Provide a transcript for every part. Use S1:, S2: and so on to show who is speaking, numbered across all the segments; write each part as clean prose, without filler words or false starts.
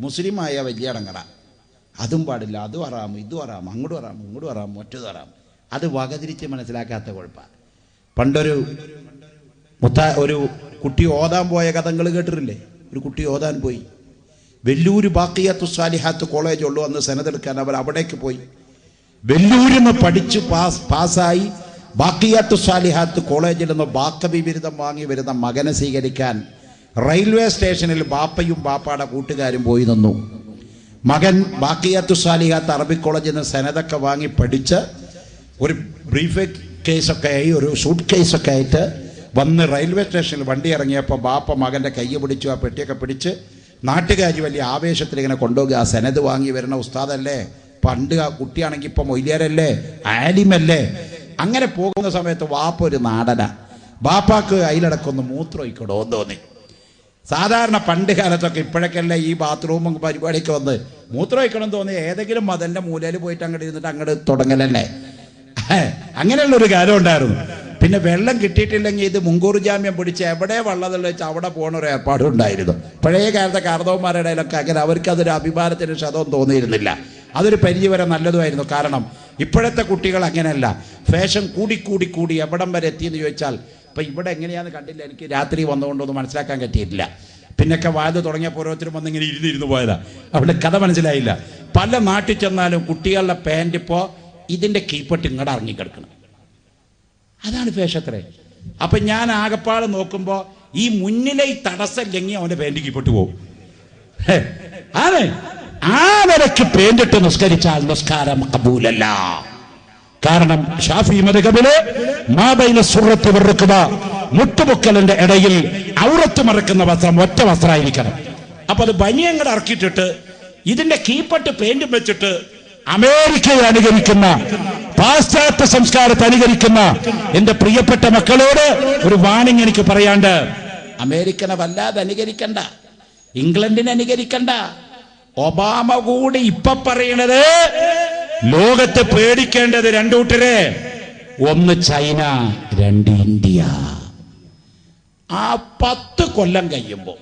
S1: മുസ്ലിമായ വലിയ അടങ്ങട, അതും പാടില്ല, അതും ഹറാം, ഇതും ഹറാം, അങ്ങോട്ടും ഹറാം, ഇങ്ങോട്ടും ഹറാം, മറ്റേത് ഹറാം. അത് വകതിരിച്ച് മനസ്സിലാക്കാത്ത കുഴപ്പമാണ്. പണ്ടൊരു ഒരു കുട്ടി ഓതാൻ പോയ കഥകൾ കേട്ടിട്ടില്ലേ? ഒരു കുട്ടി ഓതാൻ പോയി. വെല്ലൂർ ബാക്കിയാത്തു സാലിഹാത്ത് കോളേജ് ഉള്ളൂ അന്ന് സെനതെടുക്കാൻ. അവർ അവിടേക്ക് പോയി. വെല്ലൂരിൽ നിന്ന് പഠിച്ച് പാസ്സായി ബാക്കിയാത്തു സാലിഹാത്ത് കോളേജിൽ നിന്ന് ബാക്കബി ബിരുദം വാങ്ങി വരുന്ന മകനെ സ്വീകരിക്കാൻ റെയിൽവേ സ്റ്റേഷനിൽ ബാപ്പയും ബാപ്പയുടെ കൂട്ടുകാരും പോയി നിന്നു. മകൻ ബാക്കിയാത്തു സാലിഹാത്ത് അറബിക് കോളേജിൽ നിന്ന് സെനതൊക്കെ വാങ്ങി പഠിച്ച് ഒരു ബ്രീഫ് കേസൊക്കെ ആയി, ഒരു സൂട്ട് കേസൊക്കെ ആയിട്ട് വന്ന് റെയിൽവേ സ്റ്റേഷനിൽ വണ്ടി ഇറങ്ങിയപ്പോൾ ബാപ്പ മകൻ്റെ കൈ പിടിച്ചു, ആ പെട്ടിയൊക്കെ പിടിച്ച് നാട്ടുകാർ വലിയ ആവേശത്തിൽ ഇങ്ങനെ കൊണ്ടുപോകുക. ആ സെനത് വാങ്ങി വരുന്ന ഉസ്താദല്ലേ, പണ്ട് ആ കുട്ടിയാണെങ്കിൽ ഇപ്പം മൊയ്ലിയാരല്ലേ, ആലിമല്ലേ. അങ്ങനെ പോകുന്ന സമയത്ത് വാപ്പ ഒരു നാടന. ബാപ്പാക്ക് അതിലിടക്കൊന്ന് മൂത്രമൊഴിക്കണോ തോന്നി. സാധാരണ പണ്ട് കാലത്തൊക്കെ, ഇപ്പോഴൊക്കെയല്ലേ ഈ ബാത്റൂമും പരിപാടിയൊക്കെ വന്ന് മൂത്രമൊഴിക്കണം തോന്നി ഏതെങ്കിലും മതൻ്റെ മൂലയിൽ പോയിട്ട് അങ്ങോട്ട് ഇരുന്നിട്ട് അങ്ങോട്ട് തുടങ്ങലല്ലേ. അങ്ങനെയുള്ളൊരു കാലം ഉണ്ടായിരുന്നു. പിന്നെ വെള്ളം കിട്ടിയിട്ടില്ലെങ്കിൽ ഇത് മുൻകൂർ ജാമ്യം പിടിച്ച് എവിടെ വെള്ളമെന്ന് വെച്ചാൽ അവിടെ പോകുന്ന ഒരു ഏർപ്പാടും ഉണ്ടായിരുന്നു. പഴയ കാലത്തെ കാർന്നവന്മാരുടെ ഇടയിലൊക്കെ അങ്ങനെ അവർക്ക് അതൊരു അഭിമാനത്തിന് ക്ഷതവും തോന്നിയിരുന്നില്ല. അതൊരു പരിധിവരെ നല്ലതുമായിരുന്നു. കാരണം ഇപ്പോഴത്തെ കുട്ടികൾ അങ്ങനെയല്ല, ഫാഷൻ കൂടി എവിടം വരെ എത്തിയെന്ന് ചോദിച്ചാൽ ഇപ്പം ഇവിടെ എങ്ങനെയാണെന്ന് കണ്ടില്ല, എനിക്ക് രാത്രി വന്നുകൊണ്ടൊന്നും മനസ്സിലാക്കാൻ പറ്റിയിട്ടില്ല. പിന്നൊക്കെ വായത് തുടങ്ങിയപ്പോൾ ഓരോരുത്തരും വന്നിങ്ങനെ ഇരുന്ന് പോയതാ, അവിടെ കഥ മനസ്സിലായില്ല. പല നാട്ടിൽ ചെന്നാലും കുട്ടികളുടെ പാൻറ് ഇപ്പോൾ ഇതിൻ്റെ കീപ്പട്ട് ഇങ്ങോട്ട് ഇറങ്ങിക്കിടക്കണം, അതാണ് ഫാഷത്രേ. അപ്പം ഞാൻ ആകപ്പാട് നോക്കുമ്പോൾ ഈ മുന്നിലെ ഈ തടസ്സമില്ലെങ്കിൽ അവൻ്റെ പാൻറ് കീപ്പട്ട് പോകും. അതെ, ആ നിലയ്ക്ക് പേന്റിട്ട് നിസ്കരിച്ചാൽ നിസ്കാരം കബൂലല്ല. കാരണം ഷാഫി മദ്ഹബിലെ മാബൈന സുറത്ത് വറുക്കുക, മുട്ടുപൊക്കലിന്റെ ഇടയിൽ ഔറത്ത് മറക്കുന്ന വസ്ത്രം ഒറ്റ വസ്ത്രമായിരിക്കണം. അപ്പൊ അത് ബനിയങ്ങടെ ഇറക്കിയിട്ടിട്ട് ഇതിന്റെ കീപ്പട്ട് പെയിന്റും വെച്ചിട്ട് അമേരിക്കയെ അനുകരിക്കുന്ന, പാശ്ചാത്യ സംസ്കാരത്തെ അനുകരിക്കുന്ന എന്റെ പ്രിയപ്പെട്ട മക്കളോട് ഒരു വാണിംഗ് എനിക്ക് പറയാണ്ട്, അമേരിക്കനെ വല്ലാതെ അനുകരിക്കണ്ട, ഇംഗ്ലണ്ടിനെ അനുകരിക്കണ്ട. ഒബാമ കൂടി ഇപ്പൊ പറയണത് ലോകത്തെ പേടിക്കേണ്ടത് രണ്ടു കൂട്ടരെ, ഒന്ന് ചൈന, രണ്ട് ഇന്ത്യ. ആ 10 കൊല്ലം കഴിയുമ്പോ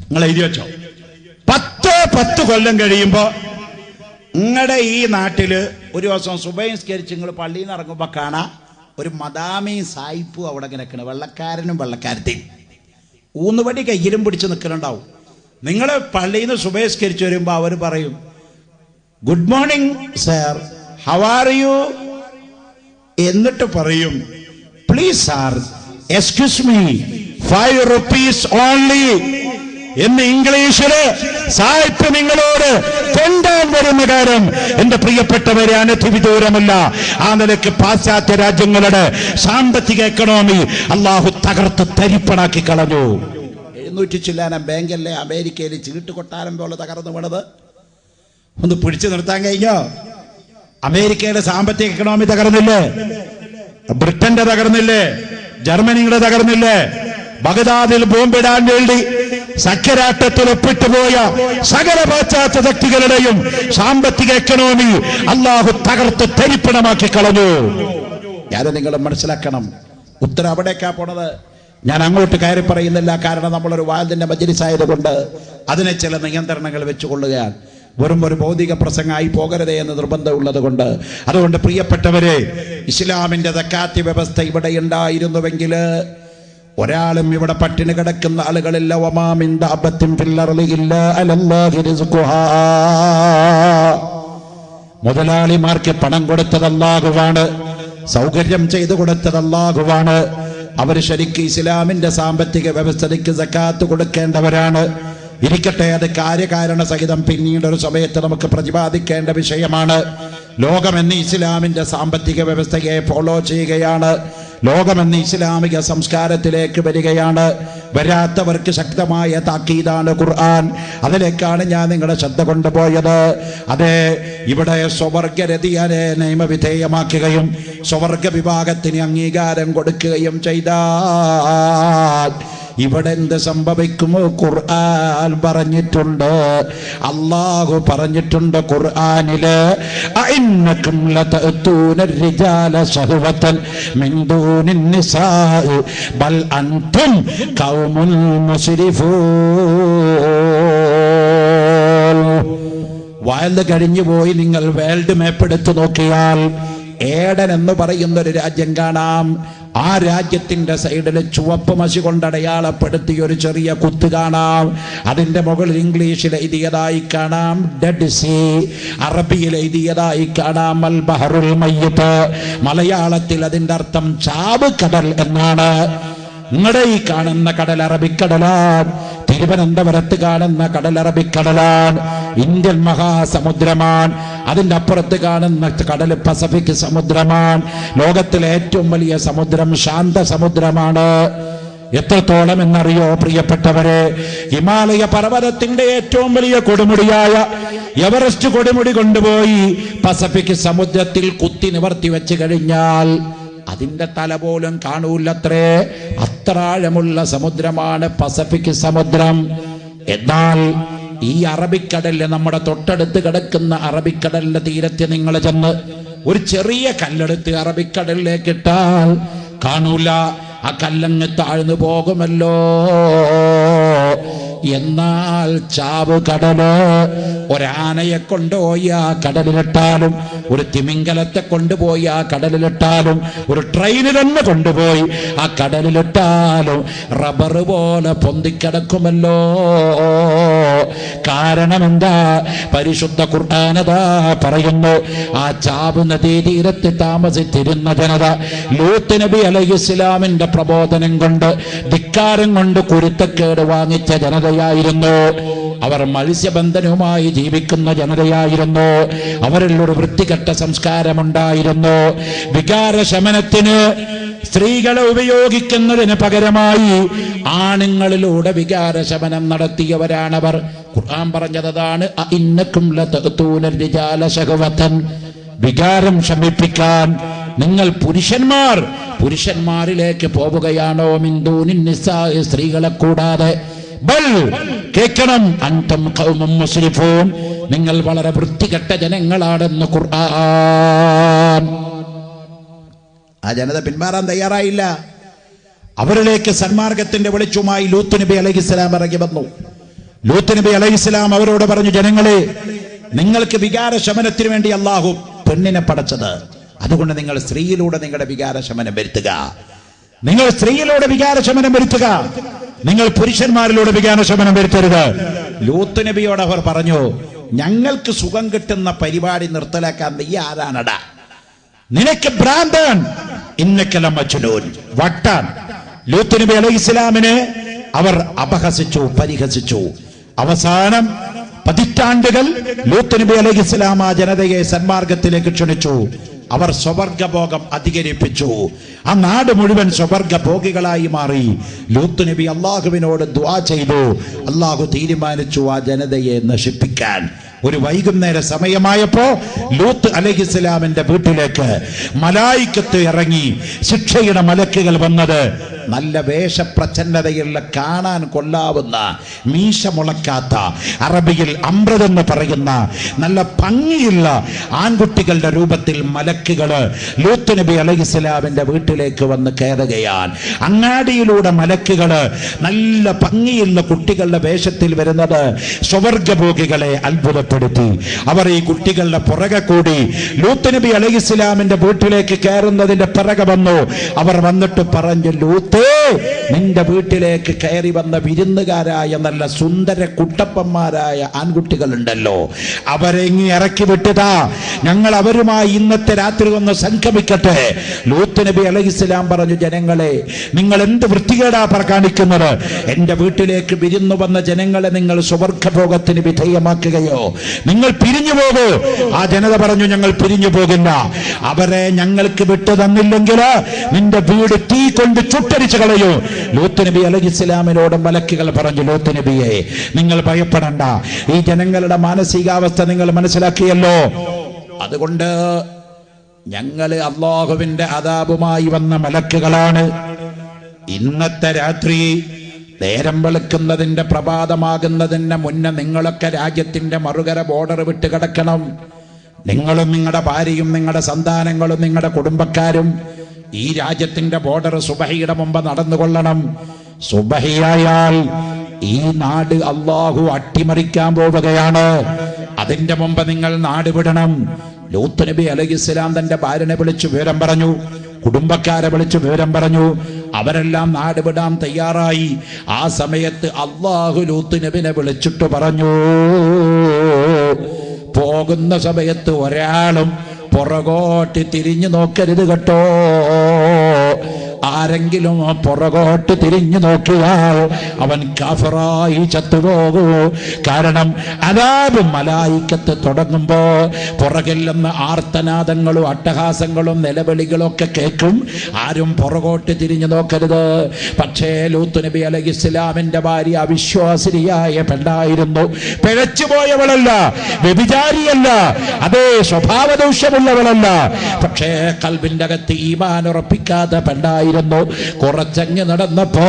S1: നിങ്ങൾ എഴുതി വെച്ചോ, 10 കൊല്ലം കഴിയുമ്പോ നിങ്ങളുടെ ഈ നാട്ടില് ഒരു ദിവസം സുബഹിസ്കരിച്ച് നിങ്ങൾ പള്ളിയിൽ നിന്ന് ഇറങ്ങുമ്പോ കാണാം ഒരു മദാമയും സായിപ്പും അവിടെ കിടക്കണ, വെള്ളക്കാരനും വെള്ളക്കാരത്തെയും ഊന്നുപടി കയ്യിലും പിടിച്ച് നിൽക്കലുണ്ടാവും. നിങ്ങൾ പള്ളിയിൽ നിന്ന് സുബഹിസ്കരിച്ച് വരുമ്പോൾ അവർ പറയും, good morning sir, how are you? എന്നിട്ട് പറയും, please sir excuse me, 5 rupees only എന്ന് ഇംഗ്ലീഷില് സായിപ്പ് നിങ്ങളോട് കൊണ്ടാൻ വരുന്ന കാര്യം എന്റെ പ്രിയപ്പെട്ടവരെ അനധിവിദൂരമല്ല. ആ നിലയ്ക്ക് പാശ്ചാത്യ രാജ്യങ്ങളുടെ സാമ്പത്തിക എക്കണോമി അള്ളാഹു തകർത്ത് തരിപ്പണാക്കി കളഞ്ഞു. 700 ചില്ലാനം ബാങ്കല്ലേ അമേരിക്കയിൽ ചീട്ട് കൊട്ടാരം പോലെ തകർന്നു വീണത്. ഒന്ന് പിടിച്ചു നിർത്താൻ കഴിഞ്ഞോ? അമേരിക്കയുടെ സാമ്പത്തിക എക്കണോമി തകർന്നില്ലേ? ബ്രിട്ടന്റെ തകർന്നില്ലേ? ജർമ്മനിയുടെ തകർന്നില്ലേ? ബഗ്ദാദിൽ ബോംബിടാൻ വേണ്ടി സഖ്യരാഷ്ട്രത്തിൽ ഒപ്പിട്ടുപോയ സകല പാശ്ചാത്യ ശക്തികളുടെയും സാമ്പത്തിക എക്കണോമി അള്ളാഹു തകർത്ത് തരിപ്പണമാക്കി കളഞ്ഞു. ഞാൻ നിങ്ങൾ മനസ്സിലാക്കണം, ഉത്തരം അവിടേക്കാ പോണത്. ഞാൻ അങ്ങോട്ട് കയറി പറയുന്നില്ല, കാരണം നമ്മളൊരു വാതിന്റെ മജ്‌ലിസായതുകൊണ്ട് അതിനെ ചില നിയന്ത്രണങ്ങൾ വെച്ചുകൊള്ളുകയാണ്. വെറും ഒരു ഭൗതിക പ്രസംഗമായി പോകരുതേ എന്ന് നിർബന്ധമുള്ളത് കൊണ്ട്. അതുകൊണ്ട് പ്രിയപ്പെട്ടവരെ, ഇസ്ലാമിന്റെ സക്കാത്ത് വ്യവസ്ഥ ഇവിടെ ഉണ്ടായിരുന്നുവെങ്കിൽ ഒരാളും ഇവിടെ പട്ടിണി കിടക്കുന്ന ആളുകളില്ല. മുതലാളിമാർക്ക് പണം കൊടുത്തത് അല്ലാഹുവാണ്, സൗകര്യം ചെയ്തു കൊടുത്തത് അല്ലാഹുവാണ്. അവർ ശരിക്കും ഇസ്ലാമിന്റെ സാമ്പത്തിക വ്യവസ്ഥയ്ക്ക് സക്കാത്ത് കൊടുക്കേണ്ടവരാണ്. ഇരിക്കട്ടെ, അത് കാര്യകാരണ സഹിതം പിന്നീട് ഒരു സമയത്ത് നമുക്ക് പ്രതിപാദിക്കേണ്ട വിഷയമാണ്. ലോകമെന്ന് ഇസ്ലാമിന്റെ സാമ്പത്തിക വ്യവസ്ഥയെ ഫോളോ ചെയ്യുകയാണ്. ലോകമെന്ന് ഇസ്ലാമിക സംസ്കാരത്തിലേക്ക് വരികയാണ്. വരാത്തവർക്ക് ശക്തമായ താക്കീതാണ് ഖുർആൻ. അതിലേക്കാണ് ഞാൻ നിങ്ങളുടെ ശ്രദ്ധ കൊണ്ടുപോയത്. അതെ, ഇവിടെ സ്വവർഗരതിയെ നിയമവിധേയമാക്കുകയും സ്വവർഗ വിഭാഗത്തിന് അംഗീകാരം കൊടുക്കുകയും ചെയ്താൽ ഇവിടെ എന്ത് സംഭവിക്കുമോ? ഖുർആൻ പറഞ്ഞിട്ടുണ്ട്, അല്ലാഹു പറഞ്ഞിട്ടുണ്ട് ഖുർആനില്, അഇന്നകും ലതഅതൂന الرجال ശഹവത മിൻ ദൂനിൻ നിസാഇ ബൽ അൻതും ഖൗമുൻ മുസ്രിഫൂൻ. വയല് കഴിഞ്ഞു പോയി നിങ്ങൾ വേൾഡ് മാപ്പ് എടുത്തു നോക്കിയാൽ ഏഡൻ എന്ന് പറയുന്ന ഒരു രാജ്യം കാണാം. ആ രാജ്യത്തിന്റെ സൈഡിൽ ചുവപ്പ് മഷി കൊണ്ട് അടയാളപ്പെടുത്തിയ ഒരു ചെറിയ കുത്ത് കാണാം. അതിന്റെ മുകളിൽ ഇംഗ്ലീഷിൽ എഴുതിയതായി കാണാം ഡെഡ് സീ, അറബിയിൽ എഴുതിയതായി കാണാം അൽ ബഹറുൽ മയ്യിത്ത്. മലയാളത്തിൽ അതിന്റെ അർത്ഥം ചാവ് കടൽ എന്നാണ്. നിങ്ങളുടെ ഈ കാണുന്ന കടൽ അറബിക്കടലാണ്. തിരുവനന്തപുരത്ത് കാണുന്ന കടൽ അറബിക്കടലാണ്. ഇന്ത്യൻ മഹാസമുദ്രമാണ്. അതിൻ്റെ അപ്പുറത്ത് കാണുന്ന കടൽ പസഫിക് സമുദ്രമാണ്. ലോകത്തിലെ ഏറ്റവും വലിയ സമുദ്രം ശാന്ത സമുദ്രമാണ്. എത്രത്തോളം എന്നറിയോ പ്രിയപ്പെട്ടവരെ? ഹിമാലയ പർവ്വതത്തിന്റെ ഏറ്റവും വലിയ കൊടുമുടിയായ എവറസ്റ്റ് കൊടുമുടി കൊണ്ടുപോയി പസഫിക് സമുദ്രത്തിൽ കുത്തി നിവർത്തി വെച്ച് കഴിഞ്ഞാൽ അതിന്റെ തല പോലും കാണൂലത്രേ. അത്ര ആഴമുള്ള സമുദ്രമാണ് പസഫിക് സമുദ്രം. എന്നാൽ ഈ അറബിക്കടലിൽ, നമ്മുടെ തൊട്ടടുത്ത് കിടക്കുന്ന അറബിക്കടലിന്റെ തീരത്ത് നിങ്ങൾ ചെന്ന് ഒരു ചെറിയ കല്ലെടുത്ത് അറബിക്കടലിലേക്ക് ഇട്ടാൽ കാണൂല. ആ കല്ലങ്ങ് താഴ്ന്നു പോകുമല്ലോ. എന്നാൽ ചാവ് കടല് ഒരാനയെ കൊണ്ടുപോയി ആ കടലിലിട്ടാലും, ഒരു തിമിംഗലത്തെ കൊണ്ടുപോയി ആ കടലിലിട്ടാലും, ഒരു ട്രെയിനിൽ തന്നെ കൊണ്ടുപോയി ആ കടലിലിട്ടാലും റബ്ബർ പോലെ പൊന്തിക്കിടക്കുമല്ലോ. കാരണം എന്താ? പരിശുദ്ധ ഖുർആനതാ പറയുന്നു, ആ ചാവ് നദീതീരത്ത് താമസിച്ചിരുന്ന ജനത ലൂത്ത് നബി അലൈഹിസ്സലാമിന്റെ പ്രബോധനം കൊണ്ട്, ധിക്കാരം കൊണ്ട് കുരുത്തക്കേട് വാങ്ങിച്ച ജനതയായിരുന്നു. അവർ മത്സ്യബന്ധനവുമായി ജീവിക്കുന്ന ജനതയായിരുന്നു. അവരിൽ ഒരു വൃത്തികെട്ട സംസ്കാരമുണ്ടായിരുന്നു. വികാരശമനത്തിന് സ്ത്രീകളെ ഉപയോഗിക്കുന്നതിന് പകരമായി ആണുങ്ങളിലൂടെ വികാരശമനം നടത്തിയവരാണവർ. ഖുർആൻ പറഞ്ഞതാണ്, ഇന്നക്കും ലതഅതൂന റിജാല ശഹവതൻ. വികാരം ശമിപ്പിക്കാൻ നിങ്ങൾ പുരുഷന്മാരിലേക്ക് പോവുകയാണോ? മിൻ ദൂനിൻ നിസാ, സ്ത്രീകളെ കൂടാതെ. ബൽ, കേൾക്കണം, അൻതും ഖൗമും മുസ്രിഫൂൻ, നിങ്ങൾ വളരെ വൃത്തികെട്ട ജനങ്ങളാണെന്ന് ഖുർആൻ. ആ ജനത പിന്മാറാൻ തയ്യാറായില്ല. അവരിലേക്ക് സന്മാർഗത്തിന്റെ വെളിച്ചവുമായി ലൂത്ത് നബി അലൈഹിസ്സലാം ഇറങ്ങി വന്നു. ലൂത്ത് നബി അലൈഹിസ്സലാം അവരോട് പറഞ്ഞു, ജനങ്ങളെ, നിങ്ങൾക്ക് വികാരശമനത്തിന് വേണ്ടി അള്ളാഹു പെണ്ണിനെ പടച്ചത്. അതുകൊണ്ട് നിങ്ങൾ സ്ത്രീയിലൂടെ നിങ്ങളുടെ വികാരശമനം വരുത്തുക. നിങ്ങൾ സ്ത്രീയിലൂടെ വികാരശമനം വരുത്തുക. നിങ്ങൾ പുരുഷന്മാരിലൂടെ വികാരശമനം വരുത്തരുത്. ലൂത്ത് നബിയോട് അവർ പറഞ്ഞു, ഞങ്ങൾക്ക് സുഖം കിട്ടുന്ന പരിപാടി നിർത്തലാക്കാൻ നീ ആരാണടാ? നിനക്ക് ഭ്രാന്തൻ, ഇന്നക്കല മജ്നൂൻ, വട്ടാൻ. ലൂത്ത് നബി അലൈഹിസ്സലാമിനെ അവർ അപഹസിച്ചു, പരിഹസിച്ചു. അവസാനം പതിറ്റാണ്ടുകൾ ലൂത്ത് നബി അലൈഹിസ്സലാം ആ ജനതയെ സന്മാർഗത്തിലേക്ക് ക്ഷണിച്ചു. അവർ സ്വവർഗഭോഗം അധികരിപ്പിച്ചു. ആ നാട് മുഴുവൻ സ്വവർഗഭോഗികളായി മാറി. ലൂത്ത് നബി അള്ളാഹുവിനോട് ദുആ ചെയ്തു. അള്ളാഹു തീരുമാനിച്ചു ആ ജനതയെ നശിപ്പിക്കാൻ. ഒരു വൈകുന്നേര സമയമായപ്പോ ലൂത്ത് അലൈഹിസ്സലാമിന്റെ വീട്ടിലേക്ക് മലായിക്കത്ത് ഇറങ്ങി. ശിക്ഷയുടെ മലക്കുകൾ വന്നത് നല്ല വേഷപ്രച്ഛന്നതയുള്ള, കാണാൻ കൊള്ളാവുന്ന, മീശ മുളക്കാത്ത, അറബിയിൽ അമ്രതെന്ന് പറയുന്ന നല്ല ഭംഗിയുള്ള ആൺകുട്ടികളുടെ രൂപത്തിൽ മലക്കുകള് ലൂത്ത് നബി അലൈഹിസ്സലാമിന്റെ വീട്ടിലേക്ക് വന്ന് കയറുകയാണ്. അങ്ങാടിയിലൂടെ മലക്കുകള് നല്ല ഭംഗിയുള്ള കുട്ടികളുടെ വേഷത്തിൽ വരുന്നത് സ്വവർഗഭോഗികളെ അത്ഭുതപ്പെടുത്തി. അവർ ഈ കുട്ടികളുടെ പുറകെ കൂടി ലൂത്ത് നബി അലൈഹിസ്സലാമിന്റെ വീട്ടിലേക്ക് കയറുന്നതിന്റെ പിറകെ വന്നു. അവർ വന്നിട്ട് പറഞ്ഞു, ലൂത്ത്, നിന്റെ വീട്ടിലേക്ക് കയറി വന്ന വിരുന്നുകാരായ നല്ല സുന്ദര കുട്ടപ്പന്മാരായ ആൺകുട്ടികളുണ്ടല്ലോ, അവരെ ഇങ്ങി ഇറക്കി വിട്ടതാ. ഞങ്ങൾ അവരുമായി ഇന്നത്തെ രാത്രി ഒന്ന് സംഗമിക്കട്ടെ. ലൂത്ത് നബി അലൈഹിസ്സലാം പറഞ്ഞു, ജനങ്ങളെ, നിങ്ങൾ എന്ത് വൃത്തികേടാ കാണിക്കുന്നത്? എന്റെ വീട്ടിലേക്ക് വിരുന്നു വന്ന ജനങ്ങളെ നിങ്ങൾ സ്വവർഗഭോഗത്തിന് വിധേയമാക്കുകയോ? നിങ്ങൾ പിരിഞ്ഞു പോകൂ. ആ ജനത പറഞ്ഞു, ഞങ്ങൾ പിരിഞ്ഞു പോകില്ല. അവരെ ഞങ്ങൾക്ക് വിട്ടു തന്നില്ലെങ്കിൽ നിന്റെ വീട് തീ കൊണ്ട് ചുട്ടരിച്ചു കളയൂ. ലൂത്ത് നബി അലൈഹിസ്സലാമിനോട് മലക്കുകൾ പറഞ്ഞു, ലൂത്ത് നബിയെ, നിങ്ങൾ ഭയപ്പെടണ്ട. ഈ ജനങ്ങളുടെ മാനസികാവസ്ഥ നിങ്ങൾ മനസ്സിലാക്കിയല്ലോ. അതുകൊണ്ട് ഞങ്ങള് അല്ലാഹുവിന്റെ അദാബുമായി വന്ന മലക്കുകളാണ്. ഇന്നത്തെ രാത്രി നേരം വെളുക്കുന്നതിന്റെ, പ്രഭാതമാകുന്നതിന് മുന്നേ നിങ്ങളൊക്കെ രാജ്യത്തിന്റെ മറുകര ബോർഡർ വിട്ട് കിടക്കണം. നിങ്ങളും നിങ്ങളുടെ ഭാര്യയും നിങ്ങളുടെ സന്താനങ്ങളും നിങ്ങളുടെ കുടുംബക്കാരും ഈ രാജ്യത്തിന്റെ ബോർഡർ സുബഹിയുടെ മുമ്പ് നടന്നുകൊള്ളണം. സുബഹിയായാൽ ഈ നാട് അള്ളാഹു അട്ടിമറിക്കാൻ പോവുകയാണ്. അതിന്റെ മുമ്പ് നിങ്ങൾ നാട് വിടണം. ലൂത്ത് നബി അലൈഹിസ്സലാം തന്റെ ഭാര്യനെ വിളിച്ചു വിവരം പറഞ്ഞു, കുടുംബക്കാരെ വിളിച്ചു വിവരം പറഞ്ഞു. അവരെല്ലാം നാട് വിടാൻ തയ്യാറായി. ആ സമയത്ത് അല്ലാഹു ലൂത്ത് നബിനെ വിളിച്ചിട്ട് പറഞ്ഞു, പോകുന്ന സമയത്ത് ഒരാളും പുറകോട്ട് തിരിഞ്ഞു നോക്കരുത് കേട്ടോ. ആരെങ്കിലും പുറകോട്ട് തിരിഞ്ഞു നോക്കിയാൽ അവൻ കാഫിറായി ചത്തുപോകൂ. കാരണം അദാബ് മലായിക്കത്ത് തുടങ്ങുമ്പോ പുറകിൽ നിന്ന് ആർത്തനാദങ്ങളും അട്ടഹാസങ്ങളും നിലവിളികളും ഒക്കെ കേൾക്കും. ആരും പുറകോട്ട് തിരിഞ്ഞു നോക്കരുത്. പക്ഷേ ലൂത്ത് നബി അലൈഹിസ്സലാമിന്റെ ഭാര്യ അവിശ്വാസിനിയായ പെണ്ണായിരുന്നു. പിഴച്ചുപോയവളല്ല, വ്യഭിചാരിയല്ല, അതേ സ്വഭാവദൂഷ്യമുള്ളവളല്ല. പക്ഷേ കൽബിന്റെ അകത്ത് ഈമാൻ ഉറപ്പിക്കാത്ത പെണ്ണായി. കുറച്ചങ്ങ് നടന്നപ്പോ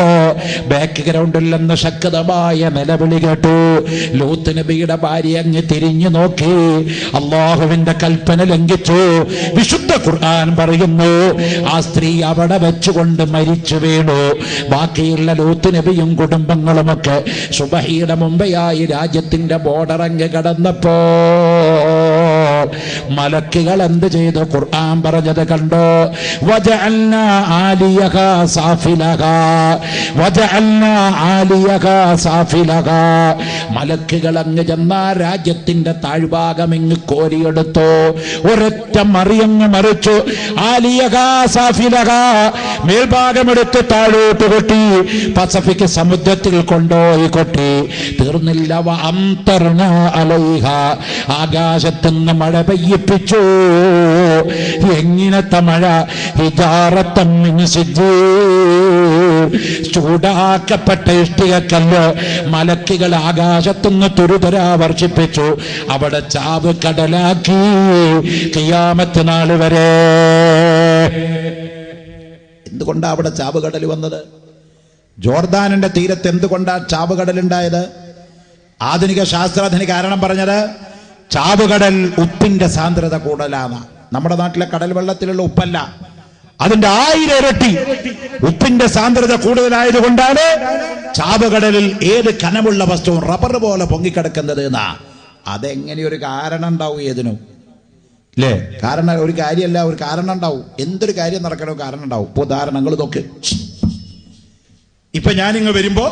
S1: ബാക്ക് ഗ്രൗണ്ടിൽ നിന്ന് ശക്തമായ നിലവിളി കേട്ടു. ലൂത്ത് നബിയുടെ ഭാര്യ അങ്ങ് തിരിഞ്ഞു നോക്കി, അല്ലാഹുവിന്റെ കൽപ്പന ലംഘിച്ചു. വിശുദ്ധ ഖുർആൻ പറയുന്നു, ആ സ്ത്രീ അവിടെ വെച്ചുകൊണ്ട് മരിച്ചു വീണു. ബാക്കിയുള്ള ലൂത്ത് നബിയും കുടുംബങ്ങളുമൊക്കെ സുബഹിയുടെ മുമ്പെയായി രാജ്യത്തിന്റെ ബോർഡർ അങ്ങ് കടന്നപ്പോ മലക്കുകൾ എന്ത് ചെയ്തു? ഖുർആൻ പറഞ്ഞത് കണ്ടോ? വജഅൽനാ ആലിയഹാ സാഫിലഹാ, വജഅൽനാ ആലിയഹാ സാഫിലഹാ. മലക്കുകൾ അങ്ങ് ചെന്ന രാജ്യത്തിന്റെ താഴ്ഭാഗം ഇങ്ങ് കോരിയെടുത്തു. ഒരൊറ്റ മറിയങ്ങ് മറിച്ചു. ആലിയഹാ സാഫിലഹാ, മേൽഭാഗമെടുത്ത് താഴോട്ട് കൊട്ടി, പസഫിക് സമുദ്രത്തിൽ കൊണ്ടുപോയി കൊട്ടി. തീർന്നില്ല. വഅംതർനാ അലൈഹാ, ആകാശത്തുനിന്ന് മഴ പെയ്യിപ്പിച്ചു. എങ്ങനത്തെ മഴ? ഹിജാറത്തൻ മിൻ സിജ്ജീൽ, ചൂടാക്കപ്പെട്ട ഇഷ്ടികക്കല്ല് മലക്കുകൾ ആകാശത്തുനിന്ന് തുരുതുരാ വർഷിപ്പിച്ചു. അവിടെ ചാവ് കടലാക്കി ഖിയാമത്ത് നാൾ വരെ. എന്തുകൊണ്ടാ അവിടെ ചാവുകടൽ വന്നത്? ജോർദാനിന്റെ തീരത്ത് എന്തുകൊണ്ടാ ചാവുകടലുണ്ടായത്? ആധുനിക ശാസ്ത്രജ്ഞന് കാരണം പറഞ്ഞത് ചാവുകടൽ ഉപ്പിന്റെ സാന്ദ്രത കൂടുതലാണ്. നമ്മുടെ നാട്ടിലെ കടൽ വെള്ളത്തിലുള്ള ഉപ്പല്ല, അതിന്റെ 1000 ഇരട്ടി ഉപ്പിന്റെ സാന്ദ്രത കൂടുതലായതുകൊണ്ടാണ് ചാവുകടലിൽ ഏത് കനമുള്ള വസ്തുവും റബ്ബർ പോലെ പൊങ്ങിക്കിടക്കുന്നത് എന്നാ. അതെങ്ങനെയൊരു കാരണം ഉണ്ടാവും ഏതിനും, അല്ലേ? കാരണം ഒരു കാര്യമല്ല, ഒരു കാരണം ഉണ്ടാവും. എന്തൊരു കാര്യം നടക്കണോ കാരണം ഉണ്ടാവും. ഇപ്പൊ ഉദാഹരണങ്ങൾ നോക്ക്. ഇപ്പൊ ഞാനിങ്ങ് വരുമ്പോ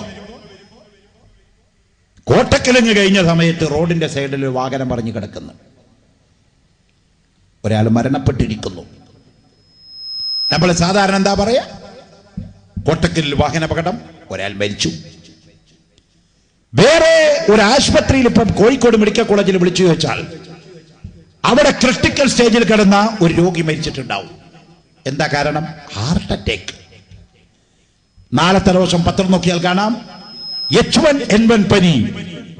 S1: കോട്ടക്കലങ്ങ് കഴിഞ്ഞ സമയത്ത് റോഡിന്റെ സൈഡിൽ ഒരു വാഹനം പറഞ്ഞു കിടക്കുന്നു. ഒരാൾ മരണപ്പെട്ടിരിക്കുന്നു. നമ്മൾ സാധാരണ എന്താ പറയാ? കോട്ടക്കലിൽ വാഹനാപകടം, ഒരാൾ മരിച്ചു. വേറെ ഒരു ആശുപത്രിയിൽ ഇപ്പം കോഴിക്കോട് മെഡിക്കൽ കോളേജിൽ വിളിച്ചു ചോദിച്ചാൽ അവിടെ ക്രിട്ടിക്കൽ സ്റ്റേജിൽ കിടന്ന ഒരു രോഗി മരിച്ചിട്ടുണ്ടാവും. എന്താ കാരണം? Heart attack. നാളത്തെ ദിവസം പത്രം നോക്കിയാൽ കാണാം, H1N1 പനി,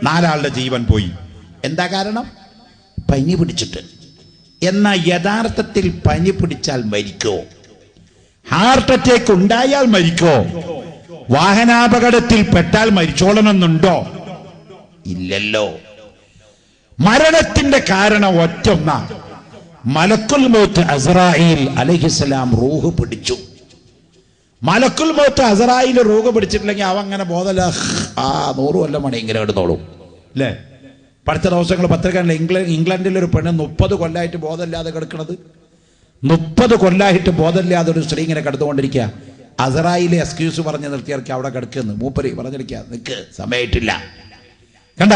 S1: 4 ആളുടെ ജീവൻ പോയി. എന്താ കാരണം? പനി പിടിച്ചിട്ട്. എന്നാൽ യഥാർത്ഥത്തിൽ പനി പിടിച്ചാൽ മരിക്കോ? ഹാർട്ട് അറ്റാക്ക് ഉണ്ടായാൽ മരിക്കോ? വാഹനാപകടത്തിൽ പെട്ടാൽ മരിച്ചോളണമെന്നുണ്ടോ? ഇല്ലല്ലോ. മരണത്തിന്റെ കാരണം ഒറ്റൊന്ന, മലക്കുൽ മൗത്ത് അസ്റായീൽ അലൈഹിസ്സലാം റൂഹ് പിടിച്ചു. മലക്കുൽ മൗത്ത് അസ്റായീൽ റൂഹ് പിടിച്ചിട്ടില്ലെങ്കിൽ അവ അങ്ങനെ ബോധമില്ല, 100 കൊല്ലം മണി ഇങ്ങനെ കിടന്നോളും, അല്ലേ? അടുത്ത ദിവസങ്ങൾ പത്രികകളിൽ ഇംഗ്ലണ്ടിൽ ഒരു പെണ്ണ് 30 കൊല്ലമായിട്ട് ബോധമില്ലാതെ കിടക്കുന്നത്. 30 കൊല്ലമായിട്ട് ബോധമില്ലാതെ ഒരു സ്ത്രീ ഇങ്ങനെ കിടന്നുകൊണ്ടിരിക്കുക. അസ്റായീൽ എക്സ്ക്യൂസ് പറഞ്ഞ് നിർത്തിയിറക്കി അവിടെ കിടക്കുന്നു. മൂപ്പര് പറഞ്ഞിരിക്കുക, നിക്ക്, സമയമായിട്ടില്ല. കണ്ട?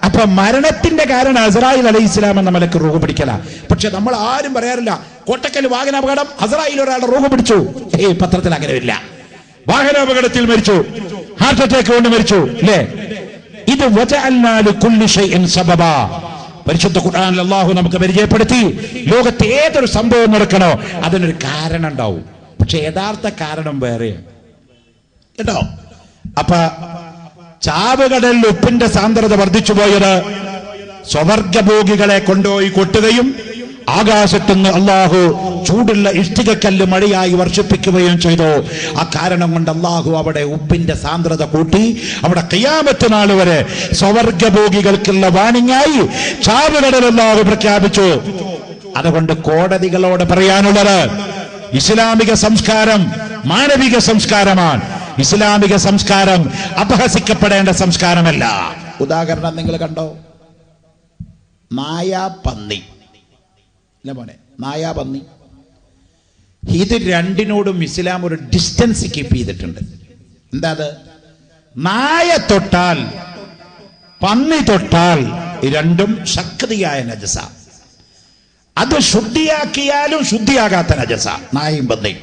S1: അപ്പൊ മരണത്തിന്റെ കാരണം അസ്റായീൽ അലൈഹിസ്സലാം എന്ന മലക്ക് റൂഹ് പിടിക്കല. പക്ഷെ നമ്മൾ ആരും പറയാറില്ല കോട്ടക്കൽ വാഹനാപകടം, അസ്റായീൽ ഒരാളുടെ റൂഹ് പിടിച്ചു. പത്രത്തിൽ അങ്ങനെയില്ല. വാഹനാപകടത്തിൽ മരിച്ചു, ഹാർട്ട് അറ്റാക്ക് കൊണ്ട് മരിച്ചു, അല്ലേ? ഇത് വജഅൽനാ ലികുല്ലി ഷൈഇൻ സബബാ. പരിശുദ്ധ ഖുർആനിൽ അല്ലാഹു നമുക്ക് പരിചയപ്പെടുത്തി, ലോകത്ത് ഏതൊരു സംഭവം നടക്കണോ അതിനൊരു കാരണം ഉണ്ടാവും. പക്ഷെ യഥാർത്ഥ കാരണം വേറെ കേട്ടോ. അപ്പൊ ചാവുകടലിൽ ഉപ്പിന്റെ സാന്ദ്രത വർദ്ധിച്ചു പോയത് സ്വവർഗഭോഗികളെ കൊണ്ടുപോയി കൊട്ടുകയും ആകാശത്തുനിന്ന് അല്ലാഹു ചൂടുള്ള ഇഷ്ടികക്കല്ല് മഴയായി വർഷിപ്പിക്കുകയും ചെയ്തു. ആ കാരണം കൊണ്ട് അല്ലാഹു അവിടെ ഉപ്പിന്റെ സാന്ദ്രത കൂട്ടി. അവിടെ ഖിയാമത്ത് നാൾ വരെ സ്വവർഗഭോഗികൾക്കുള്ള വാണിങ്ങായി ചാവുകടൽ അല്ലാഹു പ്രഖ്യാപിച്ചു. അതുകൊണ്ട് കോടതികളോട് പറയാനുള്ളത്, ഇസ്ലാമിക സംസ്കാരം മാനവിക സംസ്കാരമാണ്. ഇസ്ലാമിക സംസ്കാരം അപഹസിക്കപ്പെടേണ്ട സംസ്കാരമല്ല. ഉദാഹരണം നിങ്ങൾ കണ്ടോ? നായാപന്നി അല്ല മോനെ, നായാപന്നി. ഇത് രണ്ടിനോടും ഇസ്ലാം ഒരു ഡിസ്റ്റൻസ് കീപ്പ് ചെയ്തിട്ടുണ്ട്. എന്താ അത്? നായ തൊട്ടാൽ പന്നി തൊട്ടാൽ രണ്ടും ശക്തിയായ നജസ. അത് ശുദ്ധിയാക്കിയാലും ശുദ്ധിയാകാത്ത നജസ. നായയും പന്നിയും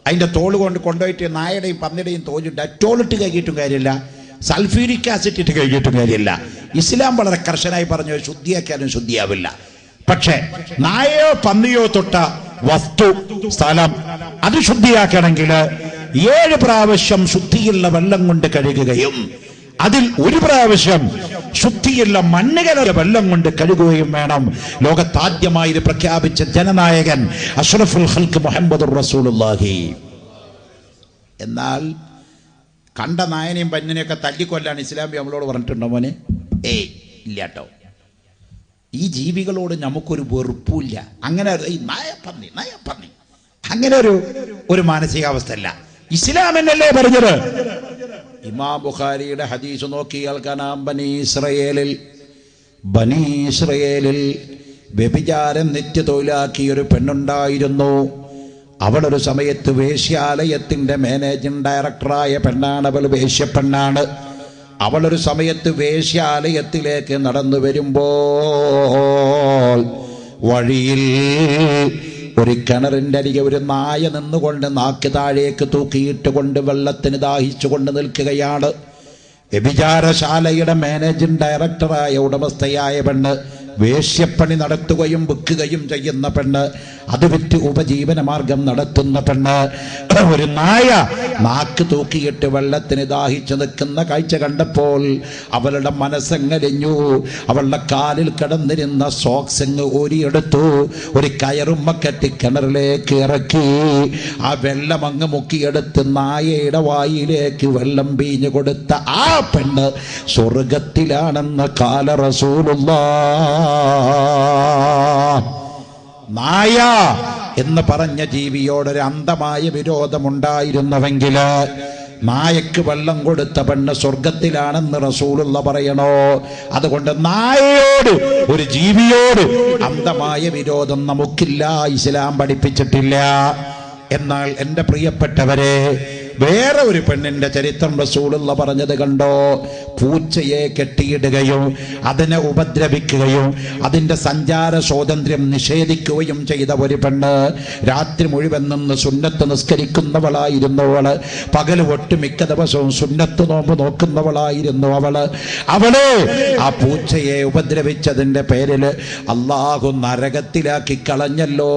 S1: അതിന്റെ തോള് കൊണ്ടുപോയിട്ട് നായയുടെയും പന്നിയുടെയും തോല് ഡെറ്റോളിട്ട് കഴുകിയിട്ടും കാര്യമില്ല, സൾഫ്യൂരിക് ആസിഡ് ഇട്ട് കഴുകിയിട്ടും കാര്യമില്ല. ഇസ്ലാം വളരെ കർശനായി പറഞ്ഞു ശുദ്ധിയാക്കിയാലും ശുദ്ധിയാവില്ല. പക്ഷെ നായയോ പന്നിയോ തൊട്ട വസ്തു, സ്ഥലം അത് ശുദ്ധിയാക്കണമെങ്കിൽ 7 പ്രാവശ്യം ശുദ്ധിയുള്ള വെള്ളം കൊണ്ട് കഴുകുകയും അതിൽ 1 പ്രാവശ്യം ശുദ്ധിയുള്ള മണ്ണുകലർന്ന വെള്ളം കൊണ്ട് കഴുകുകയും വേണം. ലോകത്താദ്യമായി ഇത് പ്രഖ്യാപിച്ച ജനനായകൻ അഷ്റഫുൽ ഖൽഖ് മുഹമ്മദുർ റസൂലുള്ളാഹി. എന്നാൽ കണ്ട നായനെയും പന്നിനെയൊക്കെ തല്ലിക്കൊല്ലാൻ ഇസ്ലാം നമ്മളോട് പറഞ്ഞിട്ടുണ്ടോ മോനെ? ഇല്ല കേട്ടോ. ഈ ജീവികളോട് നമുക്കൊരു വെറുപ്പില്ല. അങ്ങനെ നയപ്പന്നി അങ്ങനെ ഒരു മാനസികാവസ്ഥ അല്ല. ഇസ്ലാം എന്നല്ലേ പറഞ്ഞത്? ഇമാം ബുഖാരിയുടെ ഹദീസ് നോക്കിയാൽ കാണാം, ബനി ഇസ്രയേലിൽ വ്യഭിചാരം നിത്യതൊഴിലാക്കിയ ഒരു പെണ്ണുണ്ടായിരുന്നു. അവളൊരു സമയത്ത് വേശ്യാലയത്തിന്റെ മാനേജിംഗ് ഡയറക്ടറായ പെണ്ണാണ്. അവൾ വേശ്യപ്പെണ്ണാണ്. അവളൊരു സമയത്ത് വേശ്യാലയത്തിലേക്ക് നടന്നു വരുമ്പോൾ വഴിയിൽ ഒരു കിണറിന്റെ അരികെ ഒരു നായ നിന്നുകൊണ്ട് നാക്ക് താഴേക്ക് തൂക്കിയിട്ട് കൊണ്ട് വെള്ളത്തിന് ദാഹിച്ചുകൊണ്ട് നിൽക്കുകയാണ്. വ്യഭിചാരശാലയുടെ മാനേജിംഗ് ഡയറക്ടറായ ഉടമസ്ഥയായ പെണ്ണ്, വേശ്യപ്പണി നടത്തുകയും വിൽക്കുകയും ചെയ്യുന്ന പെണ്ണ്, അത് വിറ്റ് ഉപജീവന മാർഗം നടത്തുന്ന പെണ്ണ്, ഒരു നായ നാക്ക് തൂക്കിയിട്ട് വെള്ളത്തിന് ദാഹിച്ചു നിൽക്കുന്ന കാഴ്ച കണ്ടപ്പോൾ അവളുടെ മനസ്സങ്ങലിഞ്ഞു. അവളുടെ കാലിൽ കിടന്നിരുന്ന സോക്സ് ഊരിയെടുത്തു, ഒരു കയറുമ്മ കെട്ടി കിണറിലേക്ക് ഇറക്കി. ആ വെള്ളം അങ്ങ് മുക്കിയെടുത്ത് നായയുടെ വായിലേക്ക് വെള്ളം പീഞ്ഞു കൊടുത്ത ആ പെണ്ണ് സ്വർഗത്തിലാണെന്ന് കാല റസൂലുള്ളാഹ്. നായ എന്ന് പറഞ്ഞ ജീവിയോടൊരു അന്ധമായ വിരോധമുണ്ടായിരുന്നുവെങ്കിൽ നായക്ക് വെള്ളം കൊടുത്ത പെണ്ണ് സ്വർഗത്തിലാണെന്ന് റസൂലുള്ള പറയണോ? അതുകൊണ്ട് നായയോട്, ഒരു ജീവിയോട് അന്ധമായ വിരോധം നമുക്കില്ല, ഇസ്ലാം പഠിപ്പിച്ചിട്ടില്ല. എന്നാൽ എൻ്റെ പ്രിയപ്പെട്ടവരെ, വേറെ ഒരു പെണ്ണിന്റെ ചരിത്രം റസൂലുള്ള പറഞ്ഞത് കണ്ടോ? പൂച്ചയെ കെട്ടിയിടുകയും അതിനെ ഉപദ്രവിക്കുകയും അതിന്റെ സഞ്ചാര സ്വാതന്ത്ര്യം നിഷേധിക്കുകയും ചെയ്ത ഒരു പെണ്ണ്. രാത്രി മുഴുവൻ നിന്ന് സുന്നത്ത് നിസ്കരിക്കുന്നവളായിരുന്നു അവള്. പകൽ ഒട്ടുമിക്ക ദിവസവും സുന്നത്ത് നോമ്പ് നോക്കുന്നവളായിരുന്നു അവള്. ആ പൂച്ചയെ ഉപദ്രവിച്ചതിന്റെ പേരിൽ അല്ലാഹു നരകത്തിലാക്കി കളഞ്ഞല്ലോ.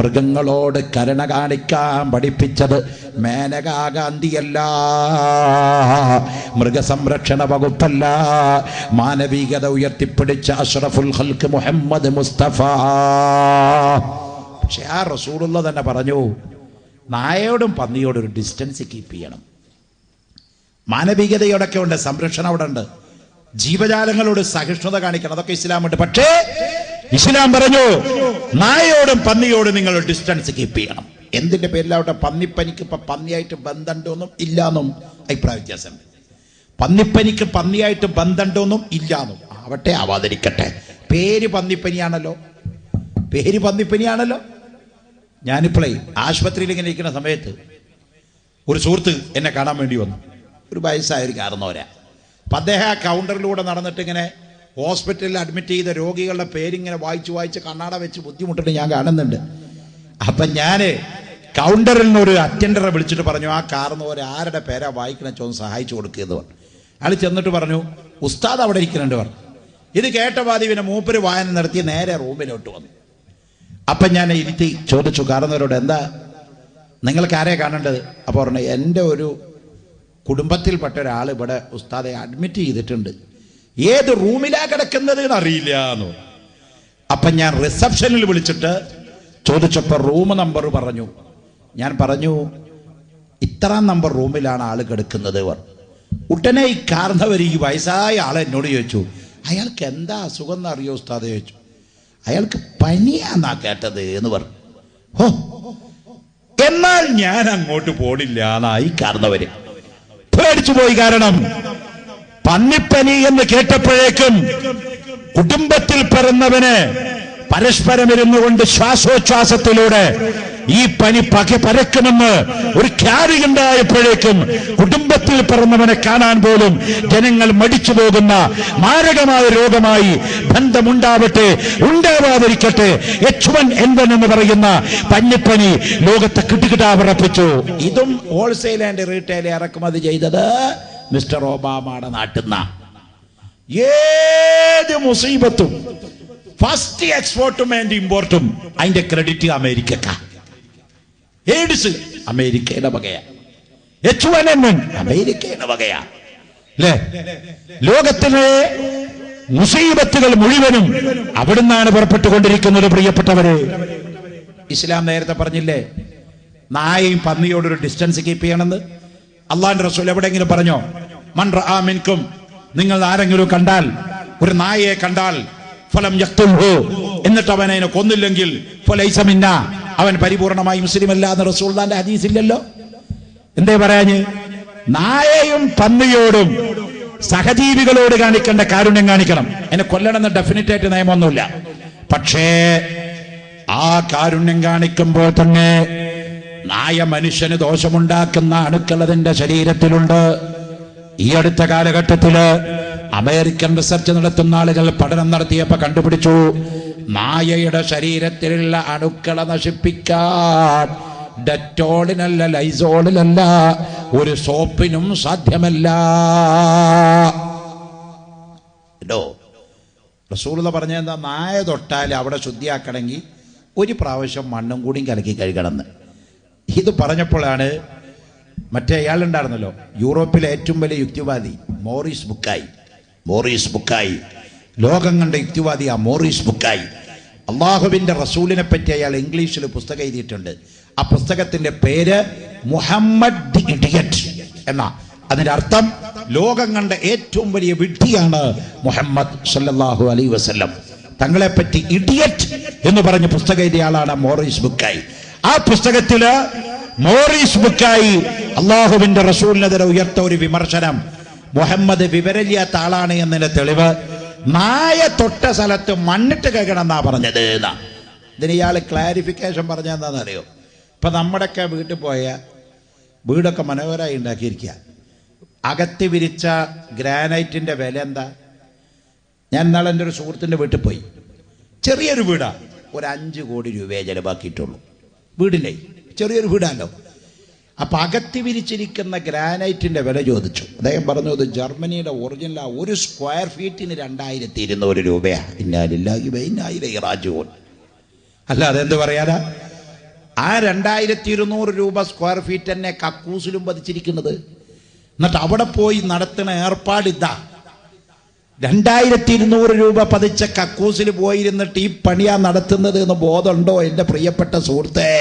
S1: മൃഗങ്ങളോട് കരുണ കാണിക്കാൻ പഠിപ്പിച്ചത് മേനകാ ഗാന്ധിയല്ല, മൃഗസംരക്ഷണ വകുപ്പല്ല, മാനവികത ഉയർത്തിപ്പിടിച്ച അഷ്റഫുൽ ഖൽഖ് മുഹമ്മദ് മുസ്തഫ. പക്ഷെ ആ റസൂലുള്ള തന്നെ പറഞ്ഞു, നായയോടും പന്നിയോടും ഒരു ഡിസ്റ്റൻസ് കീപ്പ് ചെയ്യണം. മാനവികതയോടൊക്കെ ഉണ്ട്, സംരക്ഷണം അവിടെ ഉണ്ട്. ജീവജാലങ്ങളോട് സഹിഷ്ണുത കാണിക്കണം, അതൊക്കെ ഇസ്ലാമുണ്ട്. പക്ഷേ ഇസ്ലാം പറഞ്ഞു നായയോടും പന്നിയോടും നിങ്ങൾ ഡിസ്റ്റൻസ് കീപ്പ് ചെയ്യണം. എന്തിന്റെ പേരിലാവട്ടെ, പന്നിപ്പനിക്ക് ഇപ്പൊ പന്നിയായിട്ട് ബന്ധമുണ്ടോന്നും ഇല്ലാന്നും അഭിപ്രായ വ്യത്യാസമുണ്ട്. പന്നിപ്പനിക്ക് പന്നിയായിട്ട് ബന്ധമുണ്ടോന്നും ഇല്ലാന്നും ആവട്ടെ, ആവാതിരിക്കട്ടെ. പേര് പന്നിപ്പനിയാണല്ലോ. ഞാനിപ്പോഴേ ആശുപത്രിയിൽ ഇങ്ങനെ ഇരിക്കുന്ന സമയത്ത് ഒരു സുഹൃത്ത് എന്നെ കാണാൻ വേണ്ടി വന്നു. ഒരു വയസ്സായൊരു കാരണവരാ. അപ്പം അദ്ദേഹം ആ കൗണ്ടറിലൂടെ നടന്നിട്ട് ഇങ്ങനെ ഹോസ്പിറ്റലിൽ അഡ്മിറ്റ് ചെയ്ത രോഗികളുടെ പേരിങ്ങനെ വായിച്ച് കണ്ണാട വെച്ച് ബുദ്ധിമുട്ടിട്ട് ഞാൻ കാണുന്നുണ്ട്. അപ്പം ഞാൻ കൗണ്ടറിൽ നിന്ന് ഒരു അറ്റൻഡറെ വിളിച്ചിട്ട് പറഞ്ഞു, ആ കാരണവർ ആരുടെ പേരാ വായിക്കണ ചോദിച്ച് സഹായിച്ചു കൊടുക്കുകയെന്ന് പറഞ്ഞു. അയാൾ ചെന്നിട്ട് പറഞ്ഞു, ഉസ്താദ് അവിടെ ഇരിക്കുന്നുണ്ട് പറഞ്ഞു. ഇത് കേട്ട പാതി പിന്നെ മൂപ്പര് വായന നടത്തി നേരെ റൂമിലോട്ട് വന്നു. അപ്പം ഞാൻ ഇരുത്തി ചോദിച്ചു, കാരണവരോട് എന്താ നിങ്ങൾക്ക് ആരെയാണ് കാണേണ്ടത്? അപ്പോൾ പറഞ്ഞു, എൻ്റെ ഒരു കുടുംബത്തിൽപ്പെട്ട ഒരാൾ ഇവിടെ ഉസ്താദെ അഡ്മിറ്റ് ചെയ്തിട്ടുണ്ട്, ഏത് റൂമിലാ കിടക്കുന്നത് അറിയില്ല എന്ന്. അപ്പം ഞാൻ റിസപ്ഷനിൽ വിളിച്ചിട്ട് ചോദിച്ചപ്പോൾ റൂം നമ്പർ പറഞ്ഞു. ഞാൻ പറഞ്ഞു, ഇത്രാം നമ്പർ റൂമിലാണ് ആൾ കിടക്കുന്നത്. ഉടനെ ഈ കാരണവർ, ഈ വയസ്സായ ആളെ എന്നോട് ചോദിച്ചു, അയാൾക്ക് എന്താ അസുഖം എന്ന് അറിയോ ഉസ്താദ് ചോദിച്ചു. അയാൾക്ക് പനിയാന്നാ കേട്ടത് എന്ന് പറഞ്ഞു. ഹോ, എന്നാൽ ഞാൻ അങ്ങോട്ട് പോണില്ല എന്നായി കാരണവര്. പേടിച്ചു പോയി. കാരണം പന്നിപ്പനി എന്ന് കേട്ടപ്പോഴേക്കും കുടുംബത്തിൽ പിറന്നവന് പരസ്പരം ഇരുന്നു കൊണ്ട് ശ്വാസോച്ഛ്വാസത്തിലൂടെ ഈ പനി പരക്കുമെന്ന് ഒരു ഖ്യാതിയുണ്ടായപ്പോഴേക്കും കുടുംബത്തിൽ പിറന്നവനെ കാണാൻ പോലും ജനങ്ങൾ മടിച്ചു പോകുന്ന മാരകമായ രോഗമായി ബന്ധമുണ്ടാവട്ടെ, ഉണ്ടാവാതിരിക്കട്ടെ. H1N1 എന്ന് പറയുന്ന പഞ്ഞിപ്പനി ലോകത്തെ കിട്ടുകിട്ടാവിറപ്പിച്ചു. ഇതും ഹോൾസെയിൽ ആൻഡ് റീറ്റെയിൽ ഇറക്കുമതി ചെയ്തത് മിസ്റ്റർ ഒബാമയുടെ നാട്ടിൽ നിന്നാ. ഏത് മുസീബത്തും ഫസ്റ്റ് എക്സ്പോർട്ടും ആൻഡ് ഇമ്പോർട്ടും അതിന്റെ ക്രെഡിറ്റ് അമേരിക്കക്കാ. എയ്ഡ്സ് അമേരിക്കയുടെ വകയാ, H1N1 അമേരിക്കയുടെ വകയാ. അല്ലേ? ലോകത്തിലെ മുസീബത്തുകൾ മുഴുവനും അവിടുന്നാണ് പുറപ്പെട്ടുകൊണ്ടിരിക്കുന്നത്. പ്രിയപ്പെട്ടവരെ, ഇസ്ലാം നേരത്തെ പറഞ്ഞില്ലേ നായയും പന്നിയോടൊരു ഡിസ്റ്റൻസ് കീപ്പ് ചെയ്യണമെന്ന്? അള്ളാഹുവിന്റെ റസൂൽ എവിടെയെങ്കിലും പറഞ്ഞോ? മൻ റആ മിൻകും, നിങ്ങൾ ആരെങ്കിലും കണ്ടാൽ, ഒരു നായയെ കണ്ടാൽ, ഫലം യഖ്തുൽഹു, എന്നിട്ട് അവൻ അതിനെ കൊന്നില്ലെങ്കിൽ ഫലൈസ മിന്നാ, അവൻ പരിപൂർണമായി മുസ്ലിം അല്ല എന്ന് റസൂലുള്ളാഹിന്റെ ഹദീസ് ഇല്ലല്ലോ. എന്തേ പറയാഞ്ഞ്? നായയും പന്നിയോടും സഹജീവികളോട് കാണിക്കേണ്ട കാരുണ്യം കാണിക്കണം. അതിനെ കൊല്ലണമെന്ന് ഡെഫിനറ്റ് ആയിട്ട് നിയമമൊന്നുമില്ല. പക്ഷേ ആ കാരുണ്യം കാണിക്കുമ്പോൾ തന്നെ നായ മനുഷ്യന് ദോഷമുണ്ടാക്കുന്ന അണുക്കൾ അതിന്റെ ശരീരത്തിലുണ്ട്. ഈ അടുത്ത കാലഘട്ടത്തില് അമേരിക്കൻ റിസർച്ച് നടത്തുന്ന ആളുകൾ പഠനം നടത്തിയപ്പോ കണ്ടുപിടിച്ചു, നായയുടെ ശരീരത്തിലുള്ള അണുക്കളെ നശിപ്പിക്കാൻ ഡെറ്റോളിനല്ല, ലൈസോളിനല്ല, ഒരു സോപ്പിനും സാധ്യമല്ല. റസൂലുള്ളാഹി പറഞ്ഞെന്താ? നായ തൊട്ടാൽ അവിടെ ശുദ്ധിയാക്കണമെങ്കിൽ ഒരു പ്രാവശ്യം മണ്ണും കൂടിയും കലക്കി കഴുകണമെന്ന്. ഇത് പറഞ്ഞപ്പോഴാണ് മറ്റേ അയാളുണ്ടായിരുന്നല്ലോ, യൂറോപ്പിലെ ഏറ്റവും വലിയ യുക്തിവാദി മോറിസ് ബുക്കായി, ലോകം കണ്ട യുക്തിവാദിയാ മോറിസ് ബുക്കായി. അള്ളാഹുവിന്റെ റസൂലിനെ പറ്റി അയാൾ ഇംഗ്ലീഷിൽ പുസ്തകം എഴുതിയിട്ടുണ്ട്. ആ പുസ്തകത്തിന്റെ പേര് മുഹമ്മദ് ദി ഇഡിയറ്റ് എന്നാ. അതിന്റെ അർത്ഥം ലോകം കണ്ട ഏറ്റവും വലിയ വിഡ്ഢിയാണ് മുഹമ്മദ് സല്ലല്ലാഹു അലൈഹി വസല്ലം. തങ്ങളെ പറ്റി ഇഡിയറ്റ് എന്ന് പറഞ്ഞ പുസ്തകം എഴുതിയ ആളാണ് മോറിസ് ബുക്കായി. ആ പുസ്തകത്തില് മോറിസ് ബുക്കായി അള്ളാഹുവിന്റെ റസൂലിനെതിരെ ഉയർത്ത ഒരു വിമർശനം, മുഹമ്മദ് വിവരമില്ലാത്ത ആളാണ് എന്നതിന്റെ തെളിവ് നായ തൊട്ട സ്ഥലത്ത് മണ്ണിട്ട് കഴുകണം എന്നാ പറഞ്ഞത് എന്നാ. ഇതിന് ഇയാൾ ക്ലാരിഫിക്കേഷൻ പറഞ്ഞ എന്താണെന്നറിയോ? ഇപ്പൊ നമ്മുടെയൊക്കെ വീട്ടിൽ പോയ വീടൊക്കെ മനോഹരമായി ഉണ്ടാക്കിയിരിക്കുക, അകത്ത് വിരിച്ച ഗ്രാനൈറ്റിന്റെ വില എന്താ? ഞാൻ ഇന്നാളെ എൻ്റെ ഒരു സുഹൃത്തിൻ്റെ വീട്ടിൽ പോയി. ചെറിയൊരു വീടാ, ഒരു 5 കോടി രൂപയെ ചിലവാക്കിയിട്ടുള്ളൂ. വീടില്ലേ, ചെറിയൊരു വീടാണല്ലോ. അപ്പൊ അകത്തി വിരിച്ചിരിക്കുന്ന ഗ്രാനൈറ്റിന്റെ വില ചോദിച്ചു. അദ്ദേഹം പറഞ്ഞു, അത് ജർമ്മനിയുടെ ഒറിജിനൽ, ഒരു സ്ക്വയർ ഫീറ്റിന് 2200 രൂപയാ. ഇന്നാലില്ലാഹി വ ഇന്നാ ഇലൈഹി റാജിഊൻ. അല്ല അതെന്ത് പറയാനാ? ആ 2200 രൂപ സ്ക്വയർ ഫീറ്റ് തന്നെ കക്കൂസിലും പതിച്ചിരിക്കുന്നത്. എന്നിട്ട് അവിടെ പോയി നടത്തുന്ന ഏർപ്പാട് ഇതാ. 2200 രൂപ പതിച്ച കക്കൂസിൽ പോയിരുന്നിട്ട് ഈ പണിയാ നടത്തുന്നത് എന്ന് ബോധമുണ്ടോ എൻ്റെ പ്രിയപ്പെട്ട സുഹൃത്തേ?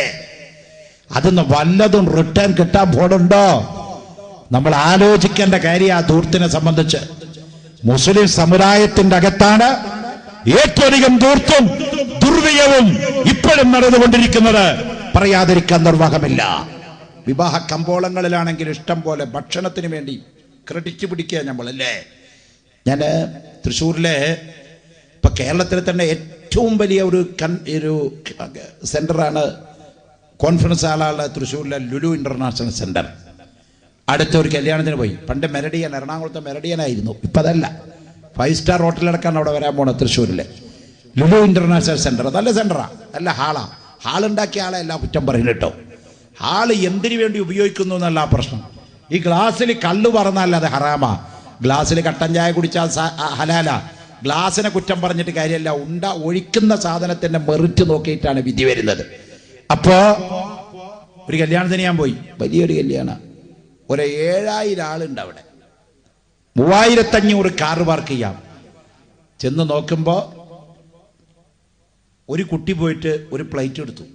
S1: അതൊന്ന് വല്ലതും റിട്ടേൺ കിട്ടാൻ പോടുണ്ടോ? നമ്മൾ ആലോചിക്കേണ്ട കാര്യം ആ ധൂർത്തിനെ സംബന്ധിച്ച്. മുസ്ലിം സമുദായത്തിന്റെ അകത്താണ് ഏറ്റവും അധികം ധൂർത്തും ദുർവ്യയവും ഇപ്പോഴും നടന്നുകൊണ്ടിരിക്കുന്നത്. പറയാതിരിക്കാൻ നിർവാഹമില്ല. വിവാഹ കമ്പോളങ്ങളിലാണെങ്കിൽ ഇഷ്ടം പോലെ ഭക്ഷണത്തിന് വേണ്ടി ക്രെഡിറ്റ് പിടിക്കുക നമ്മളല്ലേ. ഞാൻ തൃശ്ശൂരിലെ, ഇപ്പൊ കേരളത്തിൽ തന്നെ ഏറ്റവും വലിയ ഒരു സെന്ററാണ്, കോൺഫറൻസ് ഹാളാണ് തൃശ്ശൂരിലെ ലുലു ഇന്റർനാഷണൽ സെന്റർ. അടുത്ത ഒരു കല്യാണത്തിന് പോയി. പണ്ട് മെരഡിയൻ, എറണാകുളത്തെ മെരഡിയനായിരുന്നു, ഇപ്പം അതല്ല. 5 സ്റ്റാർ ഹോട്ടലടക്കാണ് അവിടെ വരാൻ പോണത് തൃശ്ശൂരിലെ ലുലു ഇന്റർനാഷണൽ സെന്റർ. നല്ല സെന്ററാ, നല്ല ഹാളാ. ഹാളുണ്ടാക്കിയ ആളെ എല്ലാം കുറ്റം പറയുന്നു കേട്ടോ. ഹാള് എന്തിനു വേണ്ടി ഉപയോഗിക്കുന്നു എന്നല്ല പ്രശ്നം. ഈ ഗ്ലാസ്സിൽ കള്ളു പറഞ്ഞാൽ അത് ഹറാമാ, ഗ്ലാസ്സിൽ കട്ടൻ ചായ കുടിച്ചാൽ ഹലാലാ. ഗ്ലാസിനെ കുറ്റം പറഞ്ഞിട്ട് കാര്യമല്ല, ഒഴിക്കുന്ന സാധനത്തിന്റെ മെറിറ്റ് നോക്കിയിട്ടാണ് വിധി വരുന്നത്. അപ്പോ ഒരു കല്യാണത്തിന് ഞാൻ പോയി, വലിയൊരു കല്യാണം. ഒരു 7000 ആളുണ്ട് അവിടെ, 3500 കാർ പാർക്ക് ചെയ്യാം. ചെന്ന് നോക്കുമ്പോ ഒരു കുട്ടി പോയിട്ട് ഒരു പ്ലേറ്റ് എടുത്തു,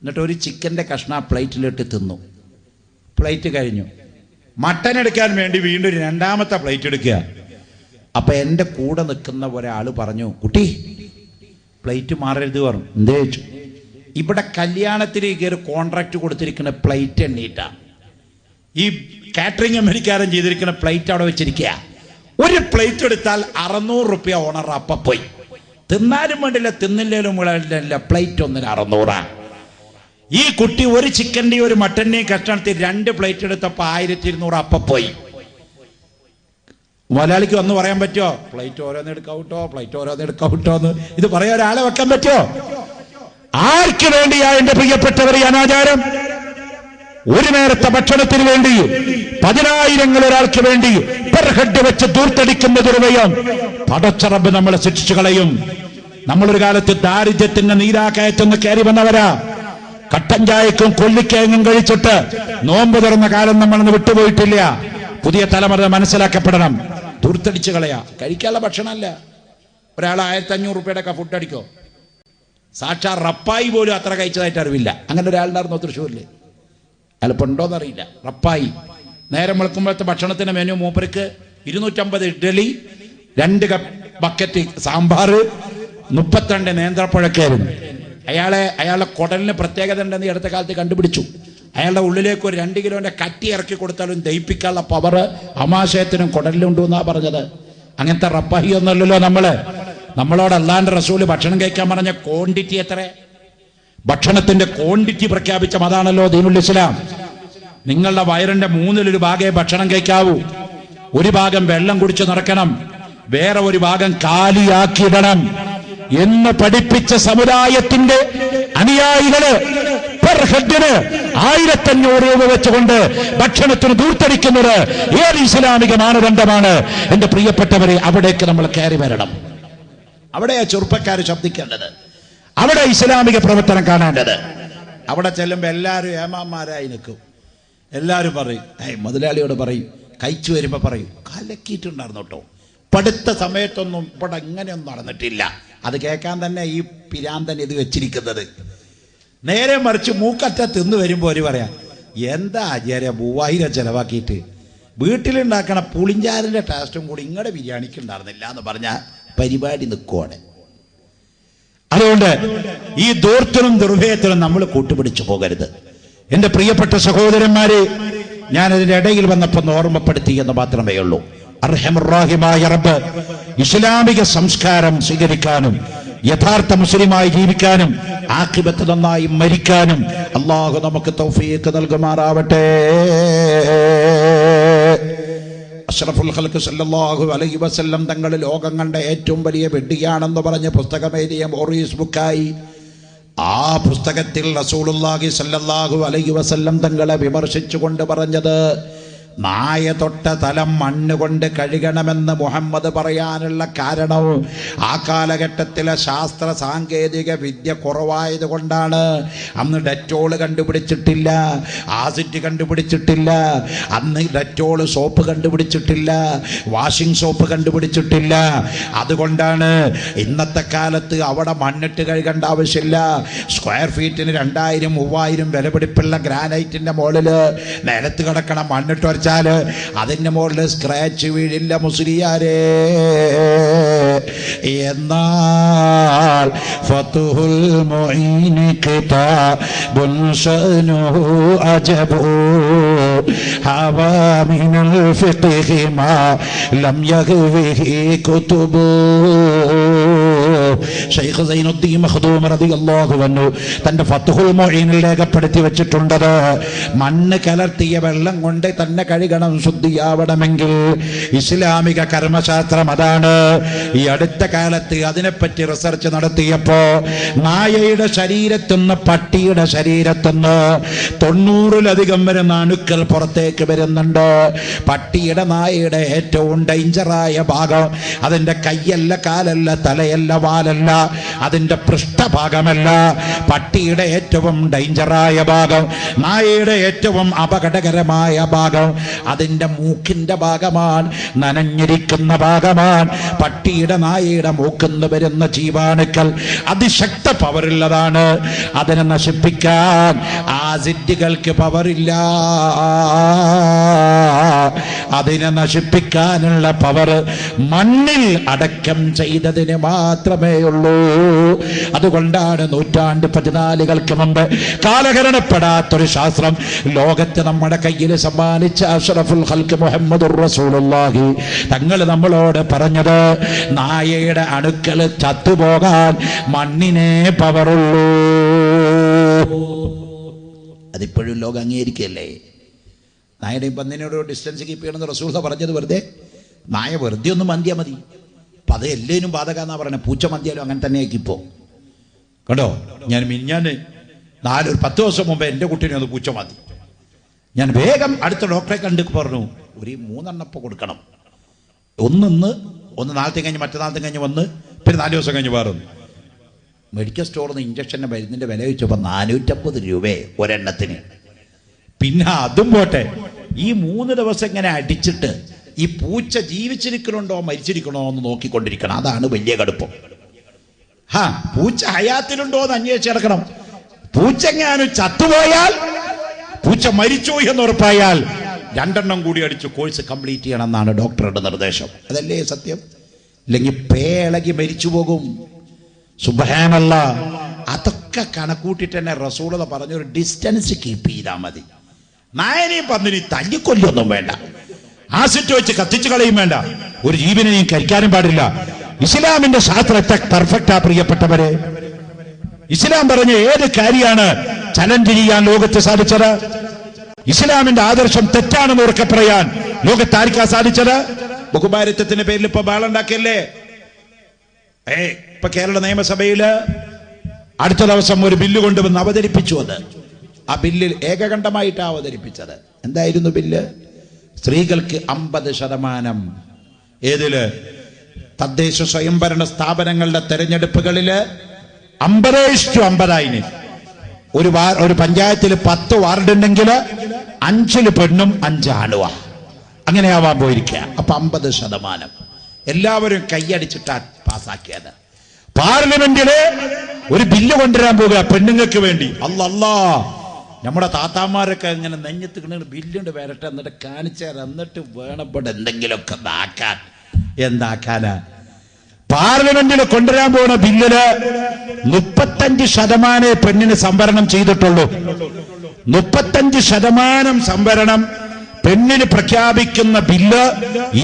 S1: എന്നിട്ട് ഒരു ചിക്കൻ്റെ കഷ്ണ പ്ലേറ്റിലിട്ട് തിന്നു. പ്ലേറ്റ് കഴിഞ്ഞു. മട്ടൻ എടുക്കാൻ വേണ്ടി വീണ്ടും 2ാമത്തെ പ്ലേറ്റ് എടുക്കുക. അപ്പൊ എൻ്റെ കൂടെ നിൽക്കുന്ന ഒരാൾ പറഞ്ഞു, കുട്ടി പ്ലേറ്റ് മാറരുത് പറഞ്ഞു. എന്തേ ചോദിച്ചു. ഇവിടെ കല്യാണത്തിന് കയറി കോൺട്രാക്ട് കൊടുത്തിരിക്കുന്ന പ്ലേറ്റ് എണ്ണീട്ടാ, ഈ കാറ്ററിംഗ് അമേരിക്കാരൻ ചെയ്തിരിക്കുന്ന പ്ലേറ്റ് അവിടെ വെച്ചിരിക്കുക. ഒരു പ്ലേറ്റ് എടുത്താൽ 600 റുപ്യ ഓണർ അപ്പ പോയി. തിന്നാലും വേണ്ടില്ല തിന്നില്ലേലും വേണ്ടില്ല, പ്ലേറ്റ് ഒന്നിന് 600. ഈ കുട്ടി ഒരു ചിക്കൻ്റെയും ഒരു മട്ടൻ്റെയും കഷ്ണത്തിൽ 2 പ്ലേറ്റ് എടുത്തപ്പോൾ 1200 അപ്പ പോയി. മലയാളിക്ക് വന്ന് പറയാൻ പറ്റുമോ പ്ലേറ്റ് ഓരോന്ന് എടുക്കാവട്ടോ, പ്ലേറ്റ് ഓരോന്ന് എടുക്കാവട്ടോ എന്ന്? ഇത് പറയാൻ ഒരാളെ വെക്കാൻ പറ്റുമോ? ആർക്ക് വേണ്ടിയാ എന്റെ പ്രിയപ്പെട്ടവർ ഈ അനാചാരം? ഒരു നേരത്തെ ഭക്ഷണത്തിന് വേണ്ടി 10,000 ഒരാൾക്ക് വേണ്ടി പെർ ഹെഡ് വെച്ച് ദൂർത്തടിക്കുന്ന ദുർവ്യം പടച്ച റബ്ബ് നമ്മളെ ശിക്ഷിച്ചു കളയും. നമ്മളൊരു കാലത്ത് ദാരിദ്ര്യത്തിന്റെ നീരാക്കയറ്റൊന്ന് കയറി വന്നവരാ. കട്ടൻ ചായക്കും കൊള്ളിക്കേങ്ങും കഴിച്ചിട്ട് നോമ്പ് തുറന്ന കാലം നമ്മളൊന്ന് വിട്ടുപോയിട്ടില്ല. പുതിയ തലമുറ മനസ്സിലാക്കപ്പെടണം. ദൂർത്തടിച്ചു കളയാ, കഴിക്കാനുള്ള ഭക്ഷണമല്ല. ഒരാൾ 1500 റുപ്യയുടെ ഫുഡ് അടിക്കോ? സാക്ഷാ റപ്പായി പോലും അത്ര കഴിച്ചതായിട്ട് അറിവില്ല. അങ്ങനെ ഒരാളുണ്ടായിരുന്നോ തൃശ്ശൂരിൽ? അയാളിപ്പോൾ ഉണ്ടോയെന്നറിയില്ല. റപ്പായി നേരം വെളുക്കുമ്പോഴത്തെ ഭക്ഷണത്തിന്റെ മെനു മൂപ്പർക്ക് 250 ഇഡ്ഡലി, 2 ബക്കറ്റ് സാമ്പാർ, 32 നേന്ത്രപ്പഴക്കായിരുന്നു. അയാളുടെ കുടലിന് പ്രത്യേകത ഉണ്ടെന്ന് ഈ അടുത്ത കാലത്ത് കണ്ടുപിടിച്ചു. അയാളുടെ ഉള്ളിലേക്ക് ഒരു 2 കിലോന്റെ കട്ടി ഇറക്കി കൊടുത്താലും ദഹിപ്പിക്കാനുള്ള പവർ അമാശയത്തിനും കുടലിലുണ്ടെന്നാ പറഞ്ഞത്. അങ്ങനത്തെ റപ്പാഹി ഒന്നല്ലല്ലോ നമ്മളോട് അല്ലാന്റെ റസൂല് ഭക്ഷണം കഴിക്കാൻ പറഞ്ഞ ക്വാണ്ടിറ്റി എത്ര? ഭക്ഷണത്തിന്റെ ക്വാണ്ടിറ്റി പ്രഖ്യാപിച്ച മതാണല്ലോ ദീനുൽ ഇസ്ലാം. നിങ്ങളുടെ വയറിന്റെ 1/3 ഭാഗമേ ഭക്ഷണം കഴിക്കാവൂ. ഒരു ഭാഗം വെള്ളം കുടിച്ച് നടക്കണം, വേറെ ഒരു ഭാഗം കാലിയാക്കിയിടണം എന്ന് പഠിപ്പിച്ച സമുദായത്തിന്റെ അനുയായികള് പെർ ഹെഡിന് 1500 രൂപ വെച്ചുകൊണ്ട് ഭക്ഷണത്തിന് ദൂർത്തടിക്കുന്നത് ഏത് ഇസ്ലാമിക മാനദണ്ഡമാണ്? എന്റെ പ്രിയപ്പെട്ടവരെ, അവിടേക്ക് നമ്മൾ കയറി വരണം. അവിടെയാ ചെറുപ്പക്കാർ ശബ്ദിക്കേണ്ടത്, അവിടെ ഇസ്ലാമിക പ്രവർത്തനം കാണേണ്ടത്. അവിടെ ചെല്ലുമ്പോൾ എല്ലാവരും ഏമാന്മാരായി നിൽക്കും. എല്ലാവരും പറയും, മുതലാളിയോട് പറയും, കഴിച്ചു വരുമ്പോൾ പറയും, കലക്കിയിട്ടുണ്ടായിരുന്നു കേട്ടോ, പഠിത്ത സമയത്തൊന്നും ഇവിടെ ഇങ്ങനെയൊന്നും നടന്നിട്ടില്ല. അത് കേൾക്കാൻ തന്നെ ഈ പിരാന്തൻ ഇത് വെച്ചിരിക്കുന്നത്. നേരെ മറിച്ച് മൂക്കറ്റ തിന്ന് വരുമ്പോൾ ഒരു പറയാം, എന്താ ആചാര്യ 3000 ചെലവാക്കിയിട്ട് വീട്ടിലുണ്ടാക്കണ പുളിഞ്ചാറിൻ്റെ ടേസ്റ്റും കൂടി ഇങ്ങടെ ബിരിയാണിക്ക് ഉണ്ടായിരുന്നില്ല എന്ന് പറഞ്ഞാൽ പരിപാടി നിൽക്കുവാണ്. അതുകൊണ്ട് ഈ ദൂർത്തിനും ദുർഭയത്തിനും നമ്മൾ കൂട്ടുപിടിച്ചു പോകരുത്. എൻ്റെ പ്രിയപ്പെട്ട സഹോദരന്മാരെ, ഞാനതിൻ്റെ ഇടയിൽ വന്നപ്പോൾ ഓർമ്മപ്പെടുത്തി എന്ന് മാത്രമേ ഉള്ളൂ. അർഹമുറാഹിമായ റബ്ബ് ഇസ്ലാമിക സംസ്കാരം സ്വീകരിക്കാനും യഥാർത്ഥ മുസ്ലിമായി ജീവിക്കാനും ആഖിബത്ത് നന്നായി മരിക്കാനും അല്ലാഹു നമുക്ക് തൗഫീഖ് നൽകുമാറാവട്ടെ. അഷ്റഫുൽ ഖൽഖ് സല്ലല്ലാഹു അലൈഹി വസല്ലം തങ്ങൾ ലോകം കണ്ട ഏറ്റവും വലിയ വെഡ്ഡിയാണെന്ന് പറഞ്ഞ പുസ്തകമെഴുതിയ മോറീസ് ബുക്കായി. ആ പുസ്തകത്തിൽ റസൂലുള്ളാഹി സല്ലല്ലാഹു അലൈഹി വസല്ലം തങ്ങളെ വിമർശിച്ചുകൊണ്ട് പറഞ്ഞത്, നായ തൊട്ട തലം മണ്ണുകൊണ്ട് കഴുകണമെന്ന് മുഹമ്മദ് പറയാനുള്ള കാരണം ആ കാലഘട്ടത്തിലെ ശാസ്ത്ര സാങ്കേതിക വിദ്യ കുറവായത് കൊണ്ടാണ്. അന്ന് ഡെറ്റോള് കണ്ടുപിടിച്ചിട്ടില്ല, ആസിഡ് കണ്ടുപിടിച്ചിട്ടില്ല, അന്ന് ഡെറ്റോള് സോപ്പ് കണ്ടുപിടിച്ചിട്ടില്ല, വാഷിംഗ് സോപ്പ് കണ്ടുപിടിച്ചിട്ടില്ല. അതുകൊണ്ടാണ് ഇന്നത്തെ കാലത്ത് അവിടെ മണ്ണിട്ട് കഴുകേണ്ട ആവശ്യമില്ല. സ്ക്വയർ ഫീറ്റിന് 2000 3000 വിലപിടിപ്പുള്ള ഗ്രാനൈറ്റിന്റെ മുകളിൽ നിലത്ത് കിടക്കണ മണ്ണിട്ട് വരച്ചാല് അതിന്റെ മുകളിൽ സ്ക്രാച്ച് വീഴില്ല മുസ്ലിയാരേ. എന്നാൽ ഫതുഹുൽ മുഈൻ കിതാബുൻ ശഅനുഹു അജബു ഹവാ മിനൽ ഫിഖ്ഹി മാ ലം യഗ്വിഹി കുതുബു. ശൈഖ് സൈനുദ്ദീൻ മഖ്ദൂം റളിയല്ലാഹു അൻഹു തന്റെ ഫതുഹുൽ മുഈനിൽ രേഖപ്പെടുത്തി വെച്ചിട്ടുണ്ടത്, മണ്ണ് കലർത്തിയ വെള്ളം കൊണ്ട് തന്നെ കഴുകണം ശുദ്ധിയാവണമെങ്കിൽ. ഇസ്ലാമിക കർമ്മശാസ്ത്രം അതാണ്. ഈ അടുത്ത കാലത്ത് അതിനെപ്പറ്റി റിസർച്ച് നടത്തിയപ്പോ നായയുടെ ശരീരത്തുനിന്ന് പട്ടിയുടെ ശരീരത്തുനിന്ന് 90-ലധികം വരുന്ന അണുക്കൾ പുറത്തേക്ക് വരുന്നുണ്ട്. പട്ടിയുടെ നായയുടെ ഏറ്റവും ഡേഞ്ചറായ ഭാഗം അതിന്റെ കൈയല്ല, കാലല്ല, തലയല്ല, വാലല്ല, അതിന്റെ പൃഷ്ഠഭാഗമല്ല. പട്ടിയുടെ ഏറ്റവും ഡേഞ്ചറായ ഭാഗം, നായയുടെ ഏറ്റവും അപകടകരമായ ഭാഗം അതിന്റെ മൂക്കിന്റെ ഭാഗമാണ്, നനഞ്ഞിരിക്കുന്ന ഭാഗമാണ്. പട്ടിയുടെ നായയുടെ മൂക്കിന്ന് വരുന്ന ജീവാണുക്കൾ അതിശക്ത പവറുള്ളതാണ്. അതിനെ നശിപ്പിക്കാൻ ആസിഡുകൾക്ക് പവറില്ല. അതിനെ നശിപ്പിക്കാനുള്ള പവർ മണ്ണിൽ അടക്കം ചെയ്തതിന് മാത്രമേ ഉള്ളൂ. അതുകൊണ്ടാണ് 14 മുമ്പ് കാലഹരണപ്പെടാത്തൊരു ശാസ്ത്രം ലോകത്ത് നമ്മുടെ കയ്യിൽ സമ്മാനിച്ച അഷ്റഫുൽ ഖൽഖ് മുഹമ്മദുർ റസൂലുള്ളാഹി തങ്ങൾ നമ്മളോട് പറഞ്ഞത്, നായയുടെ അണുക്കൾ ചത്തുപോകാൻ മണ്ണിനെ പവറുള്ളൂ. അതിപ്പോഴും ലോകം അംഗീകരിക്കല്ലേ? നായയുടെയും പന്നിനോട് ഡിസ്റ്റൻസ് കീപ്പ് ചെയ്യണമെന്ന് റസൂൽ പറഞ്ഞത് വെറുതെ? നായ വെറുതെ ഒന്നും മന്തിയാൽ മതി. അപ്പം അത് എല്ലാവരും ബാധകാന്നാ പറയുന്നത്. പൂച്ച മന്തിയാലും അങ്ങനെ തന്നെയാക്കി. ഇപ്പോൾ കണ്ടോ, ഞാൻ 10 ദിവസം മുമ്പ് എൻ്റെ കുട്ടീനെ ഒന്ന് പൂച്ച മതി. ഞാൻ വേഗം അടുത്ത ഡോക്ടറെ കണ്ട് പറഞ്ഞു, ഒരു 3 എണ്ണപ്പം കൊടുക്കണം. ഒന്ന് നാളത്തെ കഴിഞ്ഞ് മറ്റന്നാളത്തെ കഴിഞ്ഞ് വന്ന് പിന്നെ 4 ദിവസം കഴിഞ്ഞ് വേറെ. മെഡിക്കൽ സ്റ്റോറിൽ നിന്ന് ഇഞ്ചക്ഷൻ്റെ മരുന്നിൻ്റെ വില വെച്ചപ്പോൾ 450 രൂപയെ ഒരെണ്ണത്തിന്. പിന്നെ അതും പോട്ടെ, ഈ 3 ദിവസം ഇങ്ങനെ അടിച്ചിട്ട് ഈ പൂച്ച ജീവിച്ചിരിക്കണുണ്ടോ മരിച്ചിരിക്കണോ എന്ന് നോക്കിക്കൊണ്ടിരിക്കണം. അതാണ് വലിയ കടുപ്പം. പൂച്ച ഹയാത്തിലുണ്ടോ എന്ന് അന്വേഷിച്ച് കിടക്കണം. പൂച്ച എങ്ങാനും ചത്തുപോയാൽ, പൂച്ച മരിച്ചു എന്ന് ഉറപ്പായാൽ 2 എണ്ണം കൂടി അടിച്ച് കോഴ്സ് കംപ്ലീറ്റ് ചെയ്യണം എന്നാണ് ഡോക്ടറുടെ നിർദ്ദേശം. അതല്ലേ സത്യം? ഇല്ലെങ്കിൽ പേളകി മരിച്ചു പോകും. സുബ്ഹാനല്ലാഹ്. അതൊക്കെ കണക്കൂട്ടിട്ട് തന്നെ റസൂലുള്ളാഹി പറഞ്ഞൊരു ഡിസ്റ്റൻസ് കീപ്പ് ചെയ്താൽ മതി. നായനെയും പന്നിനെയും തല്ലിക്കൊല്ലൊന്നും വേണ്ട, ആസിറ്റ് വെച്ച് കത്തിച്ചു കളയും വേണ്ട, ഒരു ജീവനെയും കരിക്കാനും പാടില്ല. ഇസ്ലാമിന്റെ ശാസ്ത്രത്തെ പെർഫെക്റ്റാ പ്രിയപ്പെട്ടവരെ. ഇസ്ലാം പറഞ്ഞ ഏത് കാര്യമാണ് ചലഞ്ച് ചെയ്യാൻ ലോകത്ത് സാധിച്ചത്? ഇസ്ലാമിന്റെ ആദർശം തെറ്റാണെന്ന് ഉറക്കെ പറയാൻ ലോകത്ത് ആർക്കാ സാധിച്ചത്? ബഹുഭാരിത്വത്തിന്റെ പേരിൽ ഇപ്പൊ ബാളുണ്ടാക്കിയല്ലേ? ഇപ്പൊ കേരള നിയമസഭയില് അടുത്ത ദിവസം ഒരു ബില്ല് കൊണ്ടുവന്ന് അവതരിപ്പിച്ചു. ആ ബില്ലിൽ ഏകകണ്ഠമായിട്ടാണ് അവതരിപ്പിച്ചത്. എന്തായിരുന്നു ബില്ല്? സ്ത്രീകൾക്ക് 50%. ഏതില്? തദ്ദേശ സ്വയംഭരണ സ്ഥാപനങ്ങളുടെ തെരഞ്ഞെടുപ്പുകളില് 50:50. ഒരു പഞ്ചായത്തിൽ 10 വാർഡ് ഉണ്ടെങ്കിൽ 5 പെണ്ണും 5 ആണുവാ. അങ്ങനെയാവാൻ പോയിരിക്കുക. അപ്പൊ 50%. എല്ലാവരും കൈയടിച്ചിട്ടാ പാസ്സാക്കിയത്. പാർലമെന്റില് ഒരു ബില്ല് കൊണ്ടുവരാൻ പോകുക പെണ്ണുങ്ങൾക്ക് വേണ്ടി. അല്ലല്ലാ, നമ്മുടെ താത്താമാരൊക്കെ ഇങ്ങനെ നെഞ്ഞത്ത് കിണ ബില്ലുണ്ട് വരട്ടെ, എന്നിട്ട് കാണിച്ചാൽ എന്നിട്ട് വേണപ്പെട്ട് എന്തെങ്കിലുമൊക്കെ എന്താക്കാനാ? പാർലമെന്റിൽ കൊണ്ടുവരാൻ പോകുന്ന ബില്ലില് 35% പെണ്ണിന് സംവരണം ചെയ്തിട്ടുള്ളൂ. 35% സംവരണം പെണ്ണിന് പ്രഖ്യാപിക്കുന്ന ബില്ല്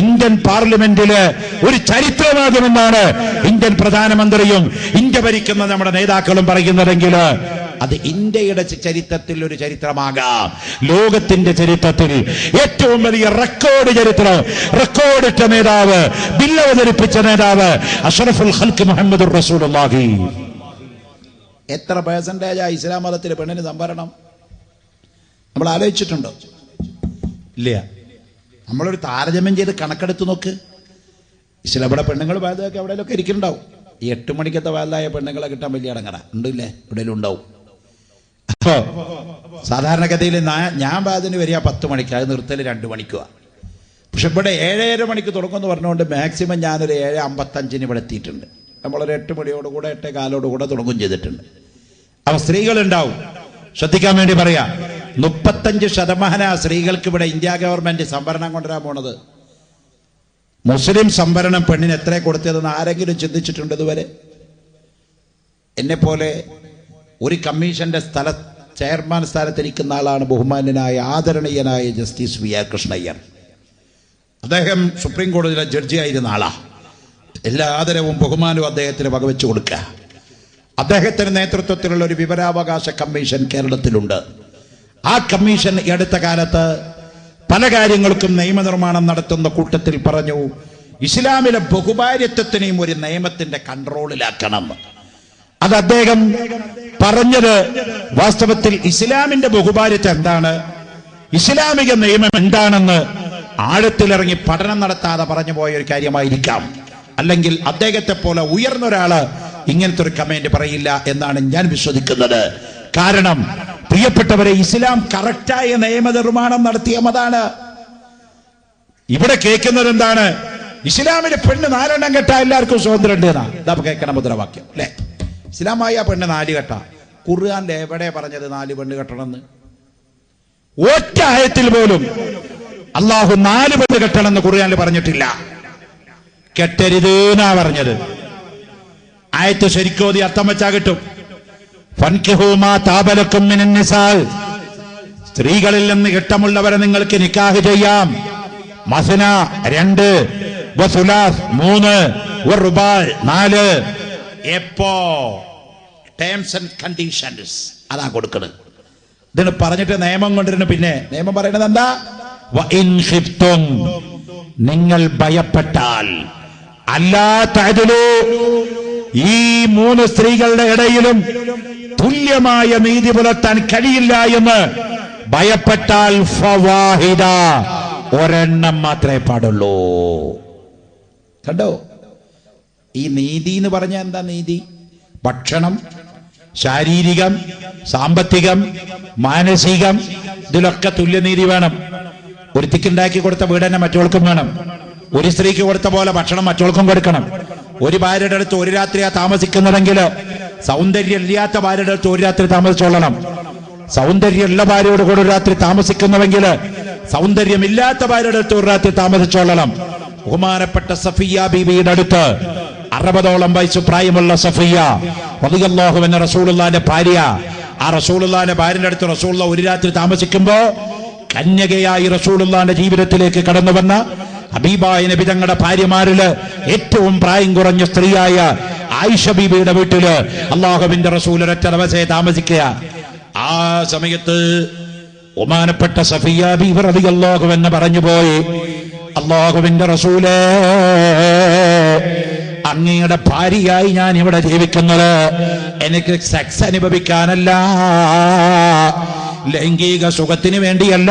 S1: ഇന്ത്യൻ പാർലമെന്റില് ഒരു ചരിത്രമാകുമെന്നാണ് ഇന്ത്യൻ പ്രധാനമന്ത്രിയും ഇന്ത്യ ഭരിക്കുന്ന നമ്മുടെ നേതാക്കളും പറയുന്നതെങ്കിൽ അത് ഇന്ത്യയുടെ ചരിത്രത്തിൽ ഒരു ചരിത്രമാകാം. ലോകത്തിന്റെ ചരിത്രത്തിൽ ഏറ്റവും വലിയ റെക്കോർഡിട്ട നേതാവ്, ബില്ല് അവതരിപ്പിച്ച നേതാവ് അഷ്റഫുൽ ഖൽഖ് മുഹമ്മദുർ റസൂലുള്ളാഹി. എത്ര പെർസെന്റേജാ ഇസ്ലാം മതത്തിൽ പെണ്ണിന് സംവരണം? നമ്മൾ ആലോചിച്ചിട്ടുണ്ടോ? ഇല്ല. നമ്മളൊരു താരതമ്യം ചെയ്ത് കണക്കെടുത്ത് നോക്ക്. ഇവിടെ പെണ്ണുങ്ങൾ വാദമൊക്കെ എവിടെയൊക്കെ ഇരിക്കുന്നുണ്ടാവും. ഈ 8 മണിക്കത്തെ വാദായ പെണ്ണുങ്ങളെ കിട്ടാൻ വലിയ അടങ്ങറ ഉണ്ടല്ലേ? എവിടെയെങ്കിലും ഉണ്ടാവും. അപ്പോ സാധാരണഗതിയിൽ ഞാൻ വാദിന് വരിക 10 മണിക്ക്, അത് നിർത്തൽ 2 മണിക്കുവാ. പക്ഷെ ഇവിടെ 7:30 മണിക്ക് തുടങ്ങുമെന്ന് പറഞ്ഞുകൊണ്ട് മാക്സിമം ഞാനൊരു 7:55 ഇവിടെ എത്തിയിട്ടുണ്ട്. നമ്മളൊരു 8 മണിയോടുകൂടെ 8:15 തുടങ്ങും ചെയ്തിട്ടുണ്ട്. അപ്പൊ സ്ത്രീകളുണ്ടാവും. ശ്രദ്ധിക്കാൻ വേണ്ടി പറയാ, 35% സ്ത്രീകൾക്ക് ഇവിടെ ഇന്ത്യ ഗവൺമെന്റ് സംവരണം കൊണ്ടുവരാൻ പോണത്. മുസ്ലിം സംവരണം പെണ്ണിന് എത്ര കൊടുത്തതെന്ന് ആരെങ്കിലും ചിന്തിച്ചിട്ടുണ്ട് ഇതുവരെ? എന്നെ പോലെ ഒരു കമ്മീഷന്റെ ചെയർമാൻ സ്ഥാനത്തിരിക്കുന്ന ആളാണ് ബഹുമാന്യനായ ആദരണീയനായ ജസ്റ്റിസ് വി ആർ കൃഷ്ണയ്യർ. അദ്ദേഹം സുപ്രീം കോടതിയിലെ ജഡ്ജിയായിരുന്ന ആളാ. എല്ലാ ആദരവും ബഹുമാനവും അദ്ദേഹത്തിന് വകവെച്ചു കൊടുക്കുക. അദ്ദേഹത്തിന്റെ നേതൃത്വത്തിലുള്ള ഒരു വിവരാവകാശ കമ്മീഷൻ കേരളത്തിലുണ്ട്. ആ കമ്മീഷൻ ഈ അടുത്ത കാലത്ത് പല കാര്യങ്ങൾക്കും നിയമനിർമ്മാണം നടത്തുന്ന കൂട്ടത്തിൽ പറഞ്ഞു, ഇസ്ലാമിലെ ബഹുഭാര്യത്വത്തിനെയും ഒരു നിയമത്തിന്റെ കൺട്രോളിലാക്കണം. അത് അദ്ദേഹം പറഞ്ഞത് വാസ്തവത്തിൽ ഇസ്ലാമിന്റെ ബഹുഭാര്യത്വം എന്താണ്, ഇസ്ലാമിക നിയമം എന്താണെന്ന് ആഴത്തിലിറങ്ങി പഠനം നടത്താതെ പറഞ്ഞു പോയ ഒരു കാര്യമായിരിക്കാം. അല്ലെങ്കിൽ അദ്ദേഹത്തെ പോലെ ഉയർന്ന ഒരാള് ഇങ്ങനത്തെ ഒരു കമന്റ് പറയില്ല എന്നാണ് ഞാൻ വിശ്വസിക്കുന്നത്. കാരണം പ്രിയപ്പെട്ടവരെ, ഇസ്ലാം കറക്റ്റായ നിയമനിർമ്മാണം നടത്തിയ മതാണ്. ഇവിടെ കേൾക്കുന്നത് എന്താണ്? ഇസ്ലാമിലെ പെണ്ണ് 4 എണ്ണം കെട്ടാ എല്ലാവർക്കും സ്വാതന്ത്ര്യം ഉണ്ട് എന്നാ ഇതാ കേൾക്കണ മുദ്രാവാക്യം അല്ലെ? ഇസ്ലാമായ പെണ്ണ് 4 കെട്ട. ഖുർആനിൽ എവിടെ പറഞ്ഞത് 4 പെണ്ണ് കെട്ടണമെന്ന്? ഒറ്റ ആയത്തിൽ പോലും അള്ളാഹു 4 പെണ്ണ് കെട്ടണമെന്ന് ഖുർആനിൽ പറഞ്ഞിട്ടില്ല. കെട്ടരുത് എന്നാ പറഞ്ഞത്. ആയത്ത് ശരിക്കോതി അർത്ഥം വെച്ചാ കിട്ടും. ഫൻകിഹൂ മാ താബലക്കും മിനൻ നിസാ, സ്ത്രീകളിൽ നിന്ന് ഇഷ്ടമുള്ളവരെ നിങ്ങൾക്ക് നിക്കാഹ് ചെയ്യാം. മസ്ന 2, വസുലാസ് 3, വറുബാ 4. എപ്പോ? ടേംസ് ആൻഡ് കണ്ടീഷൻസ് അതാ കൊടുക്കുന്നത്. ഇതിന് പറഞ്ഞിട്ട് നിയമം കൊണ്ടിരുന്നു. പിന്നെ നിയമം പറയുന്നത് എന്താ? വഇൻ ഖിഫ്തും, നിങ്ങൾ ഭയപ്പെട്ടാൽ, അല്ലാ തഅദിലു, ഈ 3 സ്ത്രീകളുടെ ഇടയിലും തുല്യമായ നീതി പുലർത്താൻ കഴിയില്ല എന്ന് ഭയപ്പെട്ടാൽ ഫവാഹിദ, ഒരെണ്ണം മാത്രമേ പാടുള്ളൂ. കണ്ടോ? ഈ നീതി എന്ന് പറഞ്ഞാൽ എന്താ? നീതി ഭക്ഷണം, ശാരീരികം, സാമ്പത്തികം, മാനസികം, ഇതിലൊക്കെ തുല്യനീതി വേണം. ഒരുത്തിക്കുണ്ടാക്കി കൊടുത്ത വീട് തന്നെ മറ്റോൾക്കും വേണം. ഒരു സ്ത്രീക്ക് കൊടുത്ത പോലെ ഭക്ഷണം മറ്റോൾക്കും കൊടുക്കണം. ഒരു ഭാര്യയുടെ അടുത്ത് ഒരു രാത്രിയാ താമസിക്കുന്നതെങ്കിൽ സൗന്ദര്യം ഇല്ലാത്ത ഭാര്യയുടെ അടുത്ത് ഒരു രാത്രി താമസിച്ചോളണം. സൗന്ദര്യമുള്ള ഭാര്യയോട് കൂടെ ഒരു രാത്രി താമസിക്കുന്നുവെങ്കിൽ സൗന്ദര്യമില്ലാത്ത ഭാര്യയുടെ അടുത്ത് ഒരു രാത്രി താമസിച്ചോളണം. ബഹുമാനപ്പെട്ട സഫിയ ബീവിയുടെ അടുത്ത് 60ഓളം വയസ്സ് പ്രായമുള്ള സഫിയ റളിയല്ലാഹു അൻഹ റസൂലുള്ളാഹിന്റെ ഭാര്യ. ആ റസൂലുള്ളാഹിന്റെ ഭാര്യയുടെ അടുത്ത് റസൂലുള്ള ഒരു രാത്രി താമസിക്കുമ്പോ കന്യകയായി റസൂലുള്ളാഹിന്റെ ജീവിതത്തിലേക്ക് കടന്നു വന്ന ഹബീബായ നബി തങ്ങളുടെ ഭാര്യമാരില് ഏറ്റവും പ്രായം കുറഞ്ഞ സ്ത്രീയായ ആയിഷ ബീബിയുടെ വീട്ടില് അല്ലാഹുവിന്റെ റസൂൽ ഒരൊറ്റ ദിവസേ താമസിക്കുക. ആ സമയത്ത് ബഹുമാനപ്പെട്ട സഫിയ ബീബി റളിയല്ലാഹു അൻഹ പറഞ്ഞു പോയി, അല്ലാഹുവിന്റെ റസൂലേ, അങ്ങയുടെ ഭാര്യയായി ഞാൻ ഇവിടെ ജീവിക്കുന്നത് എനിക്ക് സെക്സ് അനുഭവിക്കാനല്ല, ലൈംഗിക സുഖത്തിന് വേണ്ടിയല്ല.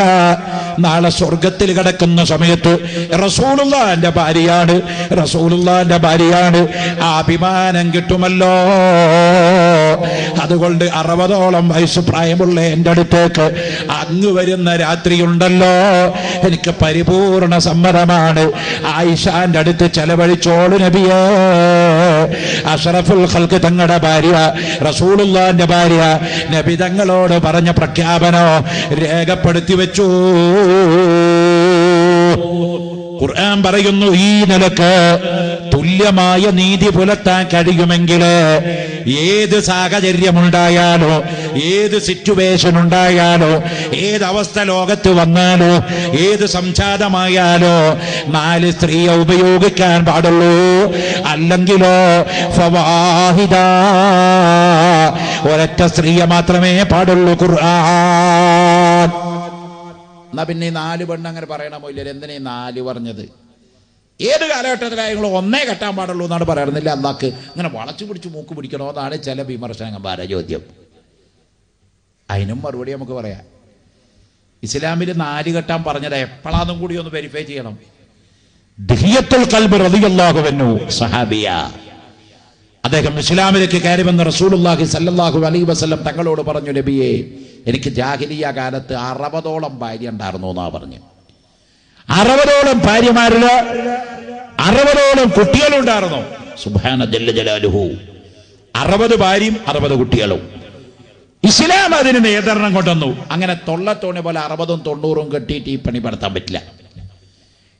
S1: നാളെ സ്വർഗത്തിൽ കിടക്കുന്ന സമയത്ത് റസൂലുള്ളാഹിന്റെ ഭാര്യയാണ്, റസൂലുള്ളാഹിന്റെ ഭാര്യയാണ്, ആ അഭിമാനം കിട്ടുമല്ലോ. അതുകൊണ്ട് 60ഓളം വയസ്സ് പ്രായമുള്ള എൻ്റെ അടുത്തേക്ക് അങ്ങ് വരുന്ന രാത്രിയുണ്ടല്ലോ, എനിക്ക് പരിപൂർണ സമ്മതമാണ്. ആയിഷാന്റെ അടുത്ത് ചെലവഴിച്ചോളു നബിയേ. അഷ്റഫുൽ ഖൽഖ് തങ്ങളുടെ ഭാര്യ, റസൂലുള്ളാഹിന്റെ ഭാര്യ, നബി തങ്ങളോട് പറഞ്ഞ പ്രഖ്യാപനം രേഖപ്പെടുത്തി വെച്ചു. ഖുർആൻ പറയുന്നു, ഈ നിലക്ക് തുല്യമായ നീതി പുലർത്താൻ കഴിയുമെങ്കിൽ ഏത് സാഹചര്യമുണ്ടായാലോ, ഏത് സിറ്റുവേഷൻ ഉണ്ടായാലോ, ഏതവസ്ഥ ലോകത്ത് വന്നാലോ, ഏത് സംജാതമായാലോ 4 സ്ത്രീയെ ഉപയോഗിക്കാൻ പാടുള്ളൂ. അല്ലെങ്കിലോ ഫവാഹിദ, ഒരൊറ്റ സ്ത്രീയെ മാത്രമേ പാടുള്ളൂ. ഖുർആൻ എന്നാ പിന്നെ 4 പെണ്ണ് അങ്ങനെ പറയണമോ ഇല്ല? എന്തിനാ 4 പറഞ്ഞത്? ഏത് കാലഘട്ടത്തിലായെങ്കിലും 1 കെട്ടാൻ പാടുള്ളൂ എന്നാണ് പറയുന്നില്ല. അള്ളാഹ്ക്ക് ഇങ്ങനെ വളച്ചു പിടിച്ച് മൂക്ക് പിടിക്കണോ എന്നാണ് ചില വിമർശകന്മാരെ ചോദ്യം. അതിനും മറുപടി നമുക്ക് പറയാം. ഇസ്ലാമിൽ 4 കെട്ടാൻ പറഞ്ഞത് എപ്പോഴാന്നും കൂടി ഒന്ന് വെരിഫൈ ചെയ്യണം. ദിഹിയത്തുൽ ഖൽബ് റളിയല്ലാഹു അൻഹു സഹാബിയ, അദ്ദേഹം ഇസ്ലാമിലേക്ക് കയറി വന്ന റസൂലുള്ളാഹി സ്വല്ലല്ലാഹു അലൈഹി വസല്ലം തങ്ങളോട് പറഞ്ഞു, നബിയേ, എനിക്ക് ജാഹിലിയ കാലത്ത് 60ഓളം ഭാര്യ ഉണ്ടായിരുന്നു എന്നാ പറഞ്ഞു. 60ഓളം ഭാര്യമാരില് 60ഓളം കുട്ടികളുണ്ടായിരുന്നു. സുബ്ഹാന ജല്ല ജലാലുഹു. 60 ഭാര്യയും 60 കുട്ടികളും. ഇസ്ലാം അതിന് നിയന്ത്രണം കൊണ്ടുവന്നു. അങ്ങനെ തൊള്ളത്തോണി പോലെ 60ഉം 90ഉം കെട്ടിയിട്ട് ഈ പണി നടത്താൻ പറ്റില്ല.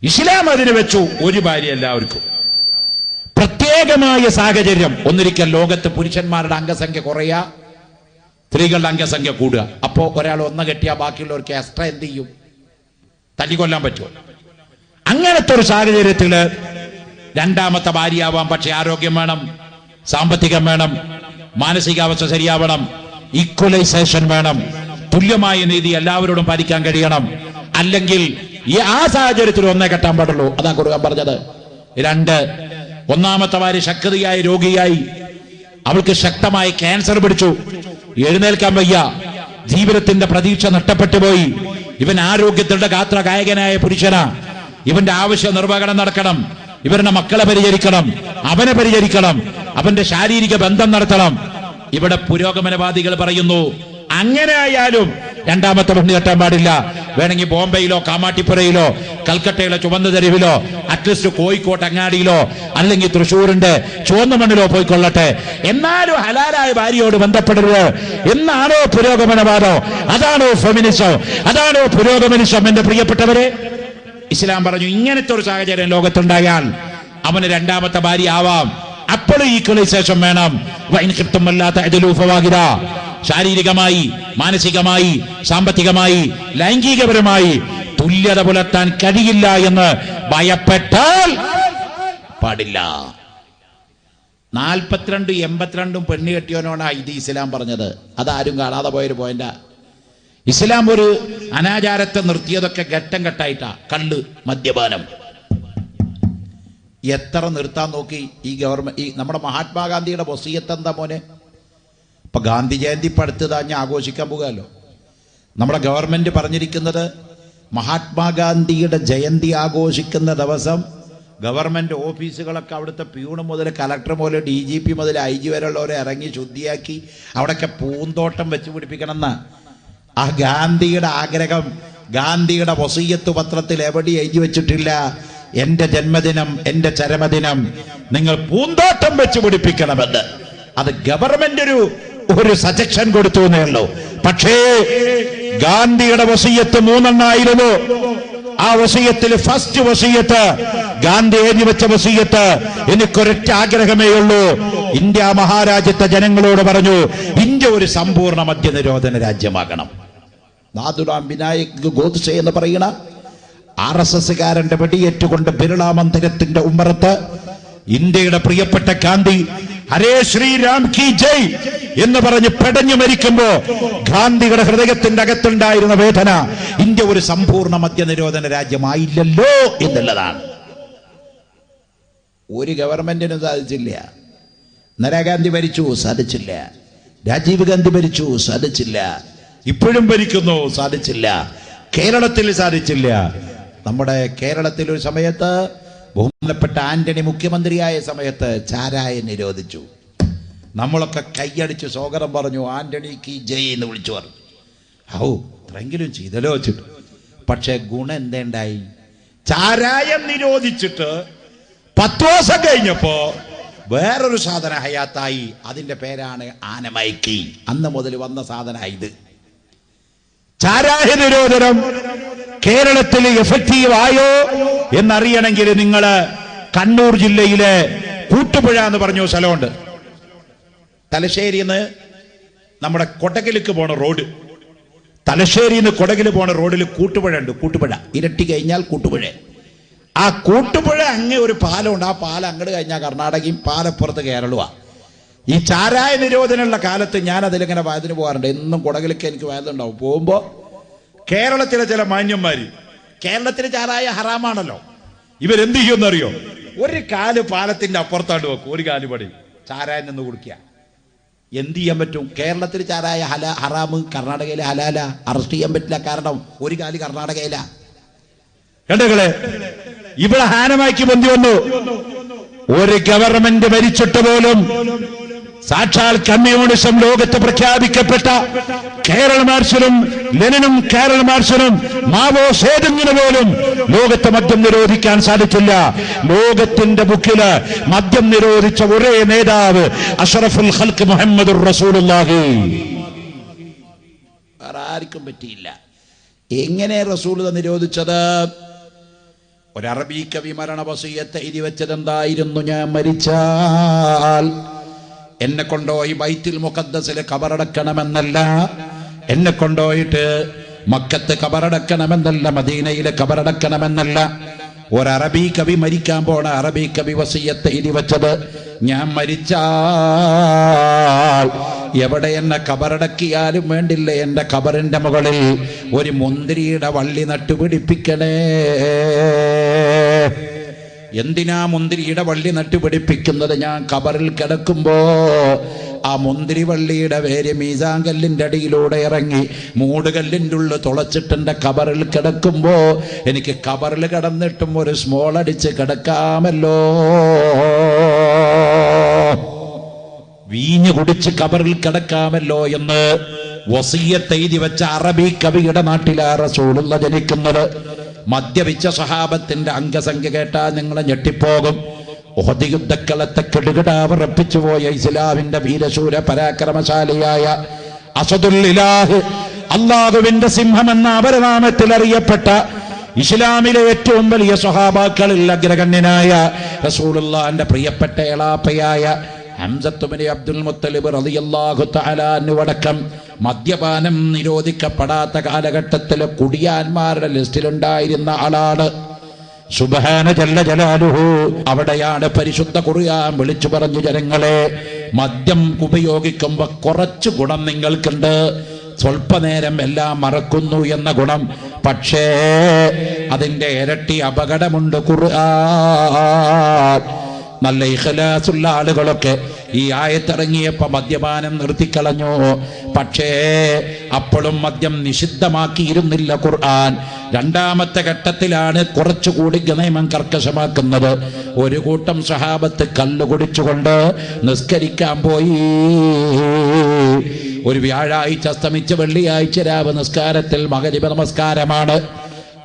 S1: ഇസ്ലാം അതിന് വെച്ചു 1 ഭാര്യ എല്ലാവർക്കും. പ്രത്യേകമായ സാഹചര്യം, ഒന്നിരിക്കൽ ലോകത്ത് പുരുഷന്മാരുടെ അംഗസംഖ്യ കുറയുക, സ്ത്രീകളുടെ അംഗസംഖ്യ കൂടുക. അപ്പോ ഒരാൾ 1 കെട്ടിയാൽ ബാക്കിയുള്ളവർക്ക് എക്സ്ട്രാ എന്ത് ചെയ്യും? തല്ലിക്കൊല്ലാൻ പറ്റുമോ? അങ്ങനത്തെ ഒരു സാഹചര്യത്തില് 2ാമത്തെ ഭാര്യയാവാം. പക്ഷെ ആരോഗ്യം വേണം, സാമ്പത്തികം വേണം, മാനസികാവസ്ഥ ശരിയാവണം, ഈക്വലൈസേഷൻ വേണം, തുല്യമായ നീതി എല്ലാവരോടും പാലിക്കാൻ കഴിയണം. അല്ലെങ്കിൽ ആ സാഹചര്യത്തിൽ 1 കെട്ടാൻ പാടുള്ളൂ. അതാ ഖുർആൻ പറഞ്ഞത്. 2, 1ാമത്തെ ഭാര്യ ശക്തിയായി രോഗിയായി, അവൾക്ക് ശക്തമായി ക്യാൻസർ പിടിച്ചു, എഴുന്നേൽക്കാൻ വയ്യ, ജീവിതത്തിന്റെ പ്രതീക്ഷ നഷ്ടപ്പെട്ടു പോയി. ഇവൻ ആരോഗ്യത്തിന്റെ ഗാത്ര ഗായകനായ പുരുഷനാ. ഇവന്റെ ആവശ്യ നിർവഹണം നടക്കണം, ഇവരുടെ മക്കളെ പരിചരിക്കണം, അവനെ പരിചരിക്കണം, അവന്റെ ശാരീരിക ബന്ധം നടത്തണം. ഇവിടെ പുരോഗമനവാദികൾ പറയുന്നു, അങ്ങനെ ആയാലും 2ാമത്തെ പെണ്ണ് കെട്ടാൻ പാടില്ല. വേണമെങ്കിൽ ബോംബെയിലോ കാമാട്ടിപ്പുരയിലോ കൽക്കട്ടയിലോ ചുവന്ന തെരുവിലോ അറ്റ്ലീസ്റ്റ് കോഴിക്കോട്ട് അങ്ങാടിയിലോ അല്ലെങ്കിൽ തൃശ്ശൂരിന്റെ ചുവന്ന മണ്ണിലോ പോയിക്കൊള്ളട്ടെ, എന്നാലും ഹലാലായ ഭാര്യയോട് ബന്ധപ്പെടരുത് എന്നാണോ പുരോഗമനവാദം? അതാണോ ഫെമിനിസം? അതാണോ പുരോഗമനിസം? എന്റെ പ്രിയപ്പെട്ടവരെ, ഇസ്ലാം പറഞ്ഞു ഇങ്ങനത്തെ ഒരു സാഹചര്യം ലോകത്തുണ്ടായാൽ അവന് രണ്ടാമത്തെ ഭാര്യ ആവാം. അപ്പോഴും ഈക്വലൈസേഷൻ വേണം. ശാരീരികമായി, മാനസികമായി, സാമ്പത്തികമായി, ലൈംഗികപരമായി തുല്യത പുലർത്താൻ കഴിയില്ല എന്ന് ഭയപ്പെട്ടാൽ പാടില്ല. 42-82 പെണ്ണ് കെട്ടിയവനോടാ ഇത് ഇസ്ലാം പറഞ്ഞത്. അതാരും കാണാതെ പോയൊരു പോയിന്റാ. ഇസ്ലാം ഒരു അനാചാരത്തെ നിർത്തിയതൊക്കെ ഘട്ടം ഘട്ടായിട്ടാ. കള്ള്, മദ്യപാനം എത്ര നിർത്താൻ നോക്കി ഈ ഗവൺമെന്റ്. ഈ നമ്മുടെ മഹാത്മാഗാന്ധിയുടെ വസിയത്ത് എന്താ മോനെ? ഇപ്പൊ ഗാന്ധി ജയന്തി ഇപ്പൊ അടുത്ത് താഞ്ഞ് ആഘോഷിക്കാൻ പോകുമല്ലോ. നമ്മുടെ ഗവൺമെന്റ് പറഞ്ഞിരിക്കുന്നത് മഹാത്മാഗാന്ധിയുടെ ജയന്തി ആഘോഷിക്കുന്ന ദിവസം ഗവൺമെന്റ് ഓഫീസുകളൊക്കെ അവിടുത്തെ പ്യൂണ് മുതൽ കലക്ടർ മുതൽ DGP മുതൽ IG വരെയുള്ളവരെ ഇറങ്ങി ശുദ്ധിയാക്കി അവിടെയൊക്കെ പൂന്തോട്ടം വെച്ച് പിടിപ്പിക്കണമെന്ന്. ആ ഗാന്ധിയുടെ ആഗ്രഹം ഗാന്ധിയുടെ വസിയത്ത് പത്രത്തിൽ എവിടെ എഴുതി വെച്ചിട്ടില്ല. എന്റെ ജന്മദിനം, എന്റെ ചരമദിനം നിങ്ങൾ പൂന്തോട്ടം വെച്ച് പിടിപ്പിക്കണമെന്ന്. അത് ഗവൺമെന്റ് ഒരു സജഷൻ കൊടുത്തു എന്നേ ഉള്ളൂ. പക്ഷേ ഗാന്ധിയുടെ വസിയത്ത് 3 ആ വസിയത്തിൽ ഫസ്റ്റ് വസിയത്ത്, ഗാന്ധി എഴുതി വെച്ച വസിയത്ത്, എനിക്കൊരൊറ്റ ആഗ്രഹമേ ഉള്ളൂ. ഇന്ത്യ മഹാരാജ്യത്തെ ജനങ്ങളോട് പറഞ്ഞു, ഇന്ത്യ ഒരു സമ്പൂർണ്ണ മദ്യനിരോധന രാജ്യമാകണം. നാഥുറാം വിനായക് ഗോഡ്സെ എന്ന് പറയുന്ന RSSകാരന്റെ വെടിയേറ്റുകൊണ്ട് ബിർള മന്ദിരത്തിന്റെ ഉമ്മറത്ത് ഇന്ത്യയുടെ പ്രിയപ്പെട്ട ഗാന്ധി ഹരേ ശ്രീരാം കി ജയ് എന്ന് പറഞ്ഞ് പെടഞ്ഞു മരിക്കുമ്പോ ഗാന്ധിയുടെ ഹൃദയത്തിന്റെ അകത്തുണ്ടായിരുന്ന വേദന ഇന്ത്യ ഒരു സമ്പൂർണ്ണ മദ്യനിരോധന രാജ്യമായില്ലല്ലോ എന്നുള്ളതാണ്. ഒരു ഗവൺമെന്റിനും സാധിച്ചില്ല. ഇന്ദിരാഗാന്ധി ഭരിച്ചു, സാധിച്ചില്ല. രാജീവ് ഗാന്ധി ഭരിച്ചു, സാധിച്ചില്ല. ഇപ്പോഴും ഭരിക്കുന്നു, സാധിച്ചില്ല. കേരളത്തിൽ സാധിച്ചില്ല. നമ്മുടെ കേരളത്തിൽ ഒരു സമയത്ത് ബഹുമാനപ്പെട്ട ആന്റണി മുഖ്യമന്ത്രിയായ സമയത്ത് ചാരായം നിരോധിച്ചു. നമ്മളൊക്കെ കൈയടിച്ച് സ്വാഗതം പറഞ്ഞു, ആന്റണിക്ക് ജയ് എന്ന് വിളിച്ചു പറഞ്ഞു. ഇത്രയെങ്കിലും ചെയ്തല്ലോ വെച്ചിട്ട്. പക്ഷെ ഗുണം എന്തേണ്ടായി? ചാരായം നിരോധിച്ചിട്ട് 10 ദിവസം കഴിഞ്ഞപ്പോ വേറൊരു സാധന ഹയാത്തായി. അതിന്റെ പേരാണ് ആനമയക്കി. അന്ന് മുതൽ വന്ന സാധന ഇത്. ചാരായ നിരോധനം കേരളത്തിൽ എഫക്റ്റീവ് ആയോ എന്നറിയണമെങ്കിൽ നിങ്ങൾ കണ്ണൂർ ജില്ലയിലെ കൂട്ടുപുഴ എന്ന് പറഞ്ഞ സ്ഥലമുണ്ട്. തലശ്ശേരിന്ന് നമ്മുടെ കൊടകിലേക്ക് പോണ റോഡ്, തലശ്ശേരിന്ന് കൊടകിൽ പോണ റോഡിൽ കൂട്ടുപുഴ ഉണ്ട്. കൂട്ടുപുഴ ഇരട്ടി കഴിഞ്ഞാൽ കൂട്ടുപുഴ. ആ കൂട്ടുപുഴ അങ്ങേ ഒരു പാലമുണ്ട്. ആ പാലം അങ്ങോട്ട് കഴിഞ്ഞാൽ കർണാടകയും പാലപ്പുറത്ത് കേരളമാണ്. ഈ ചാരായ നിരോധനമുള്ള കാലത്ത് ഞാൻ അതിലിങ്ങനെ വയതിന് പോകാറുണ്ട്. എന്നും കൊടകിലേക്ക് എനിക്ക് വയതുണ്ടാവും. പോകുമ്പോൾ കേരളത്തിലെ ചില മാന്യന്മാര്, കേരളത്തിലെ ചാരായ ഹറാമാണല്ലോ, ഇവരെന്ത് ചെയ്യുമെന്നറിയോ? ഒരു കാല് പാലത്തിന്റെ അപ്പുറത്താണ്ട് വെക്കും, ഒരു കാല് പടി ചാരായം നിന്ന് കുടിക്കുക. എന്ത് ചെയ്യാൻ പറ്റും? കേരളത്തിൽ ചാരായ ഹറാമ്, കർണാടകയിലെ ഹലാല. അറസ്റ്റ് ചെയ്യാൻ പറ്റില്ല, കാരണം ഒരു കാല് കർണാടകയില. കണ്ടകളെ, ഇവിടെ ഹാനമാക്കി ബന്ധി വന്നു. ഒരു ഗവൺമെന്റ് ഭരിച്ചിട്ട് പോലും സാക്ഷാൽ കമ്മ്യൂണിസം ലോകത്ത് പ്രഖ്യാപിക്കപ്പെട്ട കേരള മാർഷലും ലെനിനും കേരള മാർഷലും മാവോ സേതുങ്ങിന് പോലും ലോകത്ത് മദ്യം നിരോധിക്കാൻ സാധിച്ചില്ല. ലോകത്തിന്റെ ബുക്കില് മദ്യം നിരോധിച്ച ഒരേ നേതാവ് അഷ്റഫുൽ ഖൽഖ് മുഹമ്മദുർ റസൂലുള്ളാഹി. ആർക്കും പറ്റിയില്ല. എങ്ങനെ റസൂൽ നിരോധിച്ചത്? ഒരു അറബി കവി മരണ വസിയത്ത് എഴുതി വെച്ചതെന്തായിരുന്നു? ഞാൻ മരിച്ചാൽ എന്നെ കൊണ്ടുപോയി ബൈത്തുൽ മുഖദ്ദസിൽ കബറടക്കണമെന്നല്ല, എന്നെ കൊണ്ടുപോയിട്ട് മക്കത്ത് കബറടക്കണമെന്നല്ല, മദീനയിലെ കബറടക്കണമെന്നല്ല. ഒരറബി കവി മരിക്കാൻ പോണ അറബി കവി വസിയത്ത് എഴുതി വെച്ചത്, ഞാൻ മരിച്ചാൽ എവിടെ എന്നെ കബറടക്കിയാലും വേണ്ടില്ല, എന്റെ കബറിന്റെ മുകളിൽ ഒരു മുന്തിരിയുടെ വള്ളി നട്ടുപിടിപ്പിക്കണേ. എന്തിനാ മുന്തിരിയുടെ വള്ളി നട്ടുപിടിപ്പിക്കുന്നത്? ഞാൻ കബറിൽ കിടക്കുമ്പോ ആ മുന്തിരി വള്ളിയുടെ വേര് മീസാങ്കല്ലിന്റെ അടിയിലൂടെ ഇറങ്ങി മൂടുകല്ലിൻ്റെ ഉള്ളിൽ തുളച്ചിട്ടെന്റെ കബറിൽ കിടക്കുമ്പോ എനിക്ക് കബറിൽ കിടന്നിട്ടും ഒരു സ്മോൾ അടിച്ച് കിടക്കാമല്ലോ. വീഞ്ഞു കുടിച്ച് കബറിൽ കിടക്കാമല്ലോ എന്ന് വസിയത്ത് എഴുതി വെച്ച അറബി കവിയുടെ നാട്ടിലാ റസൂലുള്ള ജനിക്കുന്നത്. മദ്യപിച്ച സഹാബത്തിന്റെ അംഗസംഖ്യ കേട്ടാൽ നിങ്ങളെ ഞെട്ടിപ്പോകും. ഉഹദ് യുദ്ധക്കളത്തെ കിടുകിടാവിറപ്പിച്ചു പോയ ഇസ്ലാമിന്റെ വീരശൂര പരാക്രമശാലിയായ അസദുൽ ഇലാഹ്, അല്ലാഹുവിന്റെ സിംഹം എന്ന അപരനാമത്തിൽ അറിയപ്പെട്ട ഇസ്ലാമിലെ ഏറ്റവും വലിയ സ്വഹാബാക്കളിൽ അഗ്രഗണ്യനായ റസൂലുള്ളാഹിന്റെ പ്രിയപ്പെട്ട എളാപ്പയായ ഹംസത്ത് ബിൻ അബ്ദുൽ മുത്തലിബ് റളിയല്ലാഹു തആല അൻഹു അടക്കം മദ്യപാനം നിരോധിക്കപ്പെടാത്ത കാലഘട്ടത്തിൽ കുടിയാന്മാരുടെ ലിസ്റ്റിലുണ്ടായിരുന്ന ആളാണ്. സുബ്ഹാന ജല്ല ജലാലുഹു. അവിടെയാണ് പരിശുദ്ധ ഖുർആൻ വിളിച്ചു പറഞ്ഞു, ജനങ്ങളെ, മദ്യം ഉപയോഗിക്കുമ്പോൾ കുറച്ച് ഗുണം നിങ്ങൾക്കുണ്ട്. സ്വല്പനേരം എല്ലാം മറക്കുന്നു എന്ന ഗുണം, പക്ഷേ അതിന്റെ ഇരട്ടി അപകടമുണ്ട്. ഖുർആൻ നല്ല ഇഖ്ലാസുള്ള ആളുകളൊക്കെ ഈ ആയത്തിറങ്ങിയപ്പോ മദ്യപാനം നിർത്തിക്കളഞ്ഞു. പക്ഷേ അപ്പോഴും മദ്യം നിഷിദ്ധമാക്കിയിരുന്നില്ല ഖുർആൻ. രണ്ടാമത്തെ ഘട്ടത്തിലാണ് കുറച്ചുകൂടി നിയമം കർക്കശമാക്കുന്നത്. ഒരു കൂട്ടം സഹാബത്ത് കള്ളു കുടിച്ചുകൊണ്ട് നിസ്കരിക്കാൻ പോയി. ഒരു വ്യാഴാഴ്ച അസ്തമിച്ച വെള്ളിയാഴ്ച രാവ് നിസ്കാരത്തിൽ മഗ്‌രിബ് നമസ്കാരമാണ്.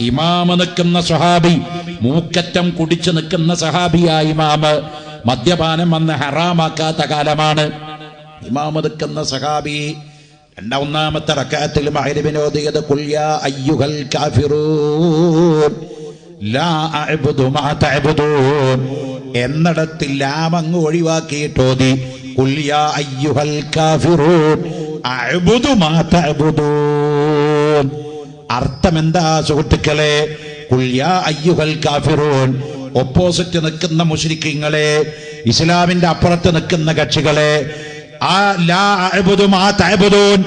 S1: ഇമാമ് നിൽക്കുന്ന സഹാബി, മൂക്കറ്റം കുടിച്ചു നിൽക്കുന്ന സഹാബിയായ ഇമാമ്, മദ്യപാനം വന്ന് ഹറാമാക്കാത്ത കാലമാണ്. ഇമാമ് നിൽക്കുന്ന സഹാബി ഒന്നാമത്തെ റക്അത്തിൽ മഗ്‌രിബിന് ഓതിയത് ഖുൽ യാ അയ്യുഹൽ കാഫിറൂൻ ലാ അഅ്ബുദു മാ തഅ്ബുദൂൻ എന്നിടത്ത് ലാം അങ്ങ് ഒഴിവാക്കിയിട്ട് ഓതി ഖുൽ യാ അയ്യുഹൽ കാഫിറൂൻ അഅ്ബുദു മാ തഅ്ബുദൂൻ. അർത്ഥം എന്താ സുഹൃത്തുക്കളെ? ഖുൽ യാ അയ്യുഹൽ കാഫിറൂൻ, ഓപ്പോസിറ്റ് നിൽക്കുന്ന മുശ്രിക്കീങ്ങളെ, ഇസ്ലാമിന്റെ അപ്പുറത്ത് നിൽക്കുന്ന കക്ഷികളെ, ആ ലാ അഅ്ബുദു മാ തഅ്ബുദൂൻ,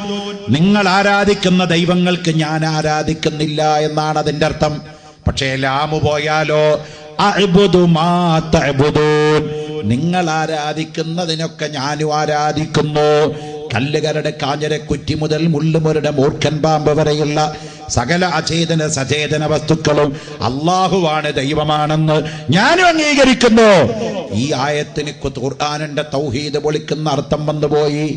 S1: നിങ്ങൾ ആരാധിക്കുന്ന ദൈവങ്ങൾക്ക് ഞാൻ ആരാധിക്കുന്നില്ല എന്നാണ് അതിന്റെ അർത്ഥം. പക്ഷേ ലാമു പോയാലോ അഅ്ബുദു മാ തഅ്ബുദൂൻ, നിങ്ങൾ ആരാധിക്കുന്നതിനൊക്കെ ഞാനും ആരാധിക്കുന്നു. കല്ലുകരുടെ കാഞ്ഞിര കുറ്റി മുതൽ മുള്ളുമുരുടെ മൂർഖൻ പാമ്പ് വരെയുള്ള സകല അചേതന സചേതന വസ്തുക്കളും അല്ലാഹുവാണ്, ദൈവമാണെന്ന് ഞാനും അംഗീകരിക്കുന്നു. ഈ ആയത്തിന് ഖുർആനിന്റെ തൗഹീദ് പൊളിക്കുന്ന അർത്ഥം വന്നുപോയി.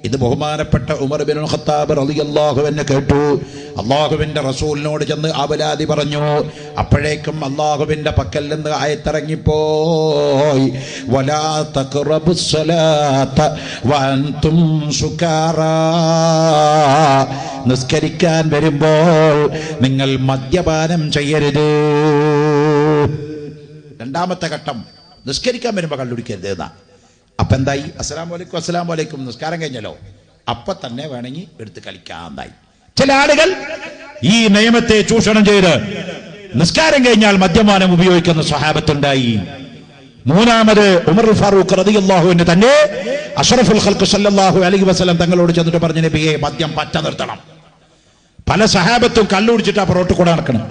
S1: ഇത് ബഹുമാനപ്പെട്ട ഉമർ ബിൻ ഖത്താബ് റളിയല്ലാഹു അൻഹു കേട്ടു. അല്ലാഹുവിന്റെ റസൂലിനോട് ചെന്ന് അവലാതി പറഞ്ഞു. അപ്പോഴേക്കും അല്ലാഹുവിന്റെ പക്കൽ നിന്ന് ആയത്തിറങ്ങിപ്പോയി, വലാ തഖറബുസ് സ്വലാത്ത വഅൻതും സുകാറാ, നിസ്കരിക്കാൻ വരുമ്പോൾ നിങ്ങൾ മദ്യപാനം ചെയ്യരുത്. രണ്ടാമത്തെ ഘട്ടം, നിസ്കരിക്കാൻ വരുമ്പോൾ കള്ളുടിക്കരുത് എന്നാ. അപ്പൊ എന്തായി? അസ്സലാമു അലൈക്കും അസ്സലാമു അലൈക്കും, നിസ്കാരം കഴിഞ്ഞല്ലോ, അപ്പൊ തന്നെ വേണമെങ്കിൽ എടുത്ത് കളിക്കാന്നായി. ചില ആളുകൾ ഈ നിയമത്തെ ചൂഷണം ചെയ്ത് നിസ്കാരം കഴിഞ്ഞാൽ മദ്യപാനം ഉപയോഗിക്കുന്ന സ്വഹാബത്തുണ്ടായി. മൂന്നാമത് ഉമർ ഫാറൂഖ് റളിയല്ലാഹു അൻഹു തന്നെ അഷ്റഫുൽ ഖൽഖ് സല്ലല്ലാഹു അലൈഹി വസല്ലം തങ്ങളോട് ചെന്നിട്ട് പറഞ്ഞു, നബിയെ, മദ്യം പറ്റ നിർത്തണം. പല സഹാബത്തും കള്ളുടിച്ചിട്ട് ആ പുറത്തു കൂടെ നടക്കണം,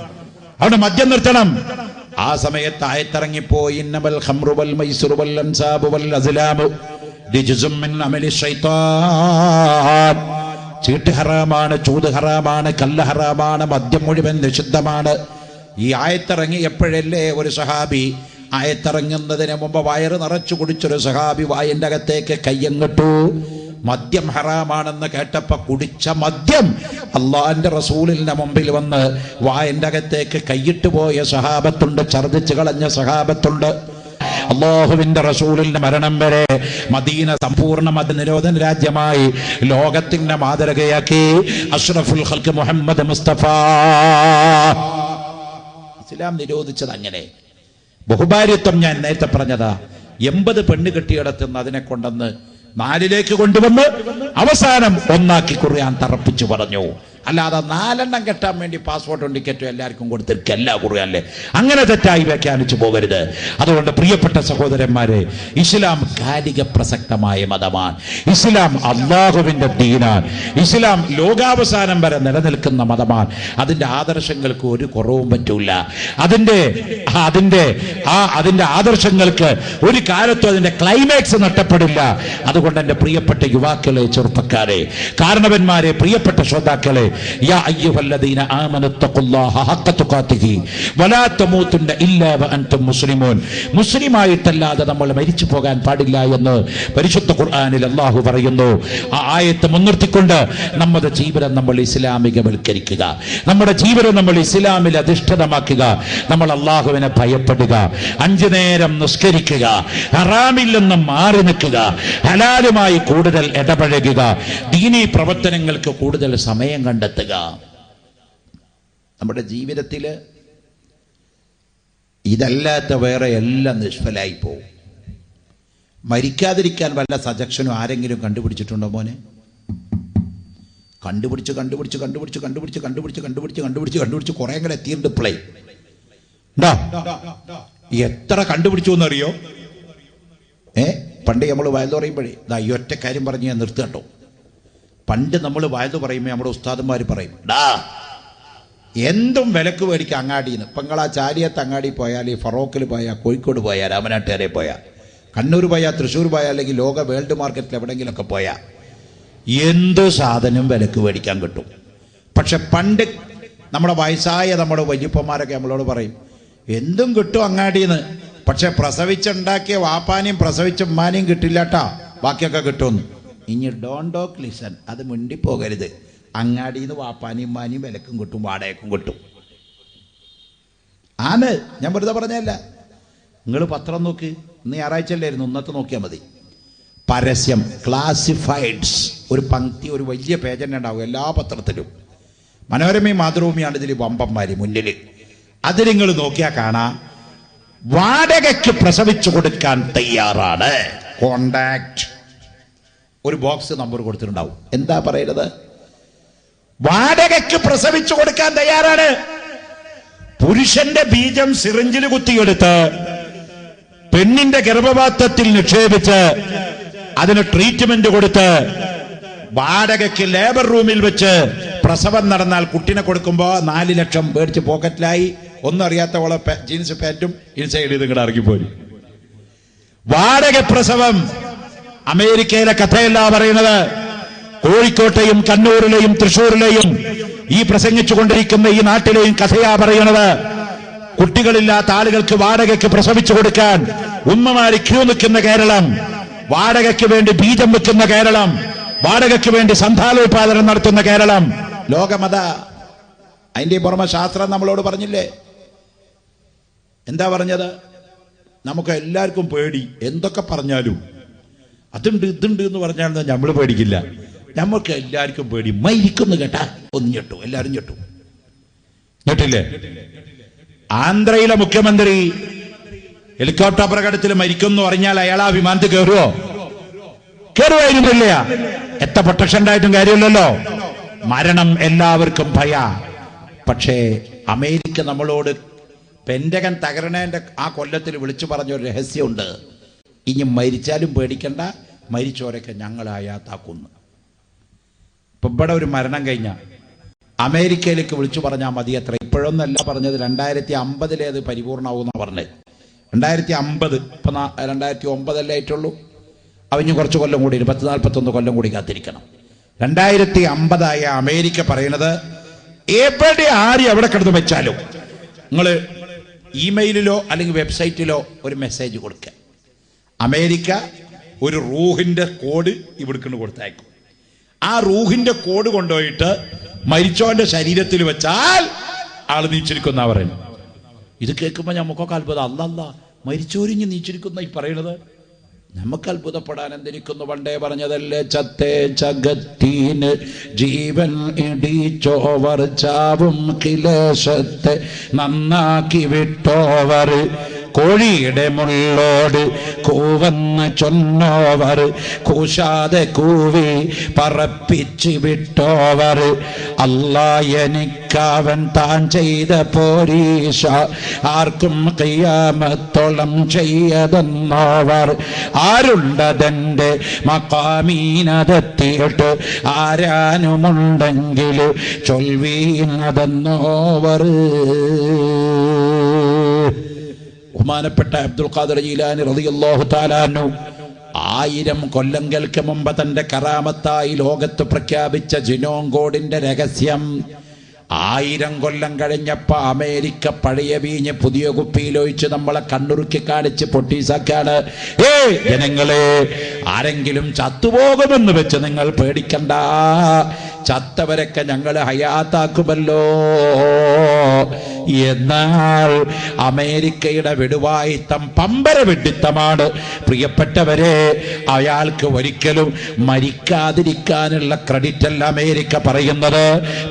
S1: അവിടെ മദ്യം നിർത്തണം. ആ സമയത്ത് ആയത്തിറങ്ങിപ്പോയി, ഇന്നമൽ ഖംറു വൽ മൈസിറു വൽ അൻസാബു വൽ അസ്ലാമു റിജ്സും മിൻ അമലി ശൈത്താൻ. ചീട്ട് ഹറാമാണ്, ചൂത് ഹറാമാണ്, കല്ല് ഹറാമാണ്, മദ്യം മുഴുവൻ നിഷിദ്ധമാണ്. ഈ ആയത്തിറങ്ങിയപ്പോഴല്ലേ ഒരു സഹാബി, ആയത്തിറങ്ങുന്നതിന് മുമ്പ് വയറ് നിറച്ചു കുടിച്ചൊരു സഹാബി വായന്റെ അകത്തേക്ക് കയ്യങ്ങിട്ടു. മദ്യം ഹറാമാണെന്ന് കേട്ടപ്പോ കുടിച്ച മദ്യം അള്ളാഹിന്റെ റസൂലിന്റെ മുമ്പിൽ വന്ന് വായന്റെ അകത്തേക്ക് കൈയിട്ട് പോയ സഹാബത്തുണ്ട്, ഛർദിച്ചു കളഞ്ഞ സഹാബത്തുണ്ട്. അള്ളാഹുവിന്റെ റസൂലിന്റെ മരണം വരെ മദീന സമ്പൂർണ്ണ മദ്യനിരോധന രാജ്യമായി ലോകത്തിന്റെ മാതൃകയാക്കി അഷ്റഫുൽ ഖൽഖ് മുഹമ്മദ് മുസ്തഫ. ഇസ്ലാം നിരോധിച്ചത് അങ്ങനെ. ബഹുഭാര്യത്വം ഞാൻ നേരത്തെ പറഞ്ഞതാ. 80 പെണ്ണ് കെട്ടിയിടത്തുനിന്ന് അതിനെ കൊണ്ടെന്ന് 4ലേക്ക് കൊണ്ടുവന്ന് അവസാനം ഒന്നാക്കി ഖുർആൻ തറപ്പിച്ചു പറഞ്ഞു. അല്ലാതെ 4 കെട്ടാൻ വേണ്ടി പാസ്പോർട്ടും ടിക്കറ്റും എല്ലാവർക്കും കൊടുത്തിരിക്കല്ല ഖുർആനിലെ. അങ്ങനെ തെറ്റായി വ്യാഖ്യാനിച്ചു പോകരുത്. അതുകൊണ്ട് പ്രിയപ്പെട്ട സഹോദരന്മാരെ, ഇസ്ലാം കാലിക പ്രസക്തമായ മതമാണ്. ഇസ്ലാം അള്ളാഹുവിന്റെ ദീനാണ്. ഇസ്ലാം ലോകാവസാനം വരെ നിലനിൽക്കുന്ന മതമാണ്. അതിന്റെ ആദർശങ്ങൾക്ക് ഒരു കുറവും പറ്റൂല. അതിന്റെ ആദർശങ്ങൾക്ക് ഒരു കാലത്തും അതിന്റെ ക്ലൈമാക്സ് നഷ്ടപ്പെടില്ല. അതുകൊണ്ട് എന്റെ പ്രിയപ്പെട്ട യുവാക്കളെ, ചെറുപ്പക്കാരെ, കാരണവന്മാരെ, പ്രിയപ്പെട്ട ശ്രോതാക്കളെ, യാ അയ്യുഹല്ലദീന ആമനു തഖുല്ലാഹ ഹഖ തുഖാതിഹി വലാ തമൂതുന്ന ഇല്ലാ വഅൻതും മുസ്ലിമൂൻ. മുസ്ലിമായിട്ടല്ലാതെ നമ്മൾ മരിച്ചു പോകാൻ പാടില്ല എന്ന് പരിശുദ്ധ ഖുർആനിൽ അല്ലാഹു പറയുന്നു. ആ ആയത്ത് മുൻനിർത്തിക്കൊണ്ട് നമ്മുടെ ജീവിതം നമ്മൾ ഇസ്ലാമികവൽക്കരിക്കുക, നമ്മുടെ ജീവിതം നമ്മൾ ഇസ്ലാമിൽ അധിഷ്ഠിതമാക്കുക. നമ്മൾ അല്ലാഹുവിനെ ഭയപ്പെടുക, 5 നേരം നിസ്കരിക്കുക, ഹറാമിൽ നിന്ന് മാറി നിൽക്കുക, ഹലാലുമായി കൂടുതൽ ഇടപഴകുക, ദീനീ പ്രവർത്തനങ്ങൾക്ക് കൂടുതൽ സമയം കണ്ടെത്തുക. നമ്മുടെ ജീവിതത്തിൽ ഇതല്ലാത്ത വേറെ എല്ലാം നിഷ്ഫലായി പോവും. മരിക്കാതിരിക്കാൻ വല്ല സജക്ഷനും ആരെങ്കിലും കണ്ടുപിടിച്ചിട്ടുണ്ടോ മോനെ? കണ്ടുപിടിച്ച് കുറേങ്ങനെ എത്തിയിട്ടുണ്ട് പ്ലേ. എത്ര കണ്ടുപിടിച്ചു എന്നറിയോ? പണ്ട് നമ്മൾ വയലു പറയുമ്പോഴേ ഈ ഒറ്റ കാര്യം പറഞ്ഞ് ഞാൻ നിർത്തുകട്ടോ. പണ്ട് നമ്മൾ വയലു പറയുമ്പോൾ നമ്മുടെ ഉസ്താദന്മാർ പറയും, എന്തും വിലക്ക് മേടിക്കുക അങ്ങാടിന്ന്. ഇപ്പം നിങ്ങൾ ആ ചാലിയത്ത് അങ്ങാടി പോയാൽ, ഈ ഫറോക്കിൽ പോയാൽ, കോഴിക്കോട് പോയാൽ, രാമനാട്ടുകാരെ പോയാൽ, കണ്ണൂർ പോയാൽ, തൃശ്ശൂർ പോയാൽ, അല്ലെങ്കിൽ ലോക വേൾഡ് മാർക്കറ്റിൽ എവിടെയെങ്കിലുമൊക്കെ പോയാൽ എന്ത് സാധനം വിലക്ക് മേടിക്കാൻ കിട്ടും. പക്ഷെ പണ്ട് നമ്മുടെ വയസ്സായ നമ്മുടെ വല്യപ്പന്മാരൊക്കെ നമ്മളോട് പറയും, എന്തും കിട്ടും അങ്ങാടിന്ന്, പക്ഷെ പ്രസവിച്ചുണ്ടാക്കിയ വാപ്പാനെയും പ്രസവിച്ച ഉമ്മാനെയും കിട്ടില്ലാട്ടാ, ബാക്കിയൊക്കെ കിട്ടുമെന്ന്. ഇനി ഡോക്ക് ലിസൺ, അത് മിണ്ടിപ്പോകരുത്. അങ്ങാടിന്ന് വാപ്പാനെയും ഉമ്മാനെയും വിലക്കും കിട്ടും, വാടകയ്ക്കും കിട്ടും. ആണ്, ഞാൻ വെറുതെ പറഞ്ഞല്ല. നിങ്ങൾ പത്രം നോക്ക്, ഇന്ന് ഞായറാഴ്ചയല്ലായിരുന്നു, ഇന്നത്തെ നോക്കിയാൽ മതി. പരസ്യം, ക്ലാസിഫൈഡ്സ്, ഒരു പങ്ക്തി, ഒരു വലിയ പേജ് തന്നെ ഉണ്ടാവും എല്ലാ പത്രത്തിലും. മനോരമയും മാതൃഭൂമിയാണ് ഇതിൽ വമ്പന്മാര് മുന്നിൽ. അതിൽ നിങ്ങൾ നോക്കിയാൽ കാണാം, വാടകയ്ക്ക് പ്രസവിച്ചു കൊടുക്കാൻ തയ്യാറാണ്, കോണ്ടാക്ട്, ഒരു ബോക്സ് നമ്പർ കൊടുത്തിട്ടുണ്ടാവും. എന്താ പറയുന്നത്? വാടകയ്ക്ക് പ്രസവിച്ചു കൊടുക്കാൻ തയ്യാറാണ്. പുരുഷന്റെ ബീജം സിറിഞ്ചിൽ കുത്തിയെടുത്ത് പെണ്ണിന്റെ ഗർഭപാത്രത്തിൽ നിക്ഷേപിച്ച് അതിന് ട്രീറ്റ്മെന്റ് കൊടുത്ത് വാടകയ്ക്ക് ലേബർ റൂമിൽ വെച്ച് പ്രസവം നടന്നാൽ കുട്ടിനെ കൊടുക്കുമ്പോൾ 4 ലക്ഷം മേടിച്ച് പോക്കറ്റിലായി. ഒന്നും അറിയാത്തവളെ ജീൻസ് പാന്റും ഇൻസൈഡ് ഇത് ഇങ്ങോട്ട് ഇറങ്ങിപ്പോരും. വാടക പ്രസവം അമേരിക്കയിലെ കഥയല്ല പറയുന്നത്. കോഴിക്കോട്ടെയും കണ്ണൂരിലെയും തൃശ്ശൂരിലെയും ഈ പ്രസംഗിച്ചു കൊണ്ടിരിക്കുന്ന ഈ നാട്ടിലെയും കഥയാ പറയുന്നത്. കുട്ടികളില്ലാത്ത ആളുകൾക്ക് വാടകയ്ക്ക് പ്രസവിച്ചു കൊടുക്കാൻ ഉമ്മമാര് ക്യൂ നിൽക്കുന്ന കേരളം, വാടകയ്ക്ക് വേണ്ടി ബീജം വെക്കുന്ന കേരളം, വാടകയ്ക്ക് വേണ്ടി സന്താനോത്പാദനം നടത്തുന്ന കേരളം. ലോകമത അതിന്റെ പുറമെ ശാസ്ത്രം നമ്മളോട് പറഞ്ഞില്ലേ? എന്താ പറഞ്ഞത്? നമുക്ക് എല്ലാവർക്കും പേടി, എന്തൊക്കെ പറഞ്ഞാലും അതുണ്ട് ഇതുണ്ട് എന്ന് പറഞ്ഞാൽ നമ്മൾ പേടിക്കില്ല. നമുക്ക് എല്ലാവർക്കും പേടി മരിക്കുന്നു കേട്ടാ ഒന്ന് ഞെട്ടു, എല്ലാവരും ഞെട്ടു. ഞെട്ടില്ലേ? ആന്ധ്രയിലെ മുഖ്യമന്ത്രി ഹെലികോപ്റ്റർ അപകടത്തിൽ മരിക്കുന്നു പറഞ്ഞാൽ അയാൾ ആ വിമാനത്തിൽ കയറുമോ? കയറുമായിരുന്നില്ല. എത്ര പ്രൊട്ടക്ഷൻ ഉണ്ടായിട്ടും കാര്യമില്ലല്ലോ. മരണം എല്ലാവർക്കും ഭയ. പക്ഷേ അമേരിക്ക നമ്മളോട് പെന്റഗൺ തകരണേന്റെ ആ കൊല്ലത്തിൽ വിളിച്ചു പറഞ്ഞൊരു രഹസ്യമുണ്ട്. ഇനി മരിച്ചാലും പേടിക്കണ്ട, മരിച്ചോരൊക്കെ ഞങ്ങളായാത്താക്കുന്നു. ഇപ്പൊ ഇവിടെ ഒരു മരണം കഴിഞ്ഞ അമേരിക്കയിലേക്ക് വിളിച്ചു പറഞ്ഞാൽ മതി അത്ര. ഇപ്പോഴൊന്നല്ല പറഞ്ഞത്, 2050 അത് പരിപൂർണമാവുന്ന പറഞ്ഞത്. 2050, ഇപ്പൊ 2009 ആയിട്ടുള്ളൂ. അവഞ്ഞ് കുറച്ച് കൊല്ലം കൂടി, 10-41 കൊല്ലം കൂടി കാത്തിരിക്കണം. 2050 അമേരിക്ക പറയുന്നത്, എവിടെ ആര് എവിടെ കിടന്ന് വെച്ചാലും നിങ്ങൾ ഇമെയിലിലോ അല്ലെങ്കിൽ വെബ്സൈറ്റിലോ ഒരു മെസ്സേജ് കൊടുക്കുക. അമേരിക്ക ഒരു റൂഹിന്റെ കോഡ് ഇവിടേക്ക് കൊടുത്തയക്കും. ആ റൂഹിന്റെ കോഡ് കൊണ്ടുപോയിട്ട് മരിച്ചോന്റെ ശരീരത്തിൽ വെച്ചാൽ ആള് നീച്ചിരിക്കുന്ന പറയുന്നത്. ഇത് കേൾക്കുമ്പോൾ നമുക്കൊക്കെ അത്ഭുതം. അല്ലല്ല, മരിച്ചോരിഞ്ഞ് നീച്ചിരിക്കുന്ന ഈ പറയുന്നത് നമുക്ക് അത്ഭുതപ്പെടാൻ എന്തിരിക്കുന്നു? പണ്ടേ പറഞ്ഞതല്ലേ, ചത്തേ ജഗത്തീന് ജീവൻ ഇടിച്ചോവർ ചാവും കിലേശത്തെ നന്നാക്കി വിട്ടോവർ കോഴിയുടെ മുള്ളോട് കൂവന്ന് ചൊന്നോവർ കൂശാതെ കൂവി പറപ്പിച്ച് വിട്ടോവർ അല്ലാ എനിക്കവൻ താൻ ചെയ്ത പോരീശ ആർക്കും ഖിയാമത്തോളം ചെയ്യതെന്നോവർ ആരുണ്ടതെന്റെ മഖാമീനതെത്തിയിട്ട് ആരാനുമുണ്ടെങ്കിൽ ചൊൽവീനതെന്നോവർ. ബഹുമാനപ്പെട്ട അബ്ദുൽ ഖാദിർ ജീലാനി റളിയല്ലാഹു തആല അൻഹു 1000 കൊല്ലങ്ങൾക്ക് മുമ്പ് തന്റെ കറാമത്തായി ലോകത്ത് പ്രഖ്യാപിച്ച ജിനോം കോഡിന്റെ രഹസ്യം 1000 കൊല്ലം കഴിഞ്ഞപ്പോ അമേരിക്ക പഴയ വീഞ്ഞ് പുതിയ കുപ്പിയിലൊഴിച്ച് നമ്മളെ കണ്ണുറുക്കി കാണിച്ച് പൊട്ടീസാക്കാണ്. ജനങ്ങളെ, ആരെങ്കിലും ചത്തുപോകുമെന്ന് വെച്ച് നിങ്ങൾ പേടിക്കണ്ട, ചത്തവരൊക്കെ ഞങ്ങൾ ഹയാത്താക്കുമല്ലോ. എന്നാൽ അമേരിക്കയുടെ വിടുവായിത്തം പമ്പര വിഡിത്തമാണ് പ്രിയപ്പെട്ടവരെ. അയാൾക്ക് ഒരിക്കലും മരിക്കാതിരിക്കാനുള്ള ക്രെഡിറ്റ് അല്ല അമേരിക്ക പറയുന്നത്.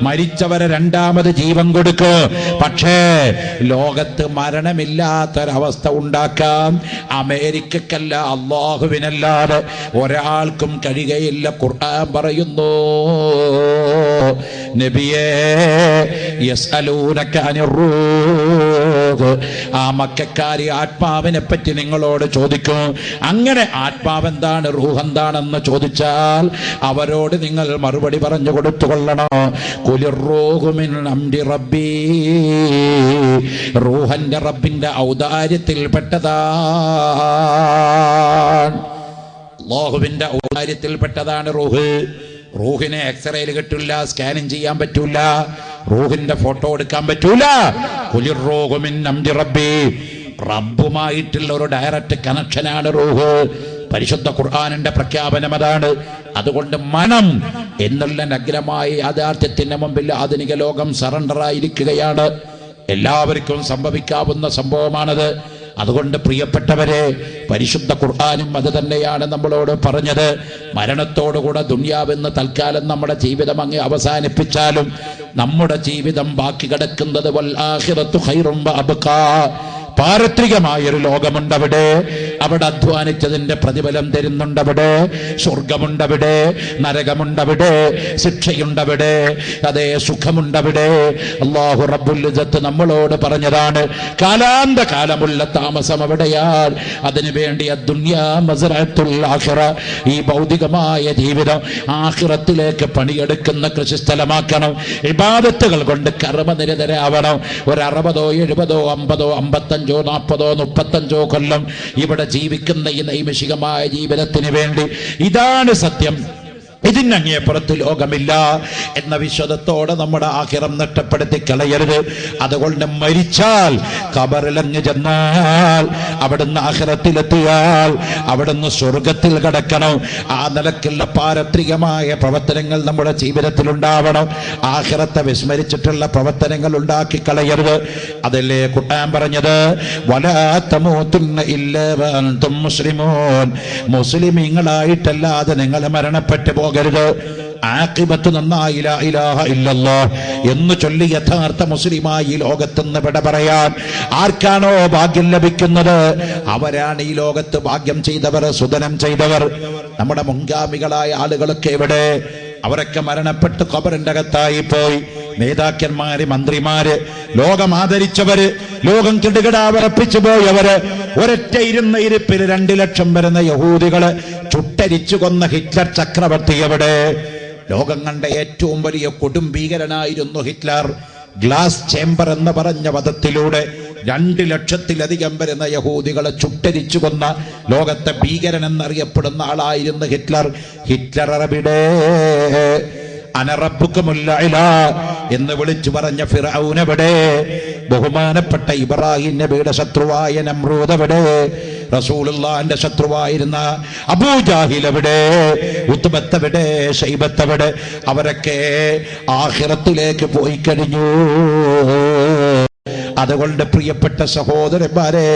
S1: മരിച്ചവരെ രണ്ടാമത് ജീവൻ കൊടുക്കും. പക്ഷേ ലോകത്ത് മരണമില്ലാത്തൊരവസ്ഥ ഉണ്ടാക്കാം അമേരിക്കക്കല്ല, അള്ളാഹുവിനല്ലാതെ ഒരാൾക്കും കഴിയുകയില്ല. ഖുർആൻ പറയുന്നു, നബിയേ യസ്അലൂനക അനിർ റൂഹ്, ആ മക്കക്കാരി ആത്മാവിനെ പറ്റി നിങ്ങളോട് ചോദിക്കും. അങ്ങനെ ആത്മാവെന്താണ്, റൂഹ് എന്താണെന്ന് ചോദിച്ചാൽ അവരോട് നിങ്ങൾ മറുപടി പറഞ്ഞു കൊടുത്തുകൊള്ളണം. ഖുലിർ റൂഹു മിൻ അംരി റബ്ബി, റൂഹന്റെ റബ്ബിന്റെ ഔദാര്യത്തിൽപ്പെട്ടതാണ്. അല്ലാഹുവിന്റെ ഔദാര്യത്തിൽപ്പെട്ടതാണ് റൂഹ്. റൂഹിനെ എക്സ്റേയിൽ കിട്ടില്ല, സ്കാനിങ് ചെയ്യാൻ പറ്റൂല, റൂഹിന്റെ ഫോട്ടോ എടുക്കാൻ പറ്റൂല. ഖുലിർ റൂഹു മിൻ അംരി റബ്ബി, റബ്ബുമായിട്ടുള്ള ഒരു ഡയറക്റ്റ് കണക്ഷനാണ് റൂഹ്. പരിശുദ്ധ ഖുർആനിന്റെ പ്രഖ്യാപനം അതാണ്. അതുകൊണ്ട് മനം എന്നുള്ള നഗ്നമായ യാഥാർത്ഥ്യത്തിന് മുമ്പിൽ ആധുനിക ലോകം സറണ്ടറായിരിക്കുകയാണ്. എല്ലാവർക്കും സംഭവിക്കാവുന്ന സംഭവമാണത്. അതുകൊണ്ട് പ്രിയപ്പെട്ടവരെ, പരിശുദ്ധ ഖുർആനും അത് തന്നെയാണ് നമ്മളോട് പറഞ്ഞത്. മരണത്തോടുകൂടെ ദുനിയാവെന്ന് തൽക്കാലം നമ്മുടെ ജീവിതം അങ്ങ് അവസാനിപ്പിച്ചാലും നമ്മുടെ ജീവിതം ബാക്കി കിടക്കുന്നത് വൽ ആഖിറത്തു ഖൈറും വ അബ്ഖാ, പാരത്രികമായൊരു ലോകമുണ്ടവിടെ. അവിടെ അധ്വാനിച്ചതിന്റെ പ്രതിഫലം തരുന്നുണ്ടവിടെ. സ്വർഗമുണ്ടവിടെ, നരകമുണ്ടവിടെ, ശിക്ഷയുണ്ടവിടെ, അതേ സുഖമുണ്ടവിടെ. അല്ലാഹു റബ്ബുൽ ഇസ്സത്ത് നമ്മളോട് പറഞ്ഞതാണ്, കാലാന്ത കാലമുള്ള താമസം അവിടെയാൽ. അതിനു വേണ്ടി അദ്ദുനിയാ മസ്റഅത്തുൽ ആഖിറ, ഈ ഭൗതികമായ ജീവിതം ആഖിറത്തിലേക്ക് പണിയെടുക്കുന്ന കൃഷിസ്ഥലമാക്കണം. ഇബാദത്തുകൾ കൊണ്ട് കർമ്മനിരതരാവണം. ഒരു 60, 70, 50, 55, 40, 35 കൊല്ലം ഇവിടെ ജീവിക്കുന്ന ഈ നൈമിഷികമായ ജീവിതത്തിന് വേണ്ടി ഇതാണ് സത്യം. ഇതിനങ്ങേപ്പുറത്ത് ലോകമില്ല എന്ന വിശ്വാസത്തോടെ നമ്മുടെ ആഖിറം നഷ്ടപ്പെടുത്തി കളയരുത്. അതുകൊണ്ട് മരിച്ചാൽ ഖബറിലങ്ങ് ചെന്നാൽ അവിടുന്ന് ആഖിറത്തിലെത്തിയാൽ അവിടുന്ന് സ്വർഗത്തിൽ കടക്കണം. ആ നിലക്കുള്ള പാരത്രികമായ പ്രവർത്തനങ്ങൾ നമ്മുടെ ജീവിതത്തിൽ ഉണ്ടാവണം. ആഖിറത്തെ വിസ്മരിച്ചിട്ടുള്ള പ്രവർത്തനങ്ങൾ ഉണ്ടാക്കി കളയരുത്. അതല്ലേ ഖുർആൻ പറഞ്ഞത്, വലാ തമൂതുന്ന ഇല്ലാ വഅൻതും മുസ്ലിമൂൻ, മുസ്ലിമീങ്ങളായിട്ടല്ലാതെ നിങ്ങൾ മരണപ്പെട്ടു പോകരുത്. ആഖിബത്ത് നന്നായി ലാ ഇലാഹ ഇല്ലല്ലാഹ് എന്ന് ചൊല്ലി യഥാർത്ഥ മുസ്ലിമായി ലോകത്തുനിന്ന് വിട പറയാൻ ആർക്കാണോ ഭാഗ്യം ലഭിക്കുന്നത് അവരാണ് ഈ ലോകത്ത് ഭാഗ്യം ചെയ്തവർ, സുദനം ചെയ്തവർ. നമ്മുടെ മുൻഗാമികളായ ആളുകളൊക്കെ എവിടെ? അവരൊക്കെ മരണപ്പെട്ട് ഖബറിന്റെ അകത്തായി പോയി. നേതാക്കന്മാര്, മന്ത്രിമാര്, ലോകം ആദരിച്ചവര്, ലോകം കിടുകിടാവിറപ്പിച്ചു പോയവര്, ഒരൊറ്റ ഇരുന്ന ഇരിപ്പിൽ 2 ലക്ഷം വരുന്ന യഹൂദികള് ചുട്ടരിച്ചു കൊന്ന ഹിറ്റ്ലർ ചക്രവർത്തി എവിടെ? ലോകം കണ്ട ഏറ്റവും വലിയ കൊടും ഭീകരനായിരുന്നു ഹിറ്റ്ലർ. ഗ്ലാസ് ചേംബർ എന്ന് പറഞ്ഞ വധത്തിലൂടെ 2 ലക്ഷത്തിലധികം വരുന്ന യഹൂദികളെ ചുട്ടരിച്ചു കൊന്ന ലോകത്തെ ഭീകരൻ എന്നറിയപ്പെടുന്ന ആളായിരുന്നു ഹിറ്റ്ലർ. ഹിറ്റ്ലർ എവിടെ? അനറബ്ബുക്കുമുൽ അഅ്ലാ എന്ന് വിളിച്ചു പറഞ്ഞ ഫിർഔൻ എവിടെ? ബഹുമാനപ്പെട്ട ഇബ്രാഹിം നബിയുടെ ശത്രുവായ നമ്രൂദ് എവിടെ? റസൂലുള്ളാഹിന്റെ ശത്രുവായിരുന്ന അബൂജാഹിൽ എവിടെ? ഉത്ബത്ത് എവിടെ? ശൈബത്ത് എവിടെ? അവരൊക്കെ ആഖിറത്തിലേക്ക് പോയി കഴിഞ്ഞു. അതുകൊണ്ട് പ്രിയപ്പെട്ട സഹോദരന്മാരെ,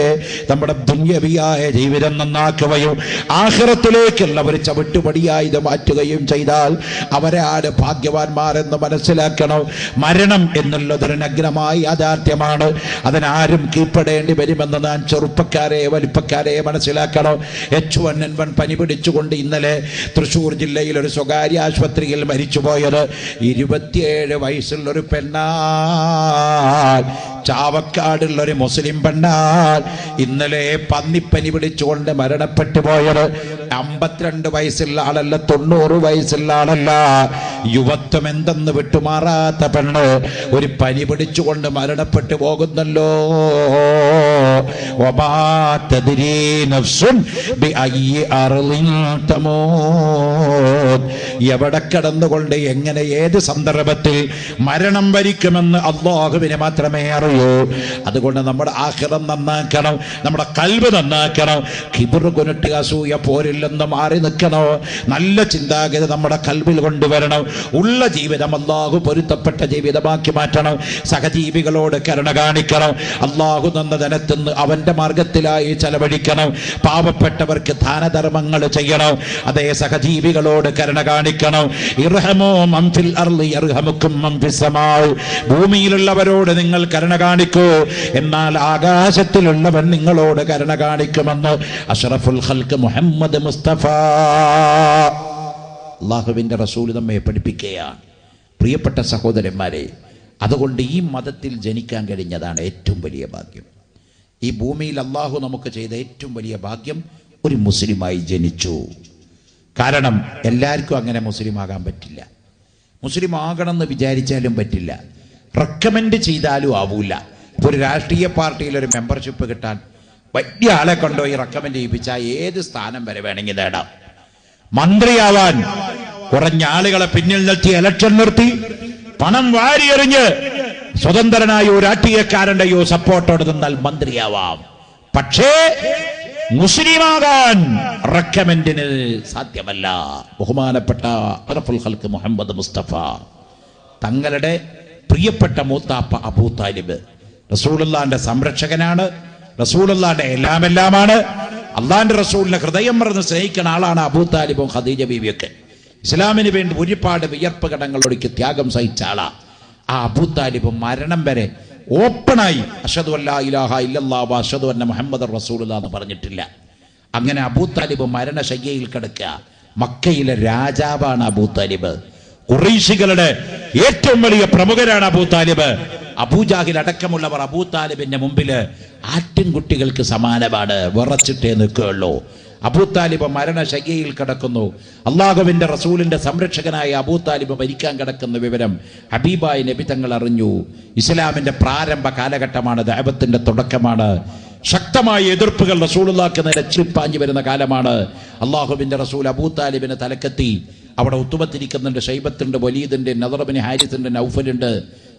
S1: നമ്മുടെ ദുന്യവിയായ ജീവിതം നന്നാക്കുകയും ആഖിറത്തിലേക്കുള്ള ഒരു ചവിട്ടുപടിയായി ഇത് മാറ്റുകയും ചെയ്താൽ അവരാണ് ഭാഗ്യവാന്മാരെന്ന് മനസ്സിലാക്കണം. മരണം എന്നുള്ളതൊരു നഗ്നമായ യാഥാർത്ഥ്യമാണ്. അതിനാരും കീഴ്പ്പെടേണ്ടി വരുമെന്ന് ഞാൻ ചെറുപ്പക്കാരെ, വലിപ്പക്കാരെ മനസ്സിലാക്കണം. H1N1 പനി പിടിച്ചുകൊണ്ട് ഇന്നലെ തൃശ്ശൂർ ജില്ലയിൽ ഒരു സ്വകാര്യ ആശുപത്രിയിൽ മരിച്ചുപോയത് 27 വയസ്സുള്ളൊരു പെണ്ണാൽ, ചാവക്കാടുള്ളൊരു മുസ്ലിം പെണ്ണാൽ. ഇന്നലെ പന്നിപ്പനി പിടിച്ചുകൊണ്ട് മരണപ്പെട്ടു പോയത് 52 വയസ്സുള്ള ആളല്ല, 90 വയസ്സുള്ള ആളല്ല. യുവത്വം എന്തെന്ന് വിട്ടുമാറാത്ത പെണ്ണ് ഒരു പനി പിടിച്ചുകൊണ്ട് മരണപ്പെട്ടു പോകുന്നല്ലോ. വമാ തദ്രീ നഫ്സുൻ ബിഅയ്യി അർളിൻ തമൂത്, എവിടെ കിടന്നുകൊണ്ട് എങ്ങനെ ഏത് സന്ദർഭത്തിൽ മരണം വരിക്കുമെന്ന് അല്ലാഹുവിനെ മാത്രമേ അറിയൂ. അതുകൊണ്ട് നമ്മുടെ ആഖിറം നന്നാക്കണം, നമ്മുടെ ഖൽബ് നന്നാക്കണം. കിബർ കൊനിട്ട് അസൂയ പോരില്ലെന്ന് മാറി നിൽക്കണം. നല്ല ചിന്താഗതി നമ്മുടെ ഖൽബിൽ കൊണ്ടുവരണം. ഉള്ള ജീവിതം അല്ലാഹു പൊരുത്തപ്പെട്ട ജീവിതമാക്കി മാറ്റണം. സഹജീവികളോട് കരുണ കാണിക്കണം. അല്ലാഹു തന്ന ധനത്തിന്ന് അവന്റെ മാർഗത്തിലായി ചെലവഴിക്കണം. പാവപ്പെട്ടവർക്ക് ദാനധർമ്മങ്ങൾ ചെയ്യണം. അതേ സഹജീവികളോട് കരുണ കാണിക്കണം. ഇർഹമൂ മൻ ഫിൽ അർളി യർഹമുക്കും മൻ ഫിസ് സമാ. ഭൂമിയിലുള്ളവരോട് നിങ്ങൾ കരുണ കാണിക്കൂ, എന്നാൽ ആകാശത്തിലുള്ളവൻ നിങ്ങളോട് കരുണ കാണിക്കുമെന്ന് അഷ്റഫുൽ ഖൽഖ് മുഹമ്മദ് മുസ്തഫ അല്ലാഹുവിന്റെ റസൂൽ നമ്മെ പഠിപ്പിക്കുകയാണ്. പ്രിയപ്പെട്ട സഹോദരന്മാരെ, അതുകൊണ്ട് ഈ മതത്തിൽ ജനിക്കാൻ കഴിഞ്ഞതാണ് ഏറ്റവും വലിയ ഭാഗ്യം. ഈ ഭൂമിയിൽ അല്ലാഹു നമുക്ക് ചെയ്ത ഏറ്റവും വലിയ ഭാഗ്യം ഒരു മുസ്ലിമായി ജനിച്ചു. കാരണം എല്ലാവർക്കും അങ്ങനെ മുസ്ലിം ആകാൻ പറ്റില്ല. മുസ്ലിം ആകണമെന്ന് വിചാരിച്ചാലും പറ്റില്ല, റെക്കമെൻഡ് ചെയ്താലും ആവൂല. ഇപ്പോൾ ഒരു രാഷ്ട്രീയ പാർട്ടിയിൽ ഒരു മെമ്പർഷിപ്പ് കിട്ടാൻ വലിയ ആളെ കൊണ്ടോ ഈ റെക്കമെൻഡ് ചെയ്യിപ്പിച്ചാൽ ഏത് സ്ഥാനം വരെ വേണമെങ്കിൽ നേടാം. മന്ത്രിയാവാൻ കുറഞ്ഞ ആളുകളെ പിന്നിൽ നിർത്തി ഇലക്ഷൻ നിർത്തി പണം വാരിയെറിഞ്ഞ് സ്വതന്ത്രനായോ രാഷ്ട്രീയക്കാരൻ്റെയോ സപ്പോർട്ടോടെ നിന്നാൽ മന്ത്രിയാവാം. പക്ഷേ മുസ്ലിമാകാൻ റെക്കമെൻഡിന് സാധ്യമല്ല. ബഹുമാനപ്പെട്ട അഷ്റഫുൽ ഖൽഖ് മുഹമ്മദ് മുസ്തഫ തങ്ങളുടെ പ്രിയപ്പെട്ട മൂത്താപ്പ അബൂ താലിബ് റസൂലുള്ളാഹിന്റെ സംരക്ഷകനാണ്, റസൂലുള്ളാഹിന്റെ എല്ലാമാണ്. അള്ളാഹിന്റെ റസൂലിനെ ഹൃദയം മറന്ന് സ്നേഹിക്കുന്ന ആളാണ് അബൂ താലിബും ഖദീജ ബീവിയൊക്കെ. ഇസ്ലാമിന് വേണ്ടി ഒരുപാട് വിയർപ്പ് കടങ്ങളൊടുക്കി ത്യാഗം സഹിച്ച ആളാ. ആ അബൂ താലിബ് മരണം വരെ ഓപ്പണായി അഷ്ഹദു അല്ലാ ഇലാഹ ഇല്ലല്ലാഹു വ അഷ്ഹദു അന്ന മുഹമ്മദർ റസൂലുള്ളാഹ് എന്ന് പറഞ്ഞിട്ടില്ല. അങ്ങനെ അബൂ താലിബ് മരണശയ്യയിൽ കിടക്കുക. മക്കയിലെ രാജാവാണ് അബൂ താലിബ്. ഖുറൈശികളുടെ ഏറ്റവും വലിയ പ്രമുഖരാണ് അബൂ താലിബ്. അബൂജാഹിൽ അടക്കമുള്ളവർ അബൂ താലിബിന്റെ മുമ്പിൽ ആട്ടിൻകുട്ടികൾക്ക് സമാനമാണ്, വിറച്ചിട്ടേ നിൽക്കുകയുള്ളൂ. അബൂ താലിബ് മരണശയ്യയിൽ കിടക്കുന്നു. അള്ളാഹുവിന്റെ റസൂലിന്റെ സംരക്ഷകനായ അബൂ താലിബ് മരിക്കാൻ കിടക്കുന്ന വിവരം ഹബീബായ നബി തങ്ങൾ അറിഞ്ഞു. ഇസ്ലാമിന്റെ പ്രാരംഭ കാലഘട്ടമാണ്, ദഅവത്തിന്റെ തുടക്കമാണ്. ശക്തമായ എതിർപ്പുകൾ റസൂലുള്ളാഹിക്ക് നേരെ ചിപ്പാഞ്ഞു വരുന്ന കാലമാണ്. അള്ളാഹുവിന്റെ റസൂൽ അബൂ താലിബിന് തലക്കെത്തി. അവിടെ ഉത്തുബത്തിരിക്കുന്നുണ്ട്, ഷൈബത്തുണ്ട്, വലീദുണ്ട്, നദർ ബിൻ ഹാരിസുണ്ട്, നൗഫലുണ്ട്.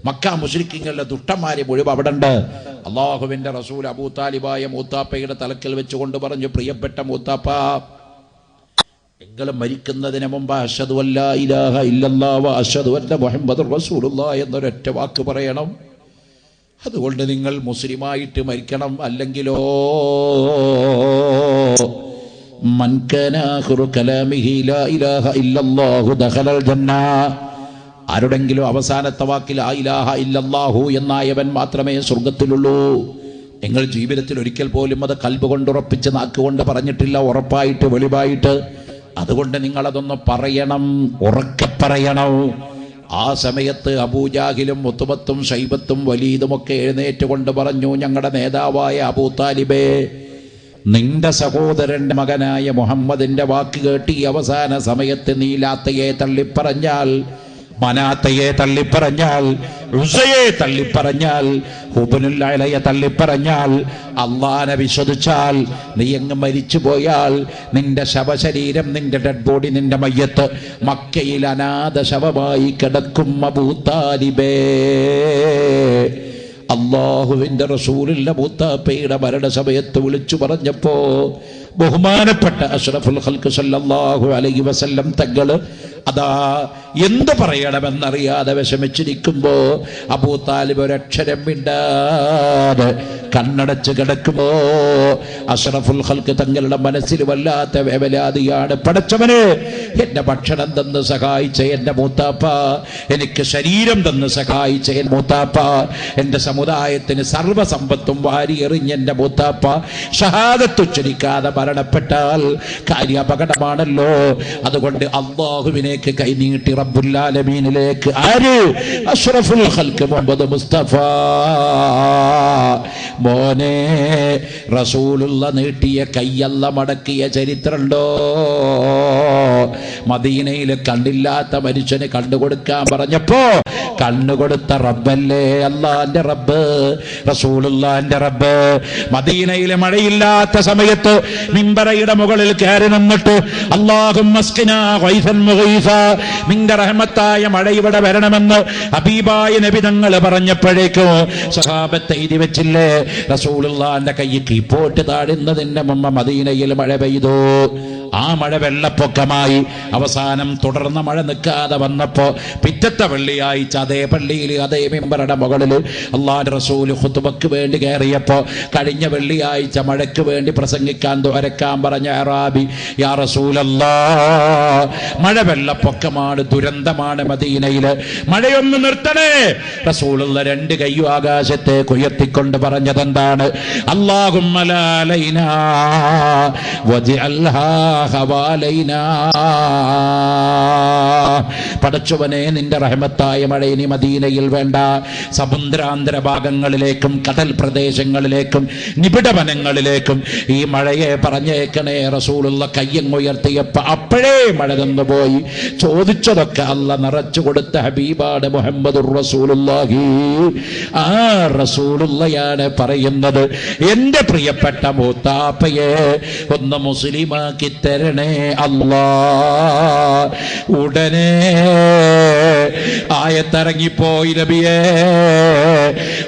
S1: മക്ക മുശ്രിക്കുകളുടെ ദുഷ്ടന്മാരെ മുഴുവൻ അവിടെ ഉണ്ട്. അള്ളാഹുവിന്റെ റസൂൽ അബൂ താലിബായ മൂത്താപ്പയുടെ തലക്കൽ വെച്ചുകൊണ്ട് പറഞ്ഞു, പ്രിയപ്പെട്ട മൂത്താപ്പ, നിങ്ങൾ മരിക്കുന്നതിന് മുമ്പ് അഷ്ഹദു അല്ലാ ഇലാഹ ഇല്ലല്ലാഹു വ അഷ്ഹദു അന്ന മുഹമ്മദുർ റസൂലുള്ളാഹി എന്നൊരൊറ്റ വാക്ക് പറയണം. അതുകൊണ്ട് നിങ്ങൾ മുസ്ലിമായിട്ട് മരിക്കണം. അല്ലെങ്കിലോ മൻ കാന ആഖിറു കലാമിഹി ലാ ഇലാഹ ഇല്ലല്ലാഹു ദഖലൽ ജന്ന. ആരുടെങ്കിലും അവസാനത്തെ വാക്കിൽ ലാ ഇലാഹ ഇല്ലല്ലാഹു എന്നായവൻ മാത്രമേ സ്വർഗത്തിലുള്ളൂ. നിങ്ങൾ ജീവിതത്തിൽ ഒരിക്കൽ പോലും അത് ഖൽബ് കൊണ്ട് ഉറപ്പിച്ച് നാക്കുകൊണ്ട് പറഞ്ഞിട്ടില്ല, ഉറപ്പായിട്ട് വെളിവായിട്ട്. അതുകൊണ്ട് നിങ്ങളതൊന്ന് പറയണം, ഉറക്കെ പറയണം. ആ സമയത്ത് അബൂജാഹിലും മുത്തുബത്തും ഷൈബത്തും വലീദുമൊക്കെ എഴുന്നേറ്റുകൊണ്ട് പറഞ്ഞു, ഞങ്ങളുടെ നേതാവായ അബൂ താലിബേ, നിന്റെ സഹോദരന്റെ മകനായ മുഹമ്മദിന്റെ വാക്ക് കേട്ട് ഈ അവസാന സമയത്ത് നീ ലാത്തയെ തള്ളിപ്പറഞ്ഞാൽ, മനാത്തയെ തള്ളിപ്പറഞ്ഞാൽ, ഉസയെ തള്ളിപ്പറഞ്ഞാൽ, ഹുബനുൽ അലയെ തള്ളിപ്പറഞ്ഞാൽ, അള്ളാനെ വിശ്വസിച്ചാൽ, നീ എങ്ങ് മരിച്ചു പോയാൽ നിന്റെ ശവശരീരം, നിന്റെ ഡെഡ് ബോഡി, നിന്റെ മയ്യത്ത് മക്കയിൽ അനാഥ ശവമായി കിടക്കും അബൂ താലിബേ. അല്ലാഹുവിന്റെ റസൂലിന്റെ മൂത്താപ്പയുടെ മരണസമയത്ത് വിളിച്ചു പറഞ്ഞപ്പോ ബഹുമാനപ്പെട്ട അഷ്റഫുൽ ഖൽഖ് സല്ലല്ലാഹു അലൈഹി വസല്ലം തങ്ങൾ അതാ എന്ത് പറയണമെന്നറിയാതെ വിഷമിച്ചിരിക്കുമ്പോ അബൂ താലിബ് ഒരക്ഷരം മിണ്ടാതെ കണ്ണടച്ച് കിടക്കുമ്പോ അഷ്റഫുൽ ഖൽഖ് തങ്ങളുടെ മനസ്സിൽ വല്ലാത്ത വേവലാതിയാണ്. പടച്ചവനെ, എന്റെ ഭക്ഷണം തന്ന് സഹായിച്ച എന്റെ മൂത്താപ്പ, എനിക്ക് ശരീരം തന്ന് സഹായിച്ച എന്റെ മൂത്താപ്പ, എന്റെ സമുദായത്തിന് സർവ്വസമ്പത്തും വാരിയെറിഞ്ഞ എന്റെ മൂത്താപ്പ ഷഹാദത്ത് ഉച്ചരിക്കാതെ മരണപ്പെട്ടാൽ കാര്യ അപകടമാണല്ലോ. അതുകൊണ്ട് അല്ലാഹുവിനേക്ക് കൈനീട്ടി റബ്ബുൽ ആലമീനിലേക്ക്. ആര്? അഷ്റഫുൽ ഖൽഖ് മുഹമ്മദ് മുസ്തഫ. മോനെ, റസൂലുള്ള നീട്ടിയ കയ്യല്ല മടക്കിയ ചരിത്രമുണ്ടോ? മദീനയിൽ കണ്ടില്ലാത്ത മനുഷ്യന് കണ്ടുകൊടുക്കാൻ പറഞ്ഞപ്പോ കണ്ണുകൊടുത്ത റബ്ബല്ലേ, അല്ലാഹുവിന്റെ റബ്ബ്, റസൂലുള്ളാഹിന്റെ റബ്ബ്. മദീനയിലെ മഴയില്ലാത്ത സമയത്ത് മിമ്പറയുടെ മുകളിൽ കയറി നിന്നിട്ട് അല്ലാഹുമ്മ അസ്ഖിനാ ഗൈസൻ മുഗീസാ, നിന്റെ റഹ്മത്തായ മഴ ഇവിടെ വരണമെന്ന് ഹബീബായ നബി തങ്ങൾ പറഞ്ഞപ്പോഴേക്കും സഹാബത്ത് എഴുതി വെച്ചില്ലേ, റസൂലുള്ളാഹിന്റെ കയ്യിൽ കീപ്പോട്ട് താഴുന്നതിന്റെ മുമ്പ് മദീനയിൽ മഴ പെയ്തു. ആ മഴ വെള്ളപ്പൊക്കമായി. അവസാനം തുടർന്ന മഴ നിൽക്കാതെ വന്നപ്പോ പിറ്റത്തെ വെള്ളിയാഴ്ച അതേ പള്ളിയിൽ അതേ മിമ്പറുടെ മുകളിൽ അല്ലാഹുവിന്റെ റസൂൽ ഖുതുബക്ക് വേണ്ടി കയറിയപ്പോ കഴിഞ്ഞ വെള്ളിയാഴ്ച മഴയ്ക്ക് വേണ്ടി പ്രസംഗിക്കാൻ ദുആരക്കാൻ പറഞ്ഞ അറാബി, യാ റസൂലല്ലാഹ്, മഴ വെള്ളപ്പൊക്കമാണ്, ദുരന്തമാണ് മദീനയില്, മഴയൊന്ന് നിർത്തണേ. റസൂലുള്ള രണ്ട് കയ്യും ആകാശത്തേക്ക് ഉയർത്തിക്കൊണ്ട് പറഞ്ഞതെന്താണ്? അല്ലാഹുമ്മ ലാ ലൈനാ വജ്അൽഹാ ഹവാലൈനാ. പടച്ചവനെ, നിന്റെ റഹ്മത്തായ മഴ ഇനി മദീനയിൽ വേണ്ട, സമുദ്രാന്തര ഭാഗങ്ങളിലേക്കും കടൽ പ്രദേശങ്ങളിലേക്കും നിബിഡ വനങ്ങളിലേക്കും ഈ മഴയെ പറഞ്ഞേക്കണേ. റസൂലുള്ള കയ്യങ്ങുയർത്തിയപ്പോ അപ്പോഴേ മഴ നിന്നുപോയി. ചോദിച്ചതൊക്കെ അല്ല നിറച്ചു കൊടുത്ത ഹബീബാണ് മുഹമ്മദുർ റസൂലുള്ളാഹി. ആ റസൂലുള്ളയാണ് പറയുന്നത്, എന്റെ പ്രിയപ്പെട്ട മൂത്താപ്പയെ ഒന്ന് മുസ്ലിമാക്കി തരണേ അല്ലാ. ഉടനെ ആയത്തിറങ്ങിപ്പോയി നബിയേ,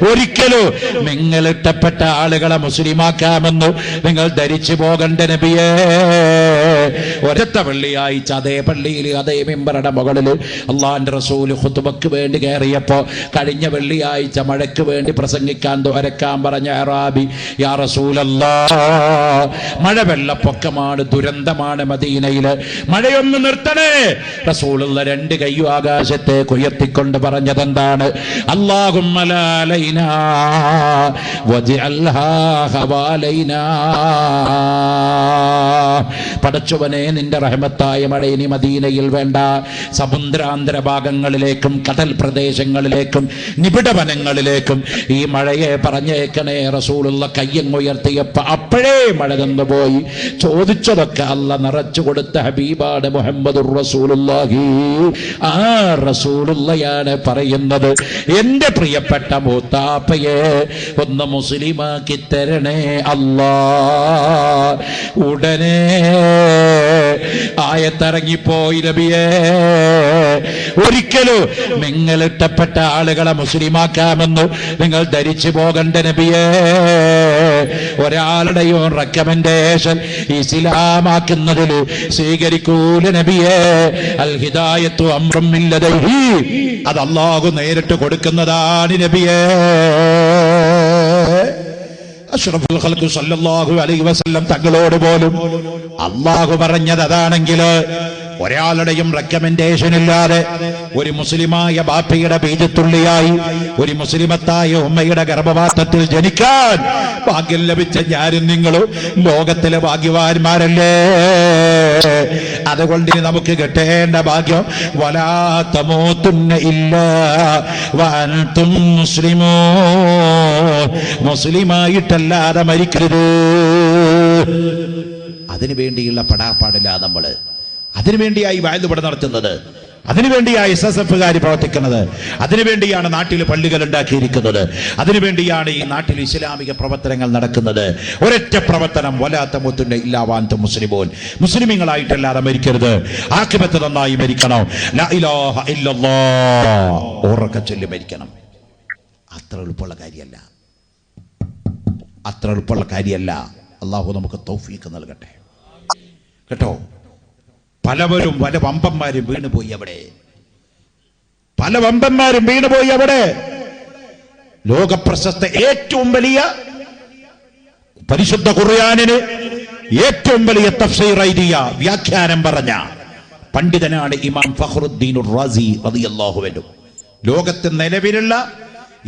S1: ഒരിക്കലും നിങ്ങൾ ഇഷ്ടപ്പെട്ട ആളുകളെ മുസ്ലിമാക്കാമെന്ന് നിങ്ങൾ ധരിച്ചു പോകണ്ട നബിയേ. ഒരൊറ്റ വെള്ളിയാഴ്ച അതേ പള്ളിയിൽ അതേ മിമ്പറുടെ മുകളിൽ അല്ലാഹുവിന്റെ റസൂൽ ഖുതുബക്ക് വേണ്ടി കയറിയപ്പോ കഴിഞ്ഞ വെള്ളിയാഴ്ച മഴയ്ക്ക് വേണ്ടി പ്രസംഗിക്കാൻ ദുആരക്കാൻ പറഞ്ഞ അറാബി, യാ റസൂലല്ലാഹ്, മഴ വെള്ളപ്പൊക്കമാണ്, ദുരന്തമാണ് മദീനയില്, മഴയൊന്ന് നിർത്തണേ. റസൂലുള്ള രണ്ട് കയ്യും ആകാശത്തേക്ക് ഉയർത്തിക്കൊണ്ട് പറഞ്ഞതെന്താണ്? അല്ലാഹുമ്മ ലാ ലൈനാ വജ്അൽഹാ ഹവാലൈനാ. പടച്ചവനെ, നിന്റെ റഹ്മത്തായ മഴ ഇനി മദീനയിൽ വേണ്ട, സമുദ്രാന്തര ഭാഗങ്ങളിലേക്കും കടൽ പ്രദേശങ്ങളിലേക്കും നിബിഡ വനങ്ങളിലേക്കും ഈ മഴയെ പറഞ്ഞേക്കണേ. റസൂലുള്ള കയ്യങ്ങുയർത്തിയപ്പോ അപ്പോഴേ മഴ നിന്നുപോയി. ചോദിച്ചതൊക്കെ അല്ല നിറച്ചു കൊടുത്ത ഹബീബാണ് മുഹമ്മദുർ റസൂലുള്ളാഹി. ആ റസൂലുള്ളയാണ് പറയുന്നത്, എന്റെ പ്രിയപ്പെട്ട മൂത്താപ്പയെ ഒന്ന് മുസ്ലിമാക്കി തരണേ അല്ലാ. ഉടനെ ആയത്തിറങ്ങിപ്പോയി നബിയേ, ഒരിക്കലും നിങ്ങൾ ഇഷ്ടപ്പെട്ട ആളുകളെ മുസ്ലിമാക്കാമെന്ന് നിങ്ങൾ ധരിച്ചു പോകണ്ട നബിയേ. ഒരാളുടെയും റെക്കമെൻഡേഷൻ ഇസ്ലാമാക്കുന്നതിൽ സ്വീകരിക്കൂല നബിയേ. അൽ ഹിദായത്തു അംറും മിൻ ലദൈഹി, അത് അല്ലാഹു നേരിട്ട് കൊടുക്കുന്നതാണ് നബിയേ. അഷ്റഫുൽ ഖൽഖ് സല്ലല്ലാഹു അലൈഹി വസല്ലം തങ്ങളോട് പോലും അല്ലാഹു പറഞ്ഞത് അതാണെങ്കിൽ ഒരാളുടെയും റെക്കമെൻഡേഷൻ ഇല്ലാതെ ഒരു മുസ്ലിമായ ബാപ്പയുടെ ബീജത്തുള്ളിയായി ഒരു മുസ്ലിമത്തായ ഉമ്മയുടെ ഗർഭപാത്രത്തിൽ ജനിക്കാൻ ഭാഗ്യം ലഭിച്ച ഞാനും നിങ്ങളും ലോകത്തിലെ ഭാഗ്യവാന്മാരല്ലേ. അതുകൊണ്ട് നമുക്ക് കിട്ടേണ്ട ഭാഗ്യം വലാ തമൂതുന്ന ഇല്ലാ വഅൻതും മുസ്ലിമൂൻ, മുസ്ലിമായിട്ടല്ലാതെ മരിക്കരുത്. അതിനു വേണ്ടിയുള്ള പടാപ്പാടില്ല നമ്മൾ. അതിനുവേണ്ടിയായി വയലുപട നടത്തുന്നത്, അതിനുവേണ്ടിയായി SSF-കാർ പ്രവർത്തിക്കുന്നത്, അതിനുവേണ്ടിയാണ് നാട്ടിൽ പള്ളികൾ ഉണ്ടാക്കിയിരിക്കുന്നത്, അതിനുവേണ്ടിയാണ് ഈ നാട്ടിൽ ഇസ്ലാമിക പ്രവർത്തനങ്ങൾ നടക്കുന്നത്. ഒരൊറ്റ പ്രവർത്തനം, വലാ തമൂതുന്ന ഇല്ലാ വഅൻതും മുസ്ലിമൂൻ, മുസ്ലിമീങ്ങളായിട്ടല്ലാതെ മരിക്കരുത്, ആഖിബത്ത് നന്നായി മരിക്കണം, ലാ ഇലാഹ ഇല്ലല്ലാഹ് ഉറക്കെ ചൊല്ലി മരിക്കണം. അത്ര എളുപ്പമുള്ള കാര്യമല്ല, അത്ര എളുപ്പമുള്ള കാര്യമല്ല. അള്ളാഹു നമുക്ക് തൗഫീഖ് നൽകട്ടെ കേട്ടോ. പലവരും പല വമ്പന്മാരും വീണുപോയി അവിടെ, പല വമ്പന്മാരും വീണുപോയി അവിടെ. ലോകപ്രശസ്ത ഏറ്റവും വലിയ പരിശുദ്ധ ഖുർആനിന് ഏറ്റവും വലിയ തഫ്സീർ എഴുതിയ വ്യാഖ്യാനം പറഞ്ഞ പണ്ഡിതനാണ് ഇമാം ഫഖ്റുദ്ദീൻ റാസി റളിയല്ലാഹു അൻഹു. ലോകത്തെ നിലവിലുള്ള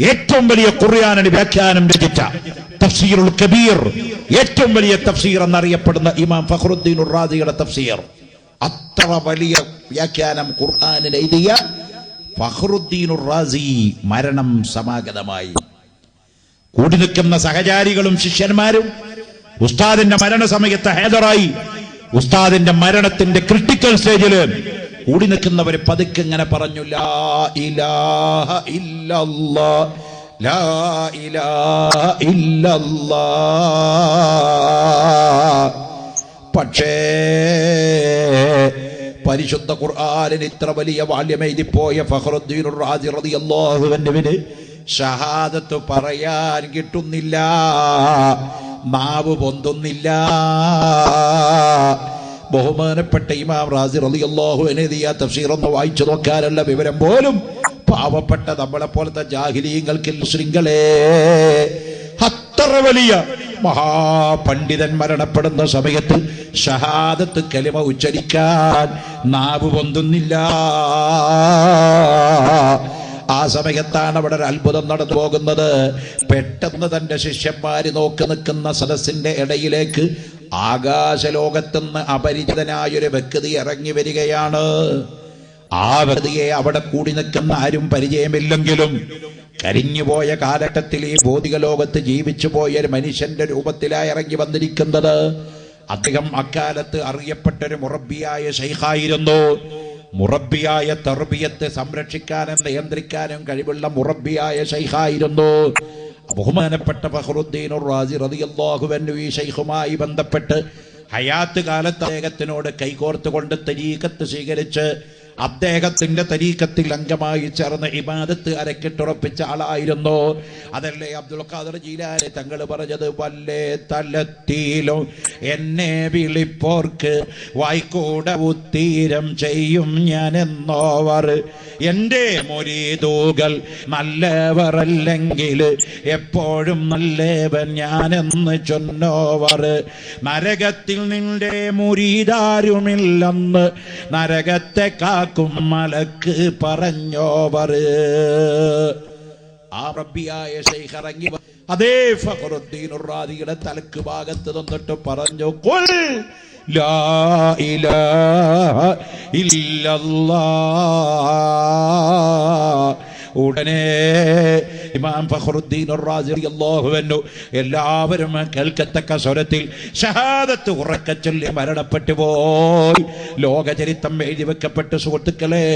S1: ഏറ്റവും വലിയ ഖുർആനിന് വ്യാഖ്യാനം രചിച്ച തഫ്സീറുൽ കബീർ, ഏറ്റവും വലിയ തഫ്സീർ എന്നറിയപ്പെടുന്ന ഇമാം ഫഖ്റുദ്ദീൻ റാസിയുടെ തഫ്സീർ. അത്ര വലിയ വ്യാഖ്യാനം ഖുർആനിൽ എഴുതിയ ഫഖ്റുദ്ദീൻ റാസി മരണം സമാഗതമായി. കൂടി നിൽക്കുന്ന സഹചാരികളും ശിഷ്യന്മാരും ഉസ്താദിന്റെ മരണസമയത്ത് ഹാജറായി. ഉസ്താദിന്റെ മരണത്തിന്റെ ക്രിട്ടിക്കൽ സ്റ്റേജില് കൂടി നിൽക്കുന്നവർ പതുക്കെ ഇങ്ങനെ പറഞ്ഞു ലാ ഇലാഹ ഇല്ലല്ലാഹ് ലാ ഇലാഹ ഇല്ലല്ലാഹ്. പക്ഷേ പരിശുദ്ധ ഖുർആനിന് ഇത്ര വലിയ വാല്യമെഴുതിപ്പോയ ഫഖറുദ്ദീൻ റാസി റളിയല്ലാഹു അൻഹുവിന് ഷഹാദത്ത് പറയാൻ കിട്ടുന്നില്ല, നാവ് പൊന്തുന്നില്ല. ബഹുമാനപ്പെട്ട ഇമാം റാസി റളിയല്ലാഹു അൻഹു എഴുതിയ തഫ്സീർ ഒന്ന് വായിച്ചു നോക്കാനുള്ള വിവരം പോലും പാവപ്പെട്ട നമ്മളെ പോലത്തെ ജാഹിലീങ്ങൾക്ക് മുസ്ലിങ്ങളെ, അത്ര വലിയ മഹാപണ്ഡിതൻ മരണപ്പെടുന്ന സമയത്ത് ഷഹാദത്ത് കലിമ ഉച്ചരിക്കാൻ നാവ് പൊന്തുന്നില്ല. ആ സമയത്താണ് അവിടെ ഒരു അത്ഭുതം നടന്നു പോകുന്നത്. പെട്ടെന്ന് തന്റെ ശിഷ്യന്മാര് നോക്കി നിൽക്കുന്ന സദസ്സിന്റെ ഇടയിലേക്ക് ആകാശലോകത്തുനിന്ന് അപരിചിതനായൊരു വ്യക്തി ഇറങ്ങി വരികയാണ്. ആ വ്യക്തിയെ അവിടെ കൂടി നിൽക്കുന്ന ആരും പരിചയമില്ലെങ്കിലും കരിഞ്ഞുപോയ കാലഘട്ടത്തിൽ ഈ ഭൗതിക ലോകത്ത് ജീവിച്ചു പോയ ഒരു മനുഷ്യന്റെ രൂപത്തിലായി ഇറങ്ങി വന്നിരിക്കുന്നത്. അദ്ദേഹം അക്കാലത്ത് അറിയപ്പെട്ടൊരു മുറബിയായ ശൈഖായിരുന്നു. മുറബിയായ തർബിയത്ത് സംരക്ഷിക്കാനും നിയന്ത്രിക്കാനും കഴിവുള്ള മുറബിയായ ശൈഖായിരുന്നു. ബഹുമാനപ്പെട്ട ഫഖറുദ്ദീൻ റാസി റളിയല്ലാഹു അൻഹു ഈ ശൈഖുമായി ബന്ധപ്പെട്ട് ഹയാത്ത് കാലത്ത് അദ്ദേഹത്തിനോട് കൈകോർത്തുകൊണ്ട് തരീഖത്ത് സ്വീകരിച്ച് അദ്ദേഹത്തിന്റെ തരീഖത്തിൽ അംഗമായി ചേർന്ന് ഇബാദത്ത് അരക്കിട്ടുറപ്പിച്ച ആളായിരുന്നു. അതല്ലേ അബ്ദുൽ ഖാദർ ജീലാനി തങ്ങൾ പറഞ്ഞത്, വല്ലേ തലത്തിലും എന്നെ വിളിപ്പോർക്ക് വായിക്കൂട ഉത്തീരം ചെയ്യും ഞാൻ എന്നോവർ. എന്റെ മുരീദുകൾ നല്ലവരല്ലെങ്കിൽ എപ്പോഴും നല്ലവൻ ഞാനെന്ന് ചൊന്നോവർ. നരകത്തിൽ നിന്റെ മുരീദാരുമില്ലെന്ന് നരകത്തെ കാക്കും മലക്ക് പറഞ്ഞോവർ. ആ റബ്ബിയായ ശൈഖ് ഇറങ്ങി അതേ ഫഖറുദ്ദീൻ റാസിയുടെ തലക്ക് ഭാഗത്ത് നിന്നിട്ട് പറഞ്ഞു, ഖുൽ ലാ ഇലാഹ ഇല്ലല്ലാഹ്. ഉടനെ ഇമാം ഫഖറുദ്ദീൻ റാസി റളിയല്ലാഹു അൻഹു എല്ലാവരും കേൾക്കത്തക്ക സ്വരത്തിൽ ഷഹാദത്ത് ഉറക്കെ ചൊല്ലി മരണപ്പെട്ടു പോയി. ലോകചരിത്രം എഴുതി വെക്കപ്പെട്ട സുഹൃത്തുക്കളെ,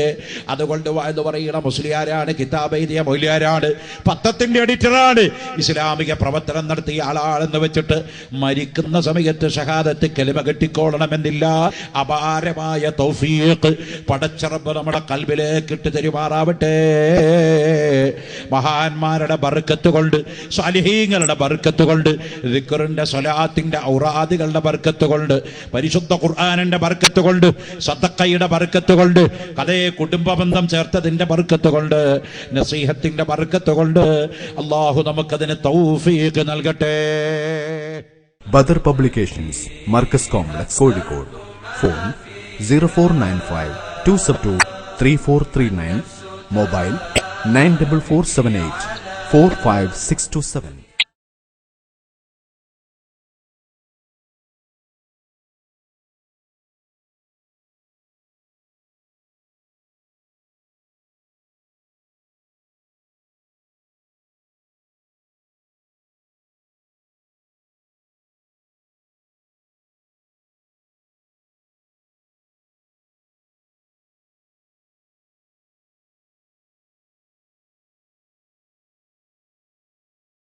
S1: അതുകൊണ്ട് വാഴ്ന്നു പറയുന്ന മുസ്ലിയാരാണ്, കിതാബ് എഴുതിയ മൗലിയാരാണ്, പത്രത്തിന്റെ എഡിറ്ററാണ്, ഇസ്ലാമിക പ്രവർത്തനം നടത്തിയ ആളാണെന്ന് വെച്ചിട്ട് മരിക്കുന്ന സമയത്ത് ഷഹാദത്ത് കലിമ കെട്ടിക്കോളണമെന്നില്ല. അപാരമായ തൗഫീഖ് പടച്ച റബ്ബ് നമ്മുടെ ഖൽബിലേക്ക് ഇട്ട് തരുമാറാവട്ടെ. മഹാന്മാരുടെ ബർക്കത്ത് കൊണ്ട്, സാലിഹീങ്ങളുടെ ബർക്കത്ത് കൊണ്ട്, ദിക്റിന്റെ സ്വലാത്തിന്റെ ഔറാദുകളുടെ ബർക്കത്ത് കൊണ്ട്, പരിശുദ്ധ ഖുർആനിന്റെ ബർക്കത്ത് കൊണ്ട്, സദഖയുടെ ബർക്കത്ത് കൊണ്ട്, കഥയെ കുടുംബ ബന്ധം ചേർത്തതിന്റെ ബർക്കത്ത് കൊണ്ട്, നസീഹത്തിന്റെ ബർക്കത്ത് കൊണ്ട് അല്ലാഹു നമുക്കതിന് തൗഫീഖ് നൽകട്ടെ.
S2: Badar publications, Markaz complex, Kozhikode. Phone 0495-272-3439. Mobile 94478-45627.